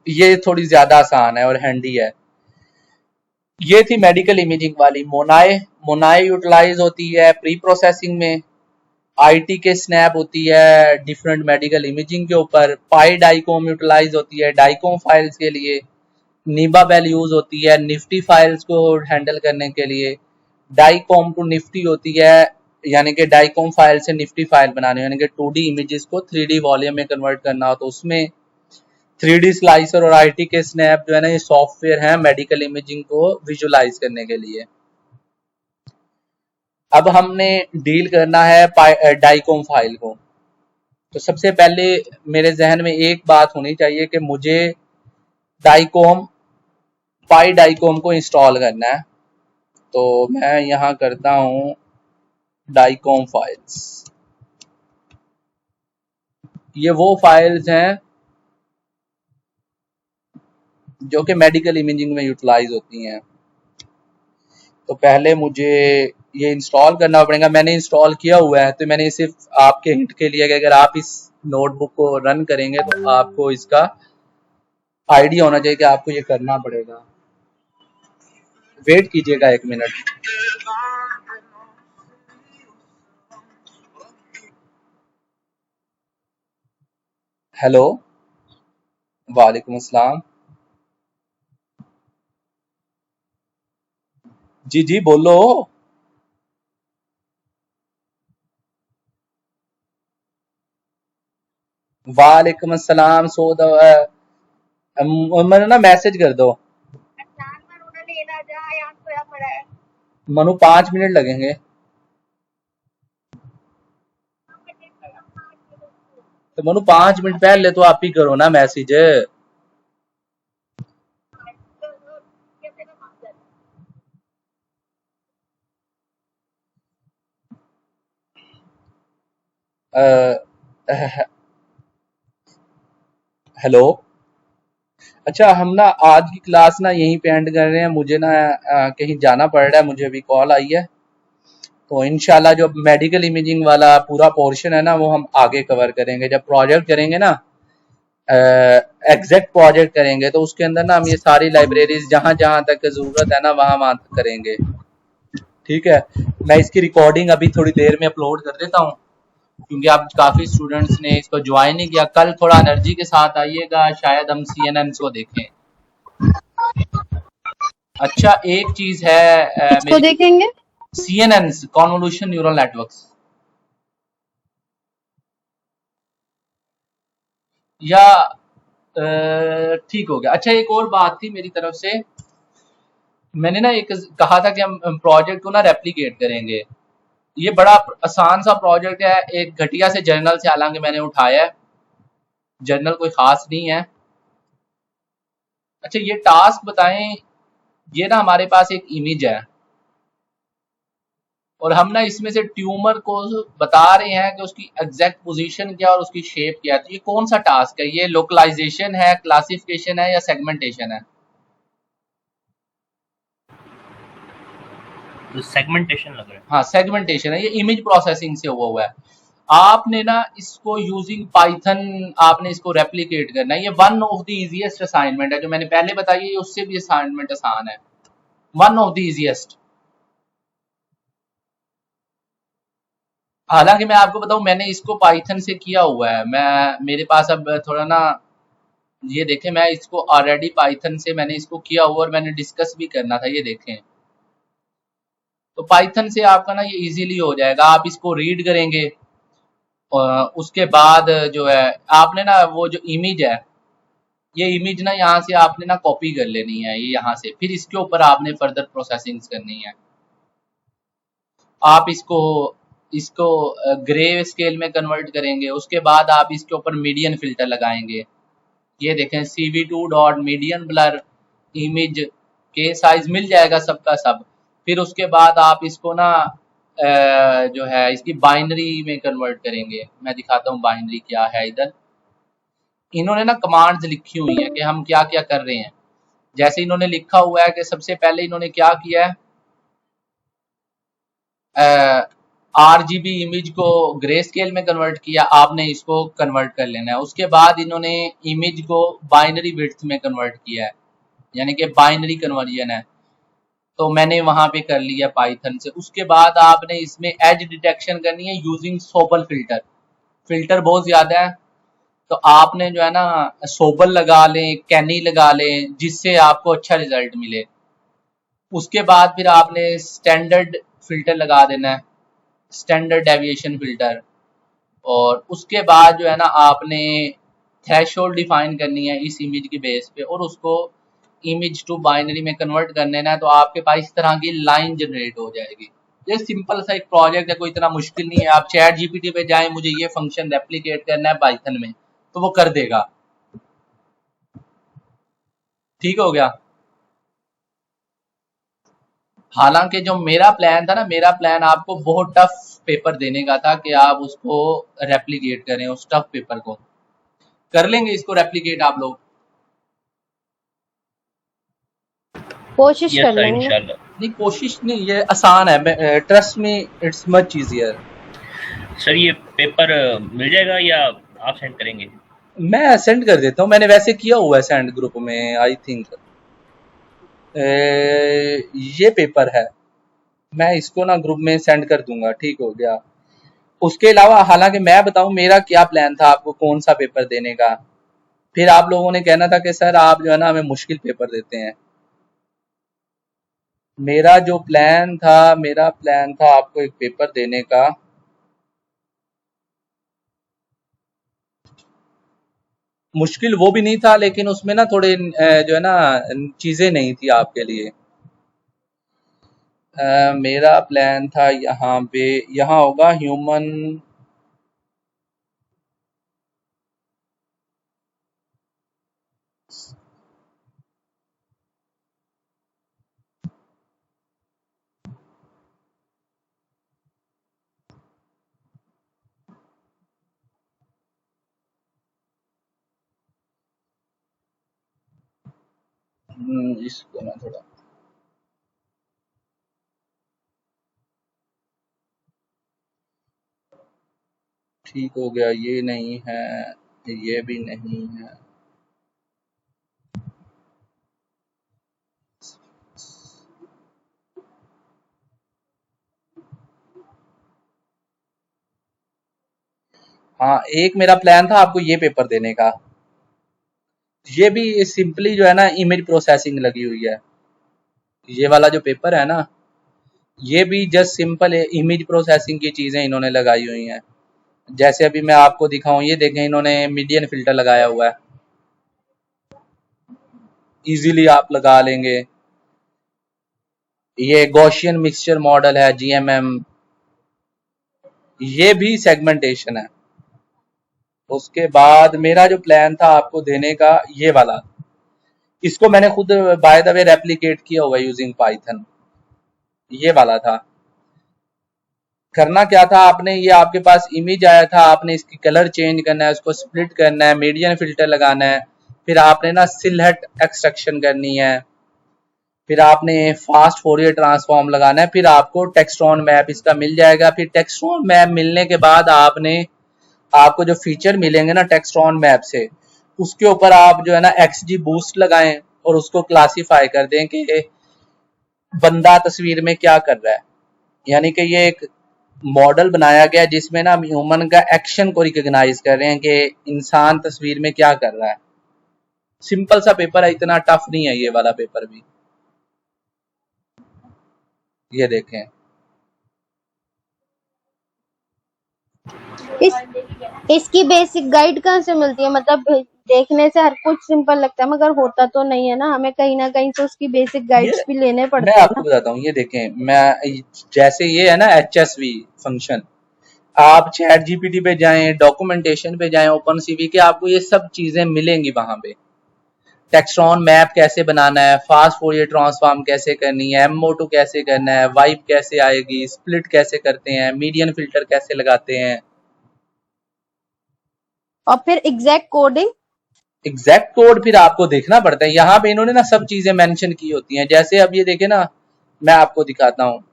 ये थोड़ी ज्यादा आसान है और हैंडी है। ये थी मेडिकल इमेजिंग वाली। मोनाई यूटिलाइज होती है प्री प्रोसेसिंग में। आईटी के स्नैप होती है डिफरेंट मेडिकल इमेजिंग के ऊपर। पाई डाइकोम यूटिलाइज होती है डाइकोम फाइल्स के लिए। निबाबेल यूज होती है निफ्टी फाइल्स को हैंडल करने के लिए। डाइकोम टू निफ्टी होती है, यानी कि डाइकोम फाइल से निफ्टी फाइल बनाने, यानी कि 2D इमेजेस को 3D वॉल्यूम में कन्वर्ट करना हो तो उसमें 3D स्लाइसर और आईटी के स्नैप जो है ना, ये सॉफ्टवेयर है मेडिकल इमेजिंग को विजुलाइज करने के लिए। अब हमने डील करना है डाइकोम फाइल को। तो सबसे पहले मेरे जहन में एक बात होनी चाहिए कि मुझे पाई डाइकोम को इंस्टॉल करना है। तो मैं यहाँ करता हूँ डाइकोम फाइल्स। ये वो फाइल्स हैं जो कि मेडिकल इमेजिंग में यूटिलाइज होती हैं। तो पहले मुझे ये इंस्टॉल करना पड़ेगा। मैंने इंस्टॉल किया हुआ है, तो मैंने सिर्फ आपके हिंट के लिए कि अगर आप इस नोटबुक को रन करेंगे तो आपको इसका आइडिया होना चाहिए कि आपको ये करना पड़ेगा। वेट कीजिएगा 1 मिनट। हेलो, वालेकुम अस्सलाम। जी जी बोलो। वालेकुम अस्सलाम। मैंने ना मैसेज कर दो मनु, 5 मिनट लगेंगे। तो मनु 5 मिनट पहले तो आप ही करो ना मैसेज। हेलो। अच्छा, हम ना आज की क्लास ना यहीं पे एंड कर रहे हैं। मुझे ना कहीं जाना पड़ रहा है, मुझे अभी कॉल आई है। तो इंशाल्लाह जो मेडिकल इमेजिंग वाला पूरा पोर्शन है ना, वो हम आगे कवर करेंगे। जब प्रोजेक्ट करेंगे ना, एग्जैक्ट प्रोजेक्ट करेंगे, तो उसके अंदर ना हम ये सारी लाइब्रेरीज जहां जहां तक जरूरत है ना वहां करेंगे। ठीक है, मैं इसकी रिकॉर्डिंग अभी थोड़ी देर में अपलोड कर देता हूँ। क्योंकि अब काफी स्टूडेंट्स ने इसको ज्वाइन नहीं किया। कल थोड़ा एनर्जी के साथ आइएगा, शायद हम CNN को देखें। अच्छा, एक चीज है किसको मेरी देखेंगे? CNN कॉन्वोल्यूशन न्यूरल नेटवर्क्स, या ठीक हो गया। अच्छा, एक और बात थी मेरी तरफ से, मैंने ना एक कहा था कि हम प्रोजेक्ट को ना रेप्लिकेट करेंगे। ये बड़ा आसान सा प्रोजेक्ट है, एक घटिया से जर्नल से हालांकि मैंने उठाया है, जर्नल कोई खास नहीं है। अच्छा, ये टास्क बताएं, ये ना हमारे पास एक इमेज है और हम ना इसमें से ट्यूमर को बता रहे हैं कि उसकी एग्जैक्ट पोजीशन क्या है और उसकी शेप क्या है। तो ये कौन सा टास्क है? ये लोकलाइजेशन है, क्लासिफिकेशन है, या सेगमेंटेशन है? तो सेगमेंटेशन लग रहा है। हाँ, सेगमेंटेशन है। ये इमेज प्रोसेसिंग से हुआ है। आपने ना इसको यूजिंग पाइथन आपने इसको रेप्लिकेट करना है। ये one of the easiest assignment है, जो मैंने पहले बताई है उससे भी असाइनमेंट आसान है, वन ऑफ द इजीएस्ट। हालांकि मैं आपको बताऊं, मैंने इसको पाइथन से किया हुआ है। मैं मेरे पास अब थोड़ा ना, ये देखें, मैं इसको ऑलरेडी पाइथन से मैंने इसको किया हुआ और मैंने डिस्कस भी करना था, ये देखें। तो पाइथन से आपका ना ये इजीली हो जाएगा। आप इसको रीड करेंगे और उसके बाद जो है आपने ना वो जो इमेज है, ये इमेज ना यहाँ से आपने ना कॉपी कर लेनी है, ये यहाँ से, फिर इसके ऊपर आपने फर्दर प्रोसेसिंग्स करनी है। आप इसको इसको ग्रे स्केल में कन्वर्ट करेंगे, उसके बाद आप इसके ऊपर मीडियन फिल्टर लगाएंगे। ये देखें, CV2 dot median blur image के साइज मिल जाएगा सबका सब। फिर उसके बाद आप इसको ना जो है इसकी बाइनरी में कन्वर्ट करेंगे। मैं दिखाता हूँ बाइनरी क्या है इधर। इन्होंने ना कमांड्स लिखी हुई हैं कि हम क्या क्या कर रहे हैं। जैसे इन्होंने लिखा हुआ है कि सबसे पहले इन्होंने क्या किया है, RGB इमेज को ग्रे स्केल में कन्वर्ट किया, आपने इसको कन्वर्ट कर लेना है। उसके बाद इन्होंने इमेज को बाइनरी विड्थ में कन्वर्ट किया है, यानी कि बाइनरी कन्वर्जन है। तो मैंने वहां पे कर लिया पाइथन से। उसके बाद आपने इसमें एज डिटेक्शन करनी है यूजिंग सोबल फिल्टर। फिल्टर बहुत ज्यादा है, तो आपने जो है ना सोबल लगा लें, कैनी लगा लें, जिससे आपको अच्छा रिजल्ट मिले। उसके बाद फिर आपने स्टैंडर्ड फिल्टर लगा देना है, स्टैंडर्ड डेविएशन फिल्टर। और उसके बाद जो है ना आपने थ्रेशोल्ड डिफाइन करनी है इस इमेज के बेस पे, और उसको इमेज टू बाइनरी में कन्वर्ट कर लेना है। तो आपके पास इस तरह की लाइन जनरेट हो जाएगी। ये सिंपल सा एक प्रोजेक्ट है, कोई इतना मुश्किल नहीं है। आप चैट GPT पे जाएं, मुझे ये फंक्शन रेप्लिकेट करना है पाइथन में, तो वो कर देगा। ठीक हो गया। हालांकि जो मेरा प्लान था ना, मेरा प्लान आपको बहुत टफ पेपर देने का था कि आप उसको रेप्लिकेट करें, उस टफ पेपर को। कर लेंगे इसको रेप्लिकेट आप लोग? कोशिश यस कर सर, लेंगे। इंशाल्लाह। नहीं, कोशिश नहीं, ये आसान है, trust me, it's much easier. Sir ये पेपर मिल जाएगा या आप सेंड करेंगे? मैं सेंड कर देता हूँ, मैंने वैसे किया हुआ है सेंड ग्रुप में, आई थिंक। ये पेपर है, मैं इसको ना ग्रुप में सेंड कर दूंगा। ठीक हो गया। उसके अलावा हालांकि मैं बताऊं मेरा क्या प्लान था आपको कौन सा पेपर देने का। फिर आप लोगों ने कहना था कि सर आप जो है ना हमें मुश्किल पेपर देते हैं। मेरा प्लान था आपको एक पेपर देने का, मुश्किल वो भी नहीं था, लेकिन उसमें ना थोड़े जो है ना चीजें नहीं थी आपके लिए। मेरा प्लान था यहाँ पे, यहाँ होगा ह्यूमन इसको मैं थोड़ा, ठीक हो गया। ये नहीं है, ये भी नहीं है। हाँ, एक मेरा प्लान था आपको ये पेपर देने का। ये भी सिंपली जो है ना इमेज प्रोसेसिंग लगी हुई है। ये वाला जो पेपर है ना, ये भी जस्ट सिंपल इमेज प्रोसेसिंग की चीजें इन्होंने लगाई हुई हैं। जैसे अभी मैं आपको दिखाऊं, ये देखें इन्होंने मीडियन फिल्टर लगाया हुआ है, इजीली आप लगा लेंगे। ये गॉसियन मिक्सचर मॉडल है, जीएमएम। ये भी सेगमेंटेशन है। उसके बाद मेरा जो प्लान था आपको देने का, ये वाला, इसको मैंने खुद बाय द वे रेप्लिकेट किया हुआ यूजिंग पाइथन। ये वाला था। करना क्या था आपने, ये आपके पास इमेज आया था, आपने इसकी कलर चेंज करना है, उसको स्प्लिट करना है, मीडियन फिल्टर लगाना है, फिर आपने ना सिलहट एक्सट्रैक्शन करनी है, फिर आपने फास्ट फोरियर ट्रांसफॉर्म लगाना है, फिर आपको टेक्स्टोन मैप इसका मिल जाएगा। फिर टेक्स्टोन मैप मिलने के बाद आपको जो फीचर मिलेंगे ना टेक्स्टोन मैप से, उसके ऊपर आप जो है ना एक्सजी बूस्ट लगाएं और उसको क्लासिफाई कर दें कि बंदा तस्वीर में क्या कर रहा है। यानी कि ये एक मॉडल बनाया गया जिसमें ना हम ह्यूमन का एक्शन को रिकॉग्नाइज कर रहे हैं कि इंसान तस्वीर में क्या कर रहा है। सिंपल सा पेपर है, इतना टफ नहीं है ये वाला पेपर भी। ये देखें, इस इसकी बेसिक गाइड कहाँ से मिलती है? मतलब देखने से हर कुछ सिंपल लगता है मगर होता तो नहीं है ना, हमें कहीं ना कहीं से उसकी बेसिक ये गाइड्स भी लेने मैं पड़ते हैं आपको ना। बताता हूँ। ये देखें, मैं जैसे ये है ना HSV फंक्शन, आप चैट जीपीटी पे जाएं, डॉक्यूमेंटेशन पे जाएं, ओपन सीवी के, आपको ये सब चीजें मिलेंगी वहां पे। टेक्स्टोन मैप कैसे बनाना है, फास्ट फोरियर ट्रांसफॉर्म कैसे करनी है, MO2 कैसे करना है, वाइप कैसे आएगी, स्प्लिट कैसे करते हैं, मीडियन फिल्टर कैसे लगाते हैं। और फिर एग्जैक्ट कोडिंग। एग्जैक्ट कोड फिर आपको देखना पड़ता है। यहाँ पे इन्होंने ना सब चीजें मेंशन की होती हैं। जैसे अब ये देखे ना, मैं आपको दिखाता हूँ।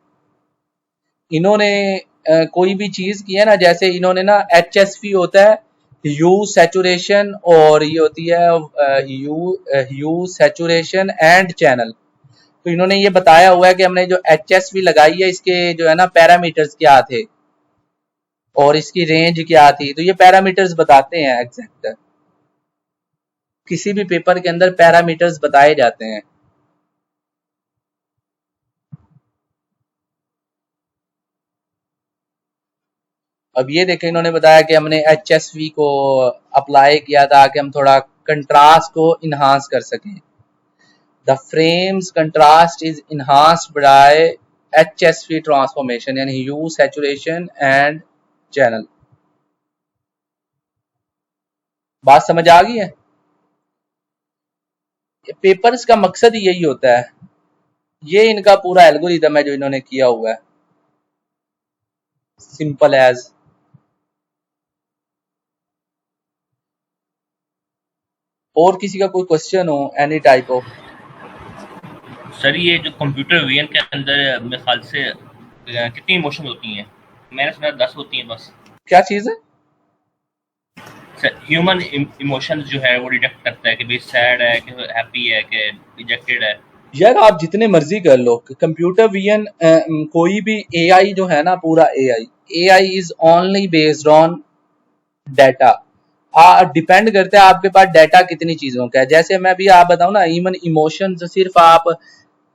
इन्होंने कोई भी चीज की है ना, जैसे इन्होंने ना HSV होता है ह्यू सैचुरेशन, और ये होती है ह्यू सैचुरेशन एंड चैनल। तो इन्होंने ये बताया हुआ है कि हमने जो HSV लगाई है इसके जो है ना पैरामीटर्स क्या थे और इसकी रेंज क्या थी। तो ये पैरामीटर्स बताते हैं एग्जैक्ट, किसी भी पेपर के अंदर पैरामीटर्स बताए जाते हैं। अब ये देखें, इन्होंने बताया कि हमने HSV को अप्लाई किया था कि हम थोड़ा कंट्रास्ट को इन्हांस कर सकें। The frames contrast is enhanced by HSV transformation, यानी ह्यू सैचुरेशन एंड चैनल। बात समझ आ गई है? पेपर्स का मकसद ही यही होता है। ये इनका पूरा एल्गोरिदम है जो इन्होंने किया हुआ है, सिंपल एज। और किसी का कोई क्वेश्चन हो एनी टाइप ऑफ? सर ये जो कंप्यूटर विजन के अंदर मेरे ख्याल से कितनी इमोशन होती हैं? मैंने सुना 10 होती हैं बस। क्या चीज है? सर ह्यूमन इमोशंस जो है वो डिटेक्ट करता है कि भाई सैड है कि हैप्पी है कि रिजेक्टेड है। यार आप जितने मर्जी कर लो, कंप्यूटर विजन कोई भी AI जो है ना, पूरा AI is only based on data. Depend करता है आपके पास डाटा कितनी चीजों का है। जैसे मैं भी आप बताऊं ना, इवन इमोशंस सिर्फ आप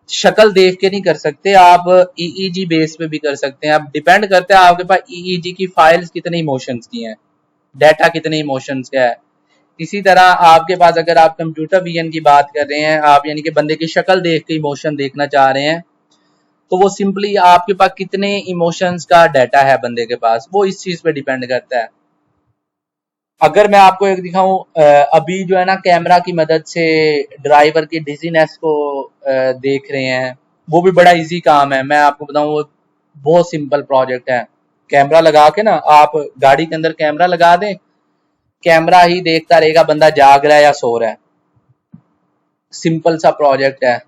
शक्ल देख के नहीं कर सकते, आप EEG बेस पे भी कर सकते हैं। अब डिपेंड करता है आपके पास EEG की फाइल्स कितने इमोशंस की हैं, डाटा कितने इमोशंस का है। इसी तरह आपके पास अगर आप कंप्यूटर विजन की बात कर रहे हैं, आप यानी कि बंदे की शक्ल देख के इमोशन देखना चाह रहे हैं, तो वो सिंपली आपके पास कितने इमोशंस का डाटा है बंदे के पास, वो इस चीज पे डिपेंड करता है। अगर मैं आपको एक दिखाऊं, अभी जो है ना कैमरा की मदद से ड्राइवर की डिजीनेस को देख रहे हैं, वो भी बड़ा इजी काम है। मैं आपको बताऊं, वो बहुत सिंपल प्रोजेक्ट है। कैमरा लगा के ना, आप गाड़ी के अंदर कैमरा लगा दें, कैमरा ही देखता रहेगा बंदा जाग रहा है या सो रहा है। सिंपल सा प्रोजेक्ट है।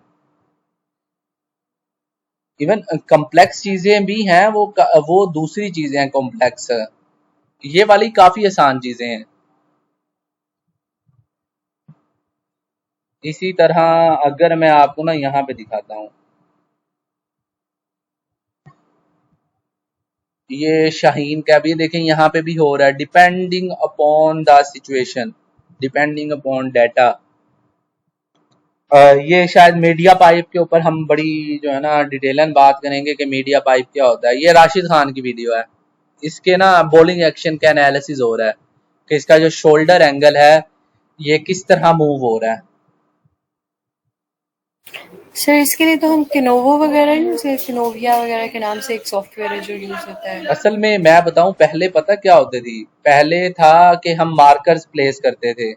इवन कॉम्प्लेक्स चीजें भी हैं, वो दूसरी चीजें हैं कॉम्प्लेक्स। ये वाली काफी आसान चीजें हैं। इसी तरह अगर मैं आपको ना यहाँ पे दिखाता हूँ, ये शाहीन का भी देखें, यहाँ पे भी हो रहा है, depending upon the situation, depending upon data. ये शायद मीडिया पाइप के ऊपर हम बड़ी जो है ना डिटेलन बात करेंगे कि मीडिया पाइप क्या होता है। ये राशिद खान की वीडियो है, इसके ना बॉलिंग एक्शन का एनालिसिस हो रहा है कि इसका जो शोल्डर एंगल है ये किस तरह मूव हो रहा है। सर इसके लिए तो हम किनोवो वगैरह नहीं, जैसे किनोविया वगैरह के नाम से एक सॉफ्टवेयर है जो यूज होता है। असल में मैं बताऊं, पहले पता क्या होती थी, पहले था कि हम मार्कर्स प्लेस करते थे,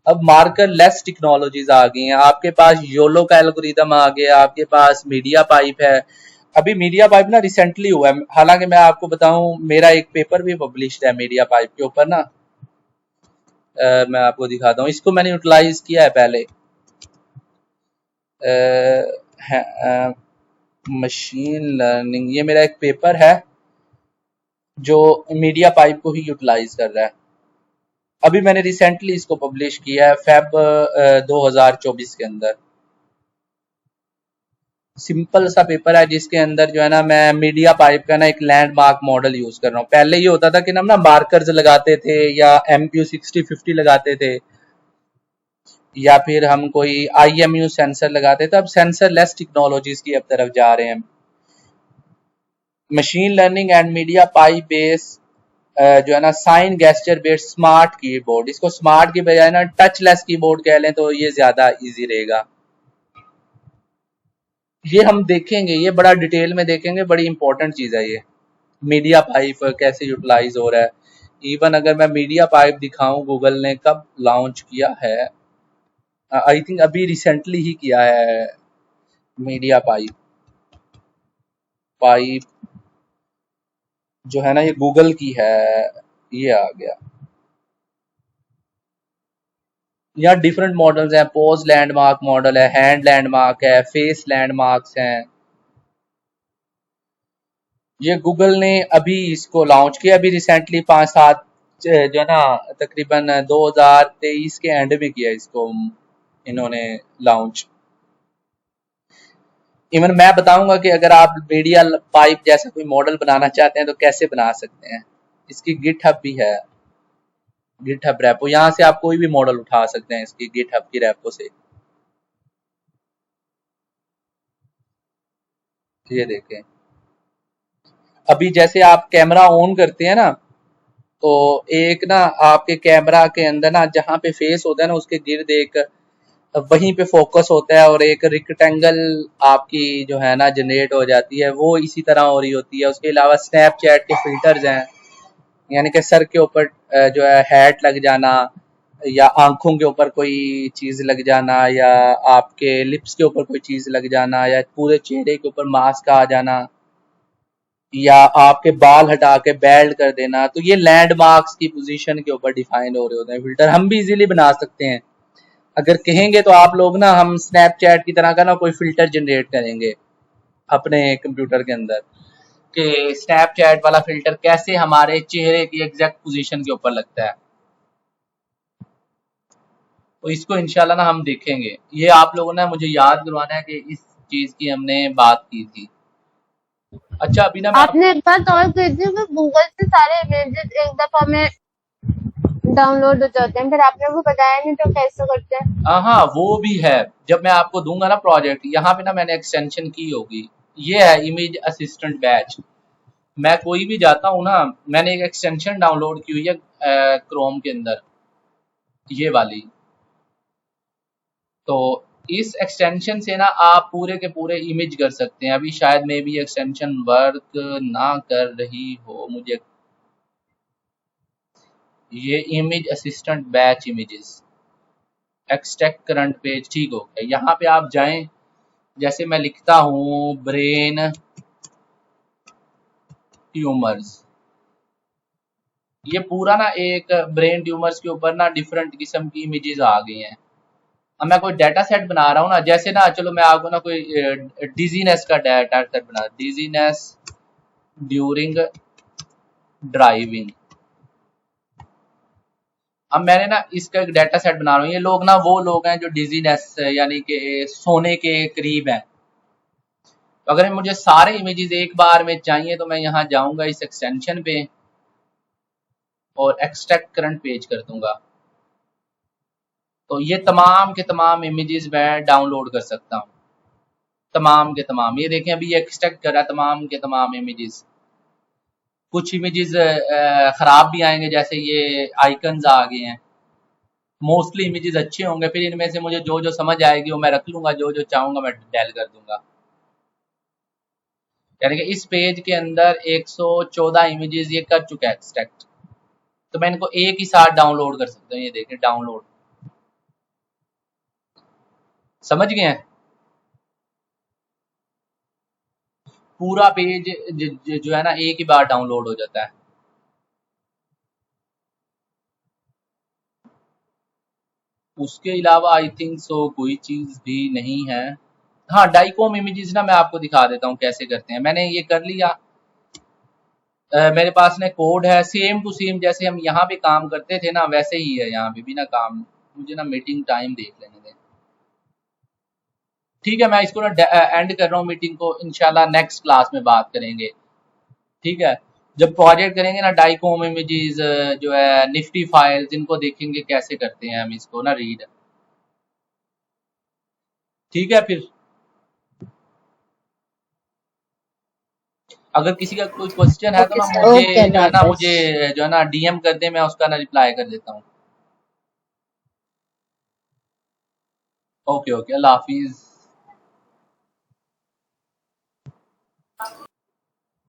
अब मार्कर लेस टेक्नोलॉजीज आ गई हैं। आपके पास योलो का एल्गोरिदम आ गया, आपके पास मीडिया पाइप है। अभी मीडिया पाइप ना रिसेंटली हुआ है, हालांकि मैं आपको बताऊं मेरा एक पेपर भी पब्लिश्ड है मीडिया पाइप के ऊपर ना। मैं आपको दिखाता हूँ, इसको मैंने यूटिलाइज किया है पहले। मशीन लर्निंग, ये मेरा एक पेपर है जो मीडिया पाइप को ही यूटिलाइज कर रहा है। अभी मैंने रिसेंटली इसको पब्लिश किया है फेब 2024 के अंदर। सिंपल सा पेपर है जिसके अंदर जो है ना मैं मीडिया पाइप का ना एक लैंडमार्क मॉडल यूज कर रहा हूँ। पहले ये होता था कि हम ना मार्कर्स लगाते थे या MPU 6050 लगाते थे या फिर हम कोई IMU सेंसर लगाते थे। अब सेंसर लेस टेक्नोलॉजीज की अब तरफ जा रहे हैं। Machine learning and MediaPipe base जो है ना sign gesture based smart keyboard, इसको स्मार्ट की बजाय ना टचलेस कीबोर्ड कह लें तो ये ज्यादा इजी रहेगा। ये हम देखेंगे, ये बड़ा डिटेल में देखेंगे, बड़ी इंपॉर्टेंट चीज है ये मीडिया पाइप कैसे यूटिलाइज हो रहा है। इवन अगर मैं मीडिया पाइप दिखाऊं, गूगल ने कब लॉन्च किया है, आई थिंक अभी रिसेंटली ही किया है। मीडिया पाइप पाइप जो है ना ये गूगल की है, ये आ गया। यहाँ डिफरेंट मॉडल्स हैं, पोज लैंडमार्क मॉडल है, हैंड लैंडमार्क है, फेस लैंडमार्क्स हैं। ये गूगल ने अभी इसको लॉन्च किया, अभी रिसेंटली 5-7 जो है ना तकरीबन 2023 के एंड में किया इसको इन्होंने लॉन्च। इवन मैं बताऊंगा कि अगर आप मीडिया पाइप जैसा कोई मॉडल बनाना चाहते हैं तो कैसे बना सकते हैं। इसकी गिटहब भी है, गिटहब रेपो, यहाँ से आप कोई भी मॉडल उठा सकते हैं इसकी गिटहब की रेपो से। ये देखें, अभी जैसे आप कैमरा ऑन करते हैं ना तो एक ना आपके कैमरा के अंदर ना जहाँ पे फेस होता है ना उसके गिर्द एक वहीं पे फोकस होता है और एक रेक्टेंगल आपकी जो है ना जनरेट हो जाती है, वो इसी तरह हो रही होती है। उसके अलावा स्नैपचैट के फिल्टर्स हैं, यानी कि सर के ऊपर जो है हैट लग जाना या आंखों के ऊपर कोई चीज लग जाना या आपके लिप्स के ऊपर कोई चीज लग जाना या पूरे चेहरे के ऊपर मास्क आ जाना या आपके बाल हटा के बेल्ट कर देना, तो ये लैंडमार्क्स की पोजीशन के ऊपर डिफाइन हो रहे होते हैं। फिल्टर हम भी इजीली बना सकते हैं, अगर कहेंगे तो आप लोग ना, हम स्नैपचैट की तरह का ना कोई फिल्टर जनरेट करेंगे अपने कंप्यूटर के अंदर कि स्नैपचैट वाला फिल्टर कैसे हमारे चेहरे की एग्जैक्ट पोजीशन के ऊपर लगता है। तो इसको इंशाल्लाह ना हम देखेंगे। ये आप लोगों ने मुझे याद करवाना है कि इस चीज की हमने बात की थी। अच्छा अभी ना मैं आपने एक बात और कही थी कि गूगल से सारे इमेजेस एक दफा में डाउनलोड हो जाते हैं, फिर आपने वो बताया नहीं तो कैसे करते हैं। हाँ वो भी है, जब मैं आपको दूंगा ना प्रोजेक्ट, यहाँ पे ना मैंने एक्सटेंशन की होगी, ये है इमेज असिस्टेंट बैच। मैं कोई भी जाता हूँ ना, मैंने एक एक्सटेंशन डाउनलोड की हुई है क्रोम के अंदर, ये वाली। तो इस एक्सटेंशन से ना आप पूरे के पूरे इमेज कर सकते हैं। अभी शायद मे भी एक्सटेंशन वर्क ना कर रही हो मुझे, ये image assistant batch images extract current page, ठीक हो गया। यहाँ पे आप जाएं, जैसे मैं लिखता हूँ ब्रेन ट्यूमर्स, ये पूरा ना एक ब्रेन ट्यूमर्स के ऊपर ना डिफरेंट किस्म की इमेजेस आ गई हैं। अब मैं कोई डाटा सेट बना रहा हूँ ना, जैसे ना चलो मैं आपको ना कोई डिजीनेस का डाटा सेट बना, डिजीनेस ड्यूरिंग ड्राइविंग। अब मैंने ना इसका एक डाटा सेट बना रहा हूँ। ये लोग ना वो लोग हैं जो डिजीनेस यानी कि सोने के करीब हैं, अगर मुझे सारे इमेजेस एक बार में चाहिए तो मैं यहाँ जाऊंगा इस एक्सटेंशन पे और एक्सट्रैक्ट करंट पेज कर दूंगा, तो ये तमाम के तमाम इमेजेस मैं डाउनलोड कर सकता हूँ, तमाम के तमाम। ये देखें अभी एक्सट्रैक्ट करा तमाम के तमाम इमेजेस। कुछ इमेजेस खराब भी आएंगे, जैसे ये आइकन्स आ गए हैं। मोस्टली इमेजेस अच्छे होंगे, फिर इनमें से मुझे जो जो समझ आएगी वो मैं रख लूंगा, जो जो चाहूंगा मैं डिलीट कर दूंगा। यानी कि इस पेज के अंदर 114 इमेजेस ये कर चुका है एक्सट्रैक्ट, तो मैं इनको एक ही साथ डाउनलोड कर सकता हूँ। ये देखें डाउनलोड, समझ गए हैं? पूरा पेज जो है ना एक ही बार डाउनलोड हो जाता है। उसके अलावा आई थिंक सो कोई चीज भी नहीं है। हाँ, डाइकोम इमेजेस ना मैं आपको दिखा देता हूँ कैसे करते हैं। मैंने ये कर लिया, मेरे पास ना कोड है सेम टू सेम, जैसे हम यहाँ पे काम करते थे ना वैसे ही है यहाँ पे भी ना काम। मुझे ना मीटिंग टाइम देख लेने दें। ठीक है, मैं इसको ना एंड कर रहा हूँ मीटिंग को, इंशाल्लाह नेक्स्ट क्लास में बात करेंगे। ठीक है, जब प्रोजेक्ट करेंगे ना डाइकोम इमेजेस जो है निफ्टी फाइल्स, इनको देखेंगे कैसे करते हैं हम इसको ना रीड। ठीक है, फिर अगर किसी का कोई क्वेश्चन है तो ओके ना सर। मुझे ओके, जो है अल्लाह ना हाफिज। मुझे जो है ना डीएम कर दे, मैं उसका ना रिप्लाई कर देता हूँ। ओके ओके, अल्लाह हाफिज।